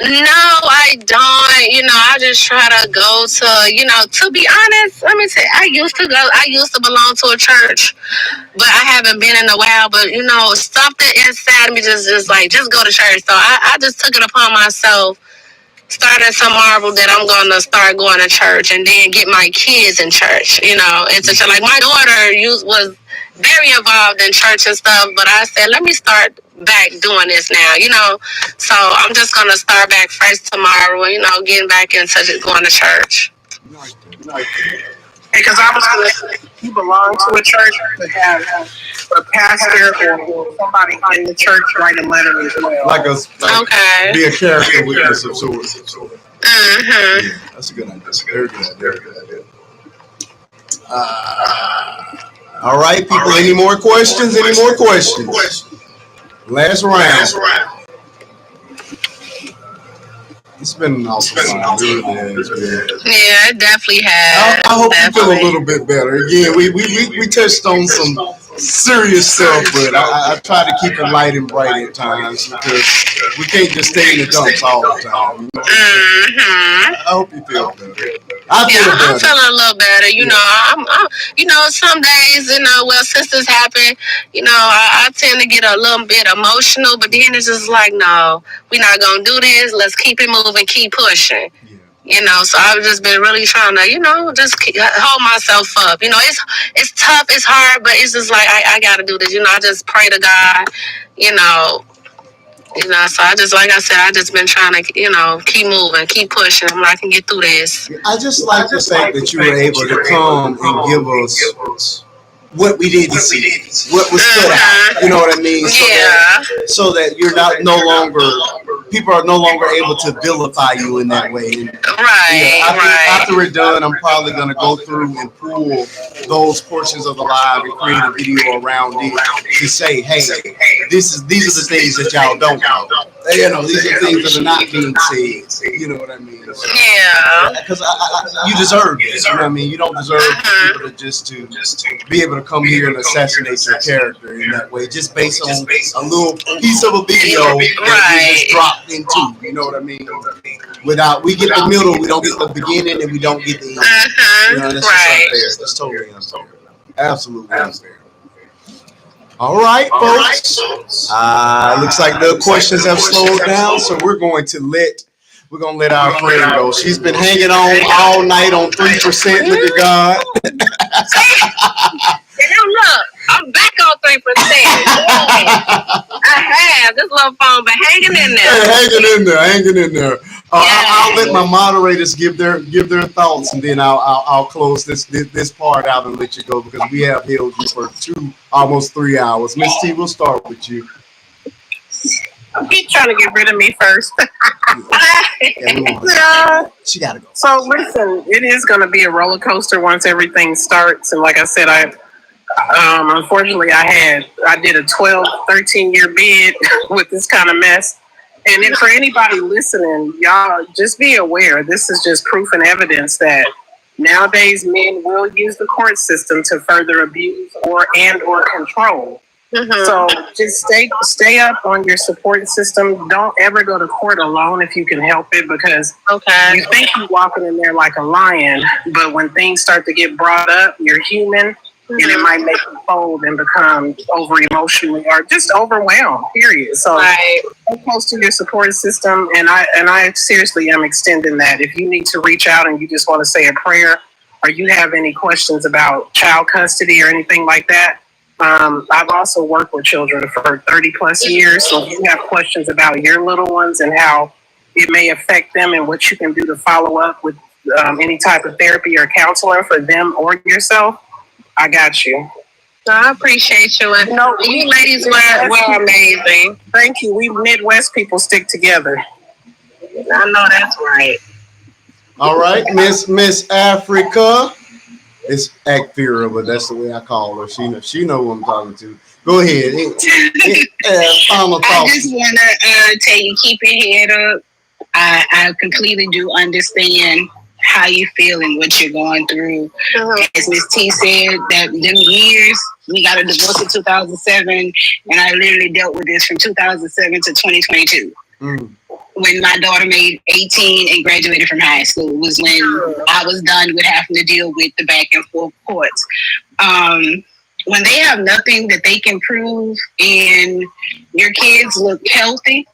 No, I don't. I just try to go to, to be honest, let me say, I used to belong to a church, but I haven't been in a while. But, something inside me just go to church. So I just took it upon myself, starting tomorrow, that I'm going to start going to church and then get my kids in church, into church. Like my daughter was very involved in church and stuff, but I said, let me start back doing this now, So I'm just going to start back fresh tomorrow, getting back into going to church. Because I was going to say, you belong to a church to have a pastor or somebody in the church write a letter as well. Okay. Be a character witness of sorts. Mm-hmm. Yeah, that's a good idea. Very good idea. All right, people. Any more questions? Last round. It's been an awesome time. It really has been. Yeah, it definitely has. I hope you feel a little bit better. Again, we touched on some serious stuff, but I try to keep it light and bright at times because we can't just stay in the dumps all the time. Mm-hmm. I hope you feel better. I'm feeling a little better. Some days, since this happened, I tend to get a little bit emotional, but then it's just like, no, we're not gonna do this. Let's keep it moving, keep pushing. So I've just been really trying to, just hold myself up. It's tough, it's hard, but it's just like I gotta do this. I just pray to God, so I just, like I said, I just been trying to, keep moving, keep pushing. I can get through this. I just like the fact that you were able to come and give us what we didn't see, what was stood out. You know what I mean? So that you're people are no longer able to vilify you in that way. After we're done, I'm probably going to go through and pull those portions of the live and create a video around it to say, hey, these are the things that y'all don't know. These are things that are not being said. You know what I mean? Because you deserve it. You know what I mean? You don't deserve people to just be able to come here and assassinate your character in that way, just based on a little piece of a video that we just dropped into. You know what I mean? We get the middle, we don't get the beginning, and we don't get the end. That's just unfair. That's totally unfair. Absolutely unfair. All right, folks. Looks like the questions have slowed down, so we're going to let our friend go. She's been hanging on all night on 3%. Look at God. Look, I'm back on 3%. I have this little phone, but hanging in there. Hey, hanging in there. I'll let my moderators give their thoughts, and then I'll close this part out and let you go because we have held you for almost 3 hours. Miss T, we'll start with you. Keep trying to get rid of me first. Yeah, she gotta go. So listen, it is going to be a roller coaster once everything starts, and like I said, unfortunately I did a 12, 13-year bid with this kind of mess. And then for anybody listening, y'all just be aware. This is just proof and evidence that nowadays men will use the court system to further abuse or control. Mm-hmm. So just stay up on your support system. Don't ever go to court alone if you can help it, because you think you're walking in there like a lion, but when things start to get brought up, you're human. And it might make you fold and become over emotionally or just overwhelmed, period. So stay close to your support system, and I seriously am extending that. If you need to reach out and you just want to say a prayer, or you have any questions about child custody or anything like that, I've also worked with children for 30 plus years. So if you have questions about your little ones and how it may affect them and what you can do to follow up with any type of therapy or counseling for them or yourself, I got you. No, I appreciate you. And you ladies were amazing. Thank you. We Midwest people stick together. I know that's right. All right, Miss Africa. It's Akfira, but that's the way I call her. She know who I'm talking to. Go ahead. I just want to tell you, keep your head up. I completely do understand how you feel and what you're going through. As Miss T said, that them years, we got a divorce in 2007, and I literally dealt with this from 2007 to 2022. When my daughter made 18 and graduated from high school was when I was done with having to deal with the back and forth courts. When they have nothing that they can prove and your kids look healthy,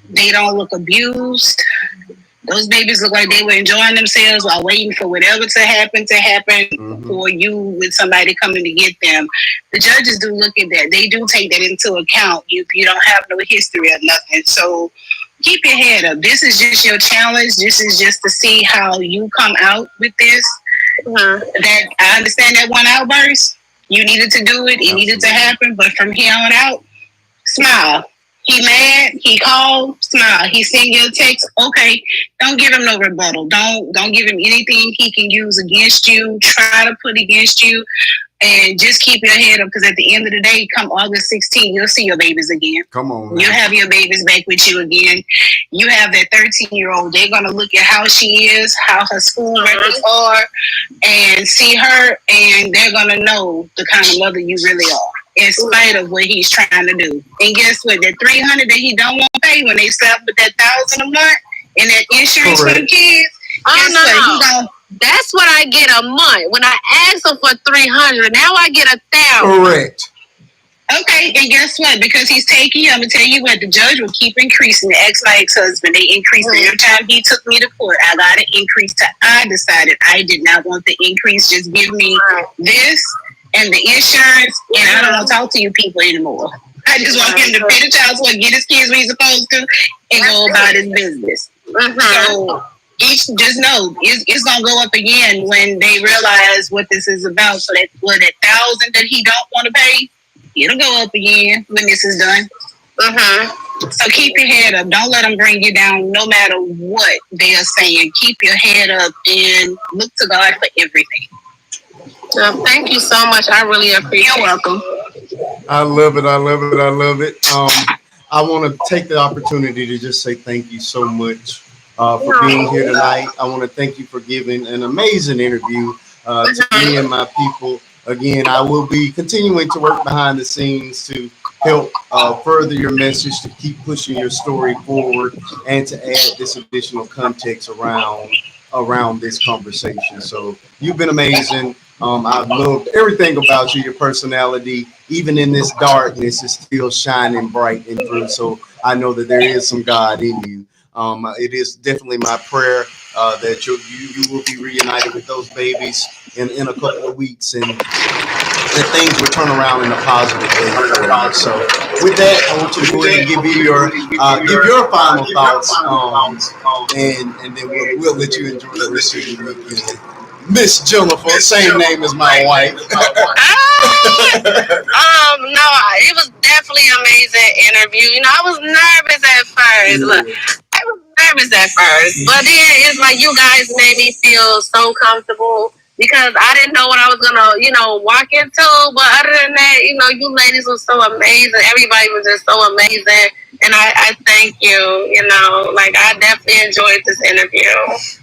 they don't look abused, those babies look like they were enjoying themselves while waiting for whatever to happen for you with somebody coming to get them. The judges do look at that. They do take that into account. You don't have no history or nothing. So keep your head up. This is just your challenge. This is just to see how you come out with this. That I understand that one outburst. You needed to do it. It needed to happen. But from here on out, smile. He mad, he called, smile. He sent you a text, okay. Don't give him no rebuttal. Don't give him anything he can use against you, try to put against you, and just keep your head up, because at the end of the day, come August 16th, you'll see your babies again. Come on, man. You'll have your babies back with you again. You have that 13-year-old. They're going to look at how she is, how her school records are, and see her, and they're going to know the kind of mother you really are, in spite of what he's trying to do. And guess what? That $300 that he don't want to pay when they slap with that $1,000 a month and that insurance for the kids. That's what I get a month. When I asked him for $300, now I get $1,000. Correct. Okay, and guess what? Because he's taking you, I'm gonna tell you what, the judge will keep increasing. The ex-husband, they increased it every time he took me to court. I got an increase I decided I did not want the increase. Just give me this and the insurance, and I don't want to talk to you people anymore. I just want him to pay the child support, get his kids where he's supposed to, and go about his business. So just know it's gonna go up again when they realize what this is about. So that $1,000 that he don't want to pay, it'll go up again when this is done. So keep your head up. Don't let them bring you down, no matter what they are saying. Keep your head up and look to God for everything. Thank you so much. I really appreciate it. You're welcome. I love it. I love it. I love it. I want to take the opportunity to just say thank you so much for being here tonight. I want to thank you for giving an amazing interview to me and my people. Again, I will be continuing to work behind the scenes to help further your message, to keep pushing your story forward, and to add this additional context around this conversation. So you've been amazing. I've loved everything about you. Your personality, even in this darkness, is still shining bright and through. So I know that there is some God in you. It is definitely my prayer that you will be reunited with those babies in a couple of weeks, and that things will turn around in a positive way. So with that, I want you to go ahead and give your final thoughts, and then we'll let you enjoy the rest of your weekend. Miss Jennifer, same name as my wife. No, it was definitely an amazing interview. You know, I was nervous at first. Look, I was nervous at first, but then it's like you guys made me feel so comfortable because I didn't know what I was gonna, walk into. But other than that, you ladies were so amazing. Everybody was just so amazing, and I thank you. Like I definitely enjoyed this interview.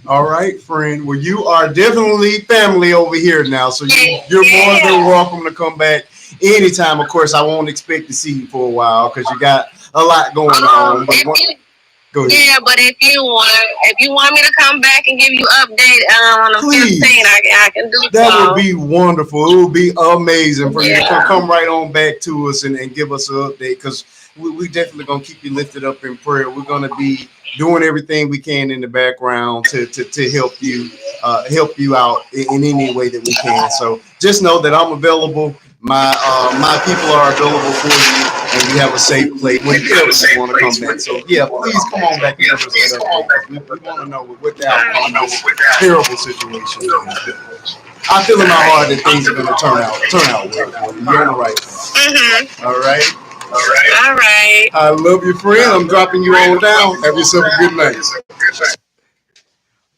All right, friend. Well, you are definitely family over here now, so you're more than welcome to come back anytime. Of course, I won't expect to see you for a while because you got a lot going on. But go ahead. Yeah, but if you want me to come back and give you update on the Please. 15, I can do That so. would be wonderful. It would be amazing for you to come right on back to us and give us an update because we definitely going to keep you lifted up in prayer. We're going to be doing everything we can in the background to help you out in any way that we can. So just know that I'm available. My people are available for you, and you have a safe place whenever you want to come back. So yeah, please come on back and give us that update. We want to know what the outcome of this terrible situation is. I feel in my heart that things are going to turn out well for you. You're on the right path. Mm-hmm. All right. All right. I love you, friend. I'm dropping you on down. Have yourself a good night.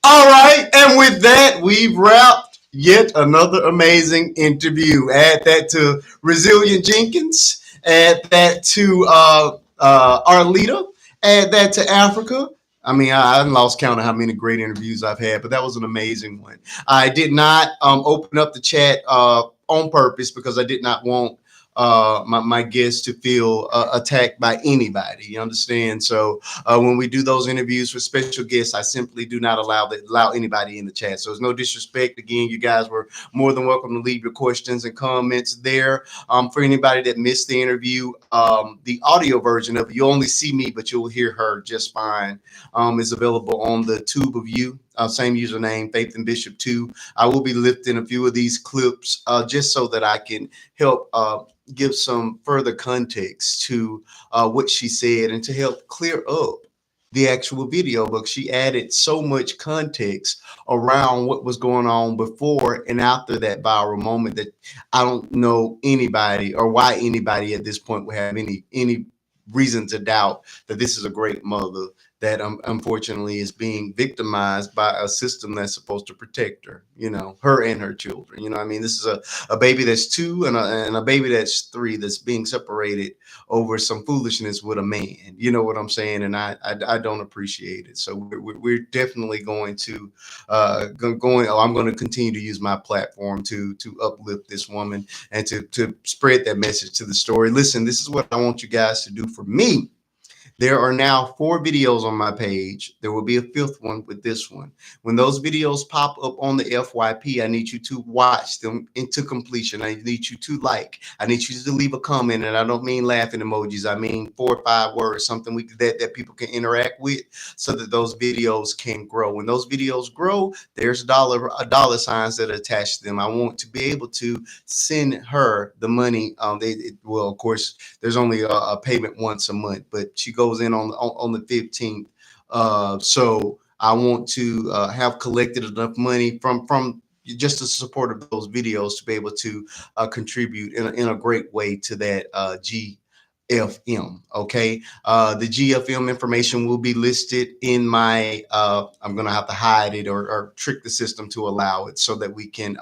All right, and with that, we've wrapped yet another amazing interview. Add that to Resilient Jenkins. Add that to our leader. Add that to Africa. I mean, I lost count of how many great interviews I've had, but that was an amazing one. I did not open up the chat on purpose because I did not want my guests to feel attacked by anybody. You understand? So when we do those interviews with special guests, I simply do not allow anybody in the chat. So there's no disrespect. Again, you guys were more than welcome to leave your questions and comments there. For anybody that missed the interview, the audio version of it, you'll only see me, but you'll hear her just fine. Is available on the Tube of You. Same username, Faith and Bishop 2. I will be lifting a few of these clips just so that I can help give some further context to what she said and to help clear up the actual video book. She added so much context around what was going on before and after that viral moment that I don't know anybody or why anybody at this point would have any reason to doubt that this is a great mother that unfortunately is being victimized by a system that's supposed to protect her, her and her children. I mean, this is a baby that's 2 and a baby that's 3 that's being separated over some foolishness with a man. You know what I'm saying? And I don't appreciate it. So we're definitely going to I'm going to continue to use my platform to uplift this woman and to spread that message to the story. Listen, this is what I want you guys to do for me. There are now 4 videos on my page. There will be a 5th one with this one. When those videos pop up on the FYP, I need you to watch them into completion. I need you to like. I need you to leave a comment, and I don't mean laughing emojis. I mean 4 or 5 words, something that people can interact with, so that those videos can grow. When those videos grow, there's dollar signs that attach to them. I want to be able to send her the money. Well, of course, there's only a payment once a month, but she goes in on the 15th. So I want to have collected enough money from just the support of those videos to be able to contribute in a great way to that GFM. Okay. The GFM information will be listed in my, I'm going to have to hide it or trick the system to allow it so that we can,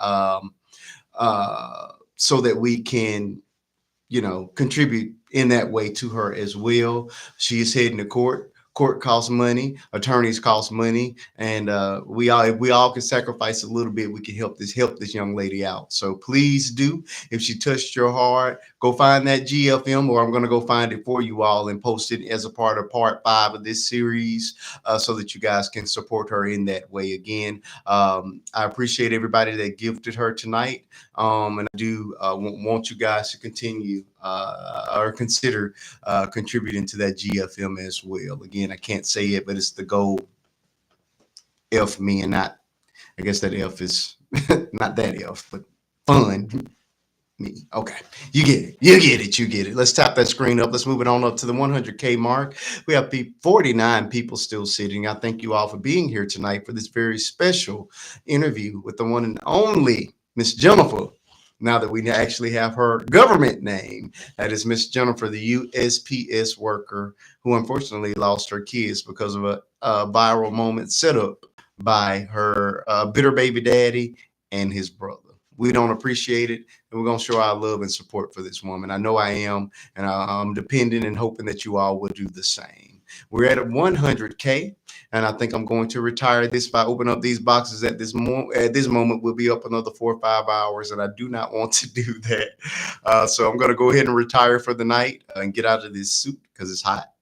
contribute in that way to her as well. She is heading to court. Court costs money, attorneys cost money, and if we all can sacrifice a little bit, we can help this young lady out. So please do. If she touched your heart, go find that GFM, or I'm going to go find it for you all and post it as a part of part 5 of this series, so that you guys can support her in that way. Again, I appreciate everybody that gifted her tonight, and I do want you guys to continue or consider contributing to that GFM as well. Again, I can't say it, but it's the gold F me, and not, I guess that F is not that F, but fun. Me. Okay. You get it. You get it. You get it. Let's tap that screen up. Let's move it on up to the 100K mark. We have 49 people still sitting. I thank you all for being here tonight for this very special interview with the one and only Miss Jennifer. Now that we actually have her government name, that is Miss Jennifer, the USPS worker who unfortunately lost her kids because of a viral moment set up by her bitter baby daddy and his brother. We don't appreciate it, and we're going to show our love and support for this woman. I know I am, and I'm depending and hoping that you all will do the same. We're at 100K, and I think I'm going to retire this by opening up these boxes at this moment. We'll be up another 4 or 5 hours, and I do not want to do that. So I'm going to go ahead and retire for the night and get out of this suit because it's hot.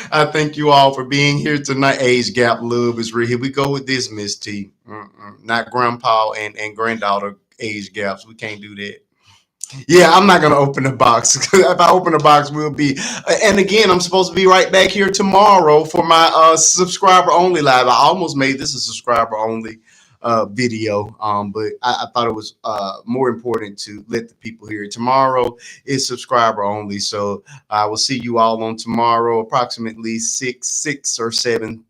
I thank you all for being here tonight. Age gap love is real. Here we go with this, Miss T. Not grandpa and granddaughter age gaps. We can't do that. Yeah, I'm not gonna open the box. If I open the box, we'll be. And again, I'm supposed to be right back here tomorrow for my subscriber only live. I almost made this a subscriber only video, but I thought it was more important to let the people hear it. Tomorrow is subscriber only, so I will see you all on tomorrow, approximately 6 or 7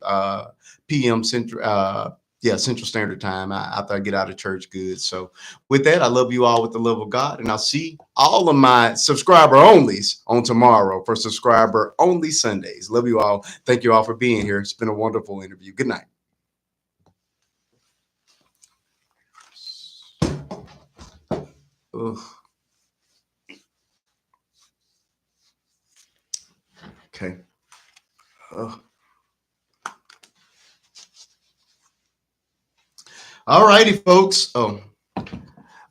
p.m. Central. Yeah, Central Standard Time. After I get out of church, good. So with that, I love you all with the love of God, and I'll see all of my subscriber onlys on tomorrow for subscriber only Sundays. Love you all. Thank you all for being here. It's been a wonderful interview. Good night. Ugh. Okay. Ugh. All righty, folks. Oh.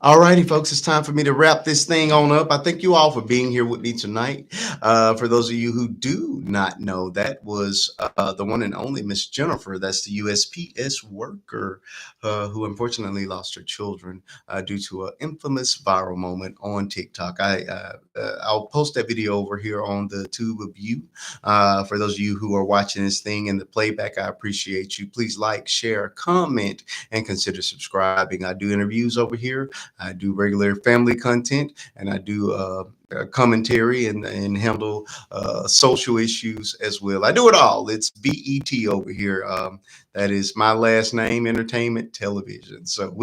All righty, folks, it's time for me to wrap this thing on up. I thank you all for being here with me tonight. For those of you who do not know, that was the one and only Miss Jennifer. That's the USPS worker who unfortunately lost her children due to an infamous viral moment on TikTok. I'll post that video over here on the tube of you. For those of you who are watching this thing in the playback, I appreciate you. Please like, share, comment, and consider subscribing. I do interviews over here. I do regular family content, and I do commentary and handle social issues as well. I do it all. It's BET over here. That is my last name, Entertainment Television. So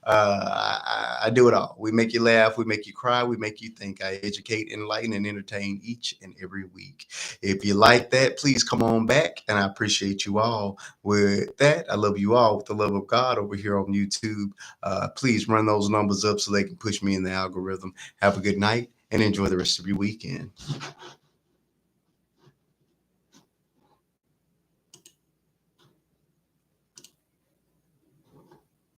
I do it all. We make you laugh, we make you cry, we make you think. I educate, enlighten, and entertain each and every week. If you like that, please come on back, and I appreciate you all. With that, I love you all with the love of God over here on YouTube. Please run those numbers up so they can push me in the algorithm. Have a good night and enjoy the rest of your weekend.